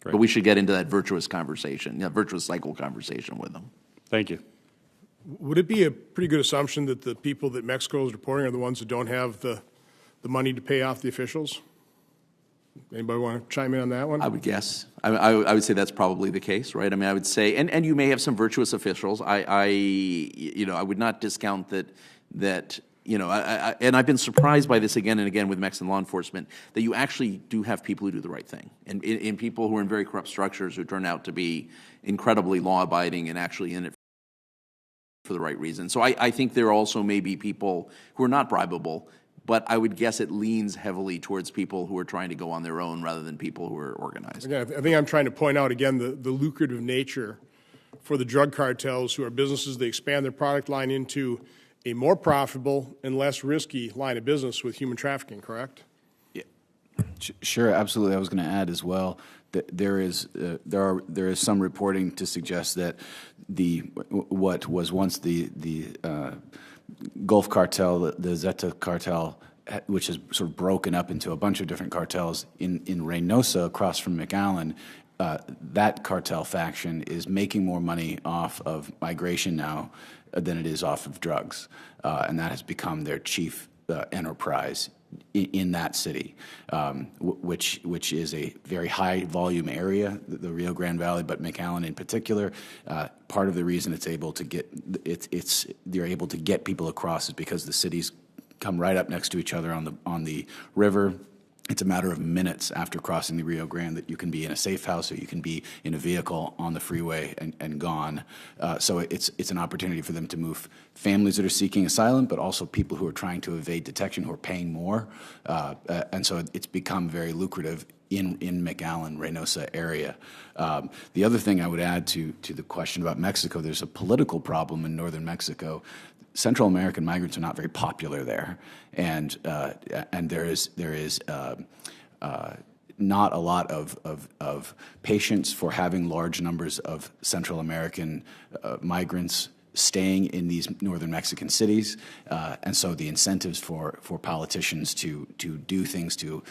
Great. But we should get into that virtuous conversation, virtuous cycle conversation with them. Thank you. Would it be a pretty good assumption that the people that Mexico is deporting are the ones that don't have the money to pay off the officials? Anybody want to chime in on that one? I would guess. I would say that's probably the case, right? I mean, I would say, and you may have some virtuous officials. I would not discount that. And I've been surprised by this again and again with Mexican law enforcement, that you actually do have people who do the right thing, and in people who are in very corrupt structures who turn out to be incredibly law-abiding and actually in it for the right reason. So I think there also may be people who are not bribable, but I would guess it leans heavily towards people who are trying to go on their own rather than people who are organized. Again, I think I'm trying to point out, again, the lucrative nature for the drug cartels, who are businesses. They expand their product line into a more profitable and less risky line of business with human trafficking, correct? Yeah. Sure, absolutely. I was going to add as well that there is some reporting to suggest that what was once the Gulf cartel, the Zeta cartel, which is sort of broken up into a bunch of different cartels in Reynosa across from McAllen, that cartel faction is making more money off of migration now than it is off of drugs. And that has become their chief enterprise in that city, which is a very high volume area, the Rio Grande Valley, but McAllen in particular. Part of the reason they're able to get people across is because the cities come right up next to each other on the river. it's a matter of minutes after crossing the Rio Grande that you can be in a safe house or you can be in a vehicle on the freeway and gone. So it's an opportunity for them to move families that are seeking asylum, but also people who are trying to evade detection who are paying more. And so it's become very lucrative in McAllen, Reynosa area. The other thing I would add to the question about Mexico, there's a political problem in northern Mexico. Central American migrants are not very popular there, and there is not a lot of patience for having large numbers of Central American migrants staying in these northern Mexican cities, and so the incentives for politicians to do things to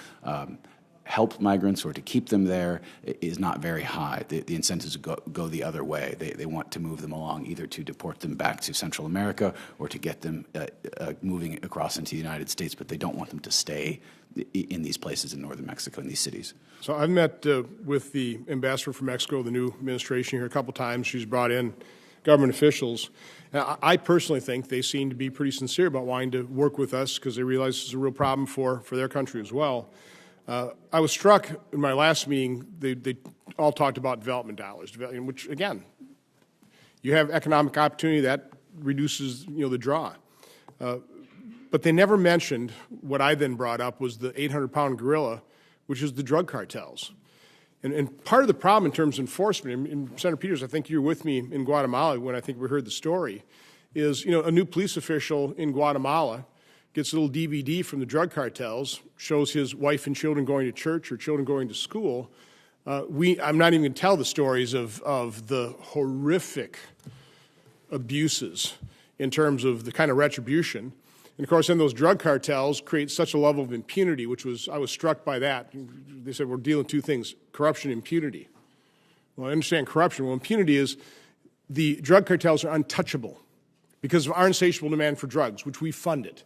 help migrants or to keep them there is not very high. The incentives go the other way. They want to move them along, either to deport them back to Central America or to get them moving across into the United States, but they don't want them to stay in these places in northern Mexico, in these cities. So I've met with the ambassador from Mexico, the new administration here, a couple times. She's brought in government officials. I personally think they seem to be pretty sincere about wanting to work with us because they realize it's a real problem for their country as well. I was struck in my last meeting, they all talked about development dollars, which, again, you have economic opportunity, that reduces, the draw. But they never mentioned what I then brought up was the 800-pound gorilla, which is the drug cartels. And part of the problem in terms of enforcement, and Senator Peters, I think you were with me in Guatemala when I think we heard the story, is, a new police official in Guatemala gets a little DVD from the drug cartels, shows his wife and children going to church or children going to school. I'm not even going to tell the stories of the horrific abuses in terms of the kind of retribution. And, of course, then those drug cartels create such a level of impunity, I was struck by that. They said we're dealing with two things, corruption and impunity. Well, I understand corruption. Well, impunity is the drug cartels are untouchable because of our insatiable demand for drugs, which we funded.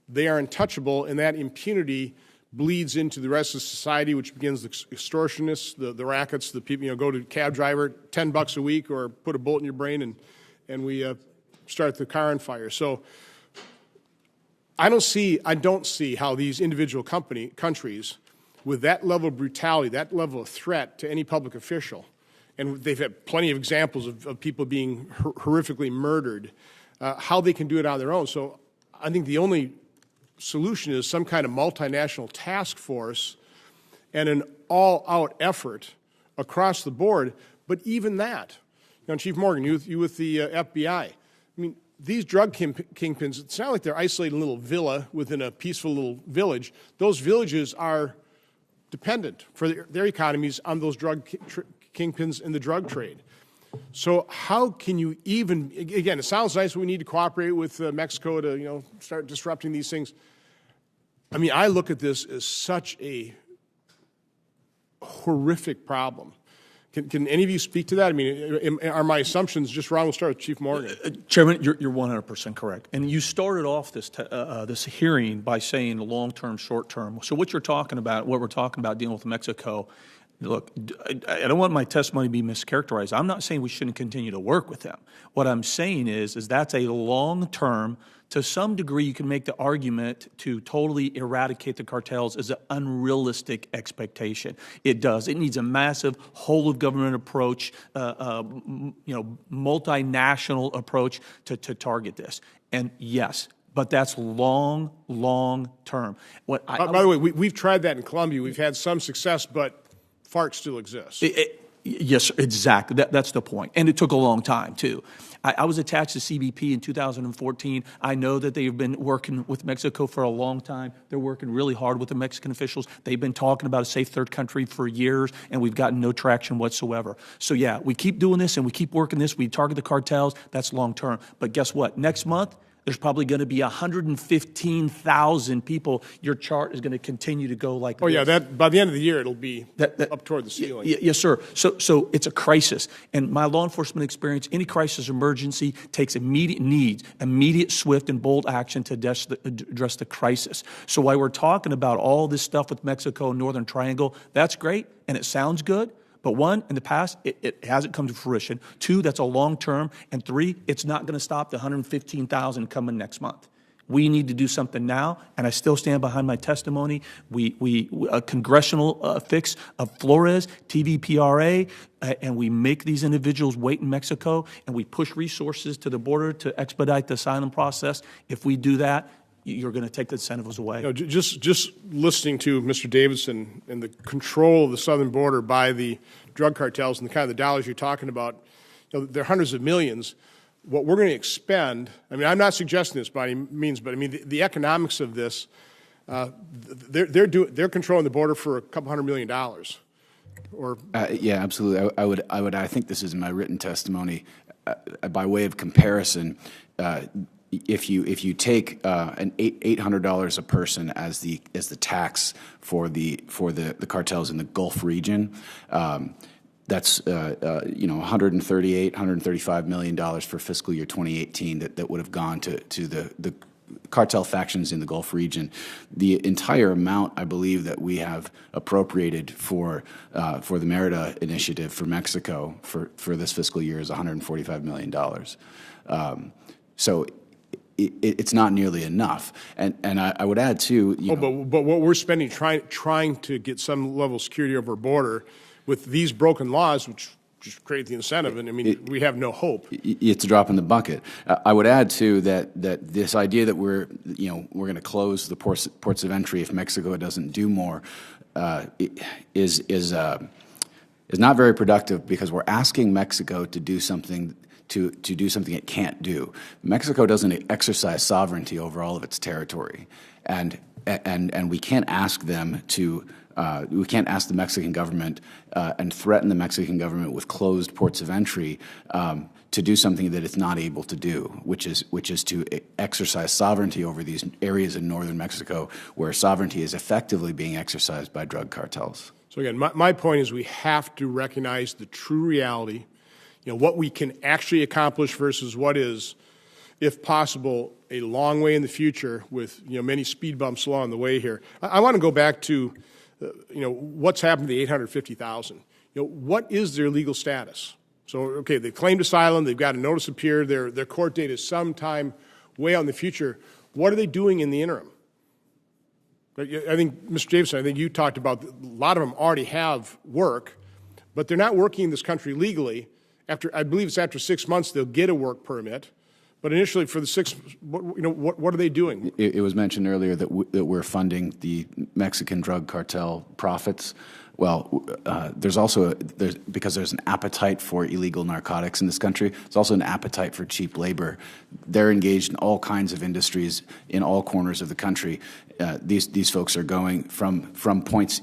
They are untouchable, and that impunity bleeds into the rest of society, which begins the extortionists, the rackets, the people, go to a cab driver, $10 a week, or put a bullet in your brain, and we start the car on fire. So I don't see how these individual countries, with that level of brutality, that level of threat to any public official, and they've had plenty of examples of people being horrifically murdered, how they can do it on their own. So I think the only solution is some kind of multinational task force and an all-out effort across the board. But even that, Chief Morgan, you with the FBI, I mean, these drug kingpins, it's not like they're isolated in a little villa within a peaceful little village. Those villages are dependent for their economies on those drug kingpins in the drug trade. So how can you even, again, it sounds nice, we need to cooperate with Mexico to, start disrupting these things. I mean, I look at this as such a horrific problem. Can any of you speak to that? I mean, are my assumptions just wrong? We'll start with Chief Morgan. Chairman, you're 100% correct. And you started off this hearing by saying long-term, short-term. So what we're talking about dealing with Mexico, look, I don't want my testimony to be mischaracterized. I'm not saying we shouldn't continue to work with them. What I'm saying is that's a long-term. To some degree, you can make the argument to totally eradicate the cartels as an unrealistic expectation. It does. It needs a massive whole-of-government approach, multinational approach to target this. And yes, but that's long term. By the way, we've tried that in Colombia. We've had some success, but FARC still exists. Yes, exactly. That's the point. And it took a long time, too. I was attached to CBP in 2014. I know that they've been working with Mexico for a long time. They're working really hard with the Mexican officials. They've been talking about a safe third country for years, and we've gotten no traction whatsoever. So, yeah, we keep doing this, and we keep working this. We target the cartels. That's long term. But guess what? Next month, there's probably going to be 115,000 people. Your chart is going to continue to go like this. Oh, yeah, that by the end of the year, it'll be up toward the ceiling. Yes, sir. So it's a crisis. And my law enforcement experience, any crisis emergency takes immediate, swift, and bold action to address the crisis. So while we're talking about all this stuff with Mexico and Northern Triangle, that's great, and it sounds good. But one, in the past, it hasn't come to fruition. Two, that's a long term. And three, it's not going to stop the 115,000 coming next month. We need to do something now, and I still stand behind my testimony. A congressional fix of Flores, TVPRA, and we make these individuals wait in Mexico, and we push resources to the border to expedite the asylum process. If we do that, you're going to take the incentives away. You know, just listening to Mr. Davidson and the control of the southern border by the drug cartels and the kind of the dollars you're talking about, you know, they're hundreds of millions. What we're going to expend, I mean, I'm not suggesting this by any means, but I mean, the economics of this, they're controlling the border for a couple $100 million. Or yeah, absolutely. I think this is in my written testimony. By way of comparison, if you take an $800 a person as the tax for the cartels in the Gulf region, that's $135 million for fiscal year 2018 that would have gone to the cartel factions in the Gulf region. The entire amount, I believe, that we have appropriated for the Merida initiative for Mexico for this fiscal year is $145 million. So it's not nearly enough. And I would add too. But what we're spending trying to get some level of security over our border with these broken laws, which just create the incentive, and I mean, we have no hope. It's a drop in the bucket. I would add too that this idea that we're going to close the ports of entry if Mexico doesn't do more is not very productive, because we're asking Mexico to do something. To do something it can't do. Mexico doesn't exercise sovereignty over all of its territory, and we can't ask them to. We can't ask the Mexican government and threaten the Mexican government with closed ports of entry to do something that it's not able to do, which is to exercise sovereignty over these areas in northern Mexico where sovereignty is effectively being exercised by drug cartels. So again, my point is we have to recognize the true reality. You know, what we can actually accomplish versus what is, if possible, a long way in the future with, you know, many speed bumps along the way here. I want to go back to, what's happened to the 850,000. You know, what is their legal status? So, okay, they've claimed asylum, they've got a notice of appear, their court date is sometime way out in the future. What are they doing in the interim? I think, Mr. Davidson, I think you talked about a lot of them already have work, but they're not working in this country legally. I believe it's after 6 months they'll get a work permit, but initially for the 6, what are they doing? It was mentioned earlier that we're funding the Mexican drug cartel profits. Well, because there's an appetite for illegal narcotics in this country, there's also an appetite for cheap labor. They're engaged in all kinds of industries in all corners of the country. These folks are going from points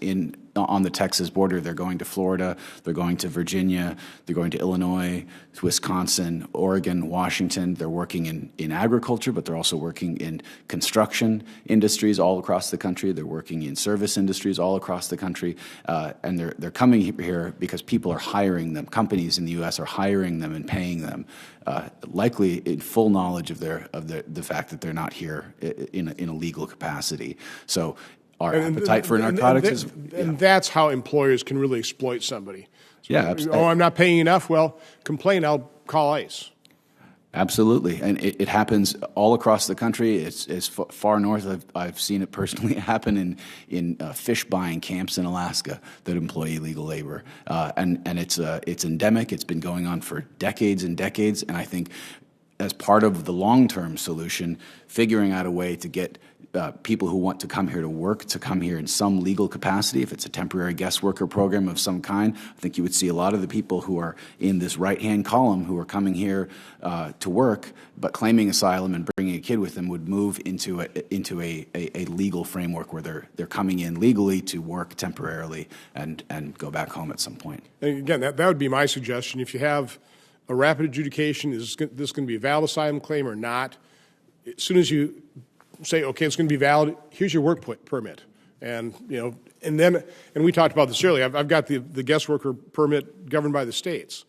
on the Texas border. They're going to Florida, they're going to Virginia, they're going to Illinois, Wisconsin, Oregon, Washington. They're working in agriculture, but they're also working in construction industries all across the country. They're working in service industries all across the country. And they're coming here because people are hiring them. Companies in the U.S. are hiring them and paying them, likely in full knowledge of the fact that they're not here in a legal capacity. So our appetite for narcotics and that's how employers can really exploit somebody. So, yeah, absolutely. Oh, I'm not paying enough. Well, complain. I'll call ICE. Absolutely, and it happens all across the country. It's far north. I've seen it personally happen in fish buying camps in Alaska that employ illegal labor, and it's endemic. It's been going on for decades and decades, and I think as part of the long-term solution, figuring out a way to get people who want to come here to work to come here in some legal capacity. If it's a temporary guest worker program of some kind, I think you would see a lot of the people who are in this right-hand column who are coming here to work but claiming asylum and bringing a kid with them would move into a legal framework where they're coming in legally to work temporarily and go back home at some point. And again, that would be my suggestion. If you have a rapid adjudication, is this going to be a valid asylum claim or not? As soon as you say, okay, it's going to be valid, here's your work permit. And, and we talked about this earlier, I've got the guest worker permit governed by the states.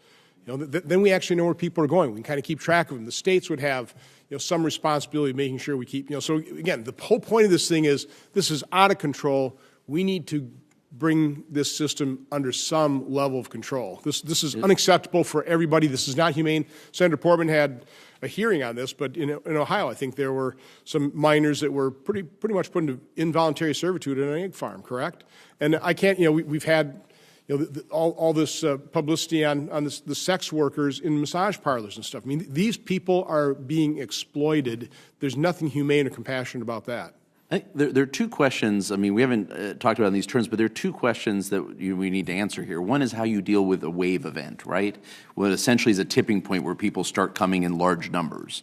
Then we actually know where people are going. We can kind of keep track of them. The states would have, some responsibility of making sure we keep, so again, the whole point of this thing is this is out of control. We need to bring this system under some level of control. This is unacceptable for everybody. This is not humane. Senator Portman had a hearing on this, but in Ohio, I think there were some miners that were pretty much put into involuntary servitude at an egg farm, correct? And I can't, we've had, all this publicity on the sex workers in massage parlors and stuff. I mean, these people are being exploited. There's nothing humane or compassionate about that. There are two questions. I mean, we haven't talked about in these terms, but there are two questions that we need to answer here. One is how you deal with a wave event, right? What essentially is a tipping point where people start coming in large numbers.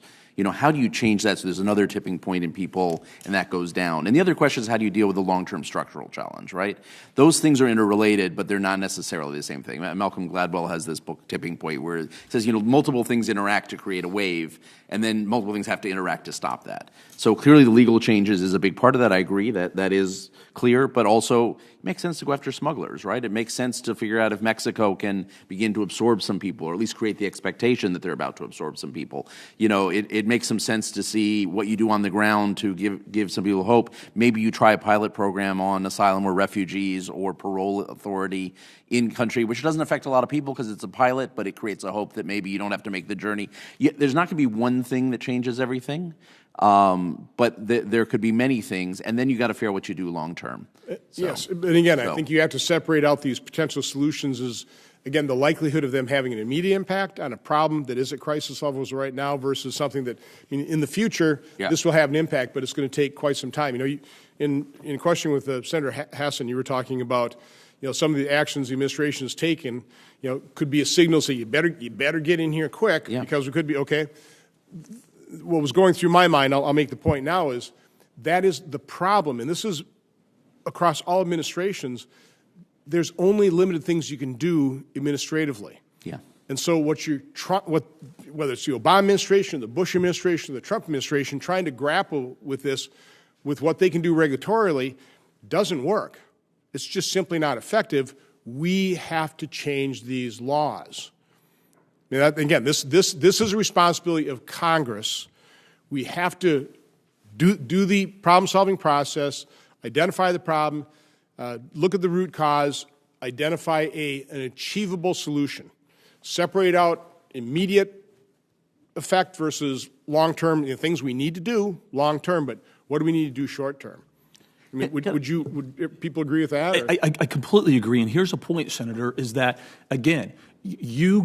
How do you change that so there's another tipping point in people and that goes down? And the other question is how do you deal with the long-term structural challenge, right? Those things are interrelated, but they're not necessarily the same thing. Malcolm Gladwell has this book, Tipping Point, where it says, multiple things interact to create a wave, and then multiple things have to interact to stop that. So clearly the legal changes is a big part of that. I agree that is clear, but also it makes sense to go after smugglers, right? It makes sense to figure out if Mexico can begin to absorb some people, or at least create the expectation that they're about to absorb some people. It makes some sense to see what you do on the ground to give some people hope. Maybe you try a pilot program on asylum or refugees or parole authority in country, which doesn't affect a lot of people because it's a pilot, but it creates a hope that maybe you don't have to make the journey. There's not going to be one thing that changes everything. But there could be many things, and then you got to figure out what you do long term. Yes, and again, I think you have to separate out these potential solutions as, again, the likelihood of them having an immediate impact on a problem that is at crisis levels right now versus something that, in the future, this will have an impact, but it's going to take quite some time. In question with Senator Hassan, you were talking about, some of the actions the administration has taken, could be a signal say you better get in here quick because we could be okay. What was going through my mind, I'll make the point now, is that is the problem, and this is across all administrations. There's only limited things you can do administratively. Yeah. And so whether it's the Obama administration, the Bush administration, the Trump administration, trying to grapple with this, with what they can do regulatorily, doesn't work. It's just simply not effective. We have to change these laws. Again, this is a responsibility of Congress. We have to do the problem-solving process, identify the problem, look at the root cause, identify an achievable solution, separate out immediate effect versus long-term, things we need to do long-term, but what do we need to do short-term? Would people agree with that? I completely agree. And here's a point, Senator, is that, again, you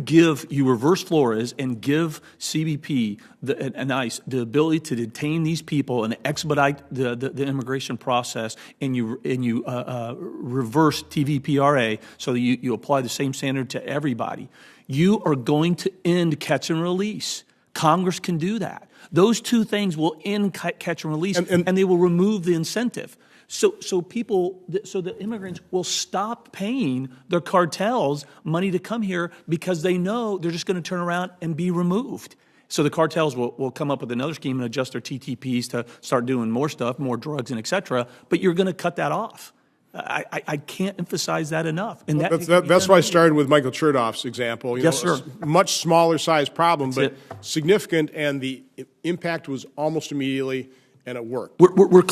reverse Flores and give CBP and ICE the ability to detain these people and expedite the immigration process, and you reverse TVPRA so that you apply the same standard to everybody. You are going to end catch and release. Congress can do that. Those two things will end catch and release, and they will remove the incentive. So the immigrants will stop paying their cartels money to come here because they know they're just going to turn around and be removed. So the cartels will come up with another scheme and adjust their TTPs to start doing more stuff, more drugs, and et cetera. But you're going to cut that off. I can't emphasize that enough. And that's why I started with Michael Chertoff's example. Yes, sir. A much smaller size problem, but significant, and the impact was almost immediately, and it worked. We're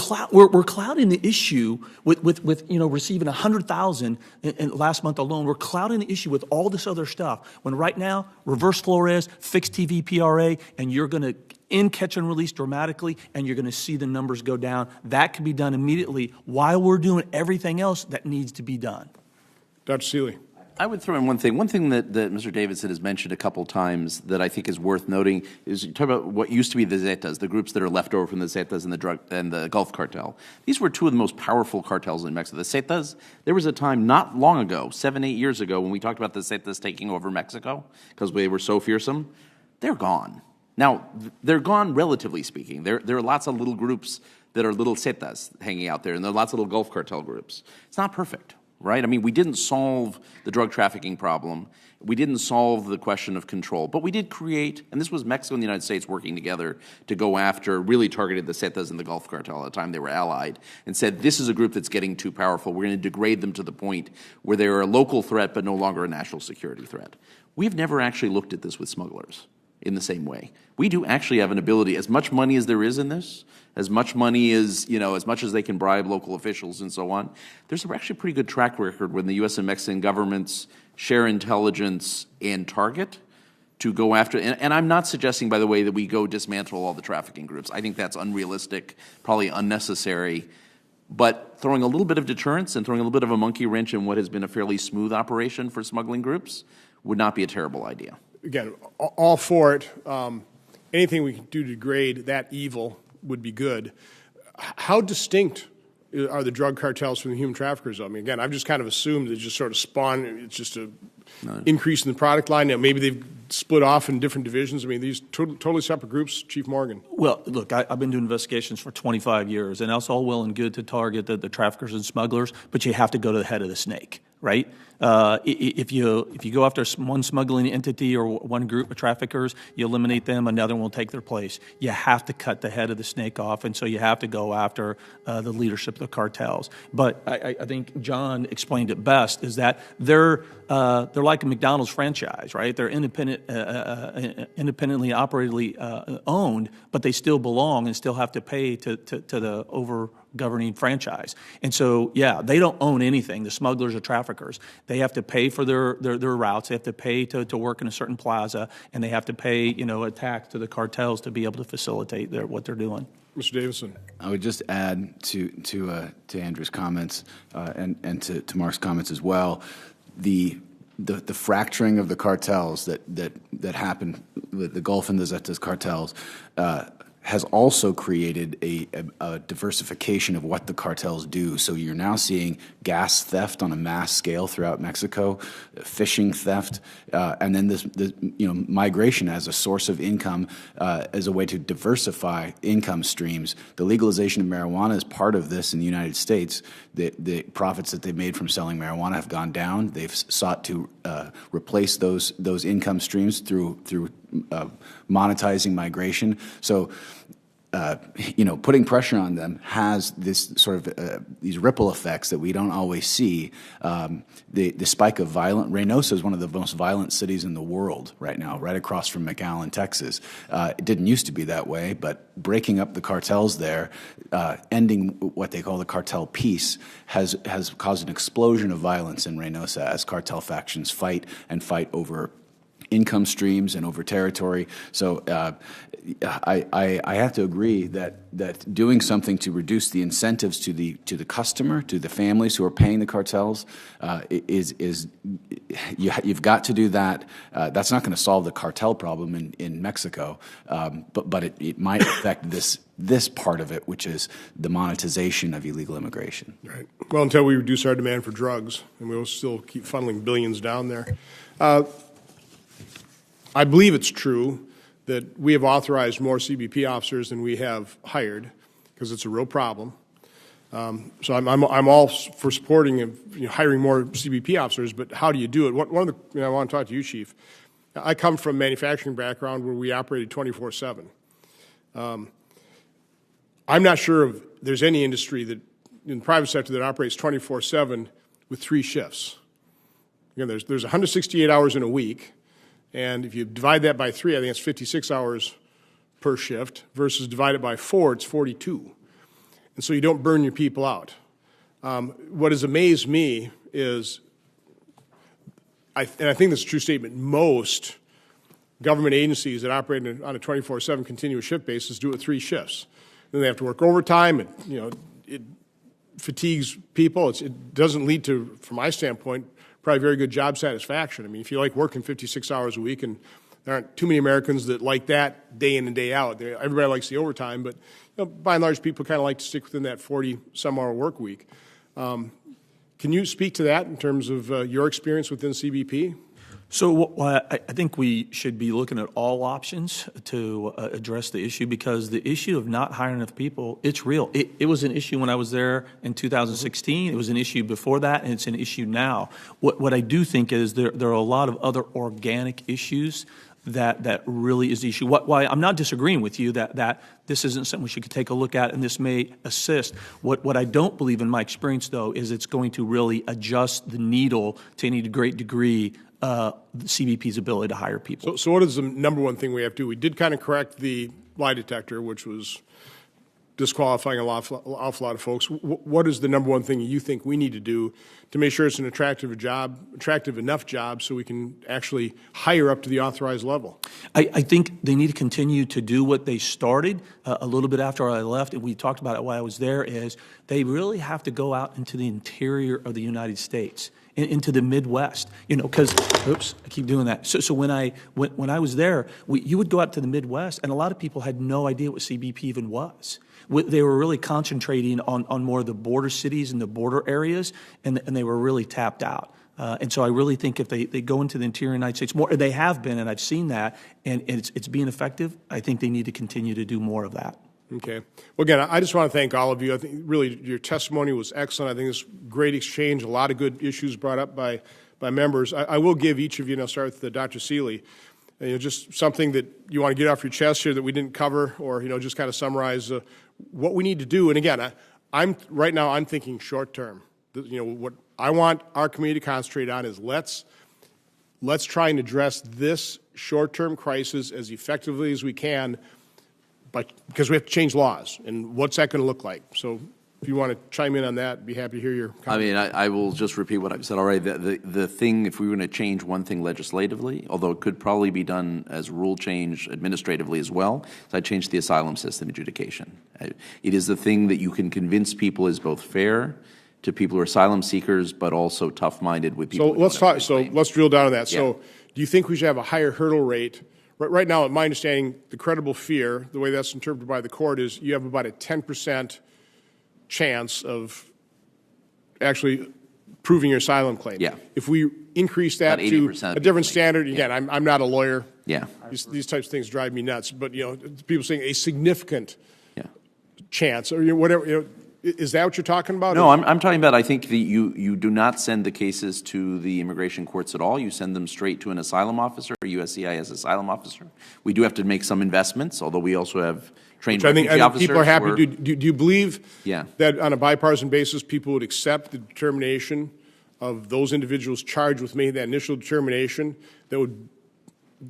clouding the issue with receiving 100,000 in last month alone. We're clouding the issue with all this other stuff. When right now, reverse Flores, fix TVPRA, and you're going to end catch and release dramatically, and you're going to see the numbers go down. That can be done immediately while we're doing everything else that needs to be done. Dr. Seeley. I would throw in one thing. One thing that Mr. Davidson has mentioned a couple times that I think is worth noting is you talk about what used to be the Zetas, the groups that are left over from the Zetas and the Gulf cartel. These were two of the most powerful cartels in Mexico. The Zetas, there was a time not long ago, 7-8 years ago, when we talked about the Zetas taking over Mexico because they were so fearsome. They're gone. Now, they're gone relatively speaking. There are lots of little groups that are little Zetas hanging out there, and there are lots of little Gulf cartel groups. It's not perfect. Right? I mean, we didn't solve the drug trafficking problem. We didn't solve the question of control. But we did create, and this was Mexico and the United States working together to go after, really targeted the Zetas and the Gulf cartel at the time they were allied, and said, this is a group that's getting too powerful. We're going to degrade them to the point where they are a local threat but no longer a national security threat. We've never actually looked at this with smugglers. in the same way. We do actually have an ability, as much money as there is in this, as much money as, as much as they can bribe local officials and so on, there's actually a pretty good track record when the U.S. and Mexican governments share intelligence and target to go after, and I'm not suggesting, by the way, that we go dismantle all the trafficking groups. I think that's unrealistic, probably unnecessary. But throwing a little bit of deterrence and throwing a little bit of a monkey wrench in what has been a fairly smooth operation for smuggling groups would not be a terrible idea. Again, all for it. Anything we can do to degrade that evil would be good. How distinct are the drug cartels from the human traffickers? I mean, again, I've just kind of assumed they just sort of spawn. It's just a increase in the product line. Now, maybe they've split off in different divisions. I mean, these totally separate groups. Chief Morgan. Well, look, I've been doing investigations for 25 years, and that's all well and good to target the traffickers and smugglers, but you have to go to the head of the snake, right? If you go after one smuggling entity or one group of traffickers, you eliminate them, another one will take their place. You have to cut the head of the snake off, and so you have to go after the leadership of the cartels. But I think John explained it best, is that they're like a McDonald's franchise, right? They're independently operatedly owned, but they still belong and still have to pay to the over-governing franchise. And so, yeah, they don't own anything, the smugglers or traffickers. They have to pay for their routes. They have to pay to work in a certain plaza, and they have to pay, a tax to the cartels to be able to facilitate what they're doing. Mr. Davidson. I would just add to Andrew's comments and to Mark's comments as well, the fracturing of the cartels that happened with the Gulf and the Zetas cartels has also created a diversification of what the cartels do. So you're now seeing gas theft on a mass scale throughout Mexico, fishing theft, and then this migration as a source of income, as a way to diversify income streams. The legalization of marijuana is part of this in the United States. The profits that they've made from selling marijuana have gone down. They've sought to replace those income streams through monetizing migration. So, putting pressure on them has this sort of these ripple effects that we don't always see. The spike of violent, Reynosa is one of the most violent cities in the world right now, right across from McAllen, Texas. It didn't used to be that way, but breaking up the cartels there, ending what they call the cartel peace, has caused an explosion of violence in Reynosa as cartel factions fight over income streams and over territory. So I have to agree that doing something to reduce the incentives to the customer, to the families who are paying the cartels, you've got to do that. That's not going to solve the cartel problem in Mexico, but it might affect this part of it, which is the monetization of illegal immigration. Right. Well, until we reduce our demand for drugs, and we'll still keep funneling billions down there. I believe it's true that we have authorized more CBP officers than we have hired, because it's a real problem. So I'm all for supporting hiring more CBP officers, but how do you do it? One of the I want to talk to you, Chief. I come from a manufacturing background where we operated 24/7. I'm not sure if there's any industry that in the private sector that operates 24/7 with 3 shifts. Again, there's 168 hours in a week. And if you divide that by 3, I think it's 56 hours per shift, versus divide it by 4, it's 42. And so you don't burn your people out. What has amazed me is, and I think this is a true statement, most government agencies that operate on a 24/7 continuous shift basis do it 3 shifts. Then they have to work overtime, and it fatigues people. It doesn't lead to, from my standpoint, probably very good job satisfaction. I mean, if you like working 56 hours a week, and there aren't too many Americans that like that day in and day out. Everybody likes the overtime, but by and large, people kind of like to stick within that 40-some-hour work week. Can you speak to that in terms of your experience within CBP? So I think we should be looking at all options to address the issue, because the issue of not hiring enough people, it's real. It was an issue when I was there in 2016. It was an issue before that, and it's an issue now. What I do think is there are a lot of other organic issues that really is the issue. Why I'm not disagreeing with you that this isn't something we should take a look at and this may assist. What I don't believe in my experience, though, is it's going to really adjust the needle to any great degree the CBP's ability to hire people. So what is the number one thing we have to do? We did kind of correct the lie detector, which was disqualifying an awful lot of folks. What is the number one thing you think we need to do to make sure it's an attractive enough job so we can actually hire up to the authorized level? I think they need to continue to do what they started a little bit after I left, and we talked about it while I was there, is they really have to go out into the interior of the United States, into the Midwest, because, oops, I keep doing that. So when I was there, you would go out to the Midwest, and a lot of people had no idea what CBP even was. They were really concentrating on more of the border cities and the border areas, and they were really tapped out. And so I really think if they go into the interior United States more, they have been, and I've seen that, and it's being effective, I think they need to continue to do more of that. Okay. Well, again, I just want to thank all of you. I think really your testimony was excellent. I think it's great exchange, a lot of good issues brought up by members. I will give each of you, and I'll start with Dr. Seeley, just something that you want to get off your chest here that we didn't cover, or just kind of summarize what we need to do. And again, right now I'm thinking short term. What I want our committee to concentrate on is let's try and address this short-term crisis as effectively as we can, because we have to change laws. And what's that going to look like? So if you want to chime in on that, I'd be happy to hear your comments. I mean, I will just repeat what I've said already. The thing, if we were going to change one thing legislatively, although it could probably be done as rule change administratively as well, is I'd change the asylum system adjudication. It is the thing that you can convince people is both fair to people who are asylum seekers, but also tough-minded with people. So let's talk. So let's drill down on that. Yeah. So do you think we should have a higher hurdle rate? Right now, in my understanding, the credible fear, the way that's interpreted by the court, is you have about a 10% chance of actually proving your asylum claim. Yeah. If we increase that About to 80% a different standard, again, I'm not a lawyer. Yeah. These types of things drive me nuts. But people saying a significant Yeah. chance or whatever. Is that what you're talking about? No, I'm talking about, I think that you do not send the cases to the immigration courts at all. You send them straight to an asylum officer, a USCIS asylum officer. We do have to make some investments, although we also have trained I think officers. people are happy. Do you believe Yeah. that on a bipartisan basis people would accept the determination of those individuals charged with making that initial determination that would,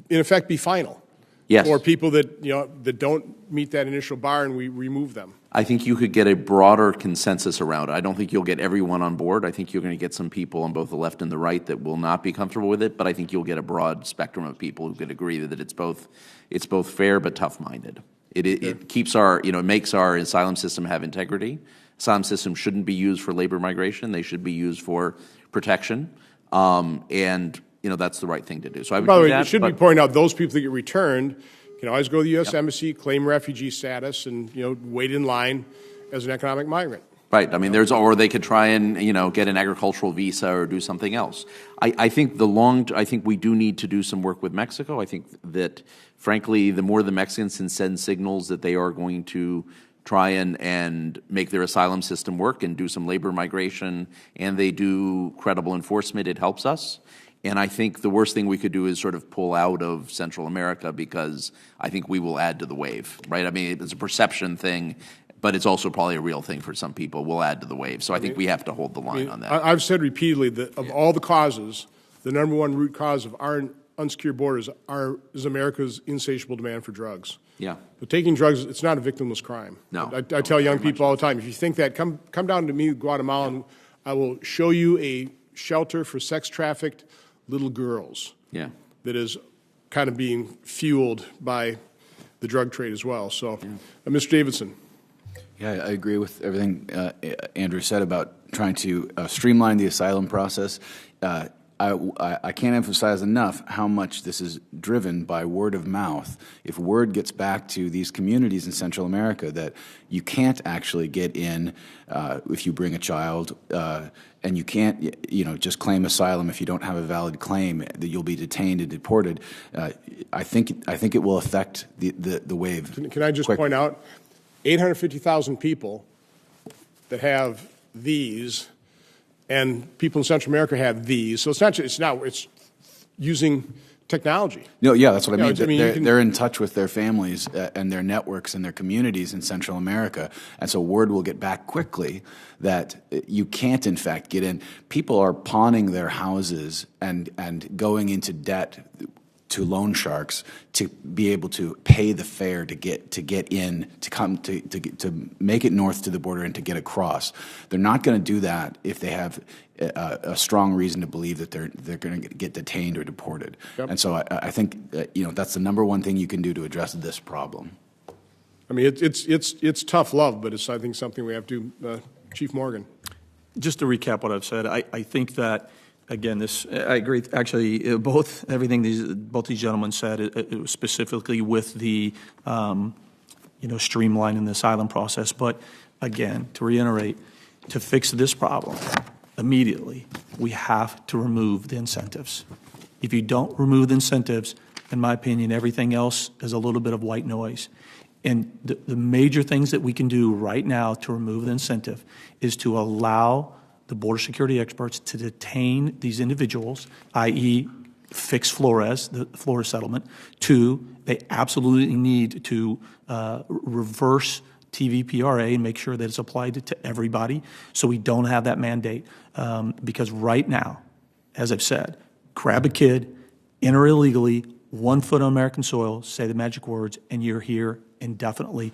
in effect, be final? Yes. Or people that that don't meet that initial bar and we remove them? I think you could get a broader consensus around it. I don't think you'll get everyone on board. I think you're going to get some people on both the left and the right that will not be comfortable with it, but I think you'll get a broad spectrum of people who could agree that it's both fair but tough-minded. It keeps it makes our asylum system have integrity. Asylum systems shouldn't be used for labor migration. They should be used for protection. And that's the right thing to do. So I would By the do way, that, it should be pointed out those people that get returned can always go to the U.S. Embassy, claim refugee status, and wait in line as an economic migrant. Right. I mean, or they could try and get an agricultural visa or do something else. I think I think we do need to do some work with Mexico. I think that, frankly, the more the Mexicans can send signals that they are going to try and make their asylum system work and do some labor migration, and they do credible enforcement, it helps us. And I think the worst thing we could do is sort of pull out of Central America, because I think we will add to the wave, right? I mean, it's a perception thing, but it's also probably a real thing for some people. We'll add to the wave. So I think we have to hold the line on that. I've said repeatedly that of all the causes, the number one root cause of our unsecured borders is America's insatiable demand for drugs. Yeah. But taking drugs, it's not a victimless crime. No. I tell young people all the time, if you think that, come down to me, Guatemala, and I will show you a shelter for sex-trafficked little girls. Yeah. That is kind of being fueled by the drug trade as well. So, Mr. Davidson. Yeah, I agree with everything Andrew said about trying to streamline the asylum process. I can't emphasize enough how much this is driven by word of mouth. If word gets back to these communities in Central America that you can't actually get in if you bring a child, and you can't, just claim asylum if you don't have a valid claim, that you'll be detained and deported, I think it will affect the wave. Can I just point out, 850,000 people that have these, and people in Central America have these. So it's using technology. No, yeah, that's what I mean. I mean, They're in touch with their families and their networks and their communities in Central America, and so word will get back quickly that you can't, in fact, get in. People are pawning their houses and going into debt to loan sharks to be able to pay the fare to get in, to make it north to the border and to get across. They're not going to do that if they have a strong reason to believe that they're going to get detained or deported. Yep. And so I think that's the number one thing you can do to address this problem. I mean, it's tough love, but it's, I think, something we have to. Chief Morgan. Just to recap what I've said, I think that, again, I agree. Actually, both these gentlemen said, it was specifically with the streamlining the asylum process. But again, to reiterate, to fix this problem immediately, we have to remove the incentives. If you don't remove the incentives, in my opinion, everything else is a little bit of white noise. And the major things that we can do right now to remove the incentive is to allow the border security experts to detain these individuals, i.e. fix Flores, the Flores settlement. 2, they absolutely need to reverse TVPRA and make sure that it's applied to everybody so we don't have that mandate. Because right now, as I've said, grab a kid, enter illegally, 1 foot on American soil, say the magic words, and you're here indefinitely.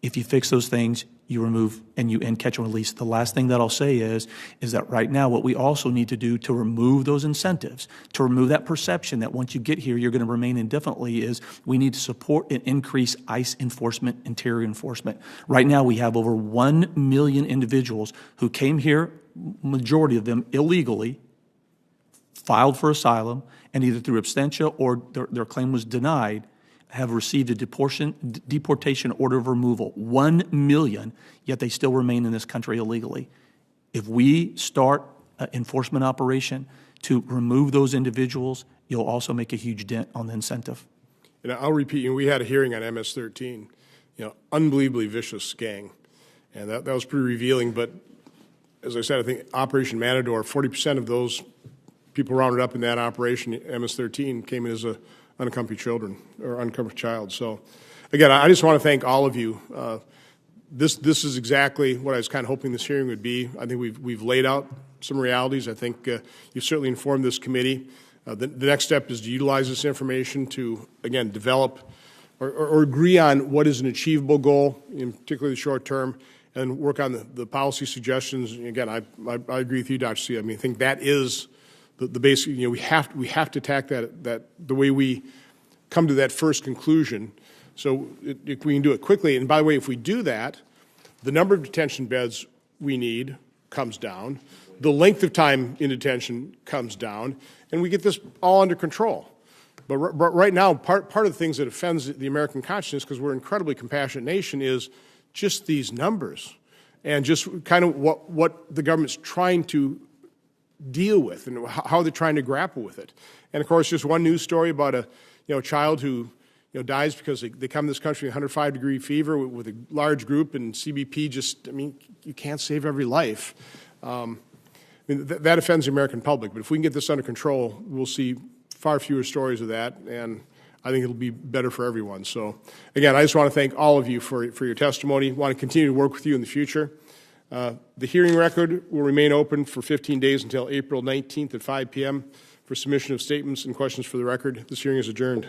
If you fix those things, you remove and you end catch and release. The last thing that I'll say is that right now what we also need to do to remove those incentives, to remove that perception that once you get here you're going to remain indefinitely, is we need to support and increase ICE enforcement, interior enforcement. Right now we have over 1 million individuals who came here, majority of them illegally, filed for asylum, and either through absentia or their claim was denied, have received a deportation order of removal. 1 million, yet they still remain in this country illegally. If we start an enforcement operation to remove those individuals, you'll also make a huge dent on the incentive. And I'll repeat, we had a hearing on MS-13, unbelievably vicious gang. And that was pretty revealing. But as I said, I think Operation Matador, 40% of those people rounded up in that operation, MS-13, came in as unaccompanied children or unaccompanied child. So, again, I just want to thank all of you. This is exactly what I was kind of hoping this hearing would be. I think we've laid out some realities. I think you've certainly informed this committee. The next step is to utilize this information to, again, develop or agree on what is an achievable goal, in particularly the short term, and work on the policy suggestions. And again, I agree with you, Dr. C. I mean, I think that is the basic. We have to attack that the way we come to that first conclusion. So if we can do it quickly, and by the way, if we do that, the number of detention beds we need comes down, the length of time in detention comes down, and we get this all under control. But right now, part of the things that offends the American conscience, because we're an incredibly compassionate nation, is just these numbers and just kind of what the government's trying to deal with and how they're trying to grapple with it. And of course, just one news story about a child who dies because they come to this country with 105-degree fever with a large group, and CBP you can't save every life. That offends the American public. But if we can get this under control, we'll see far fewer stories of that, and I think it'll be better for everyone. So, again, I just want to thank all of you for your testimony. I want to continue to work with you in the future. The hearing record will remain open for 15 days until April 19th at 5 p.m. for submission of statements and questions for the record. This hearing is adjourned.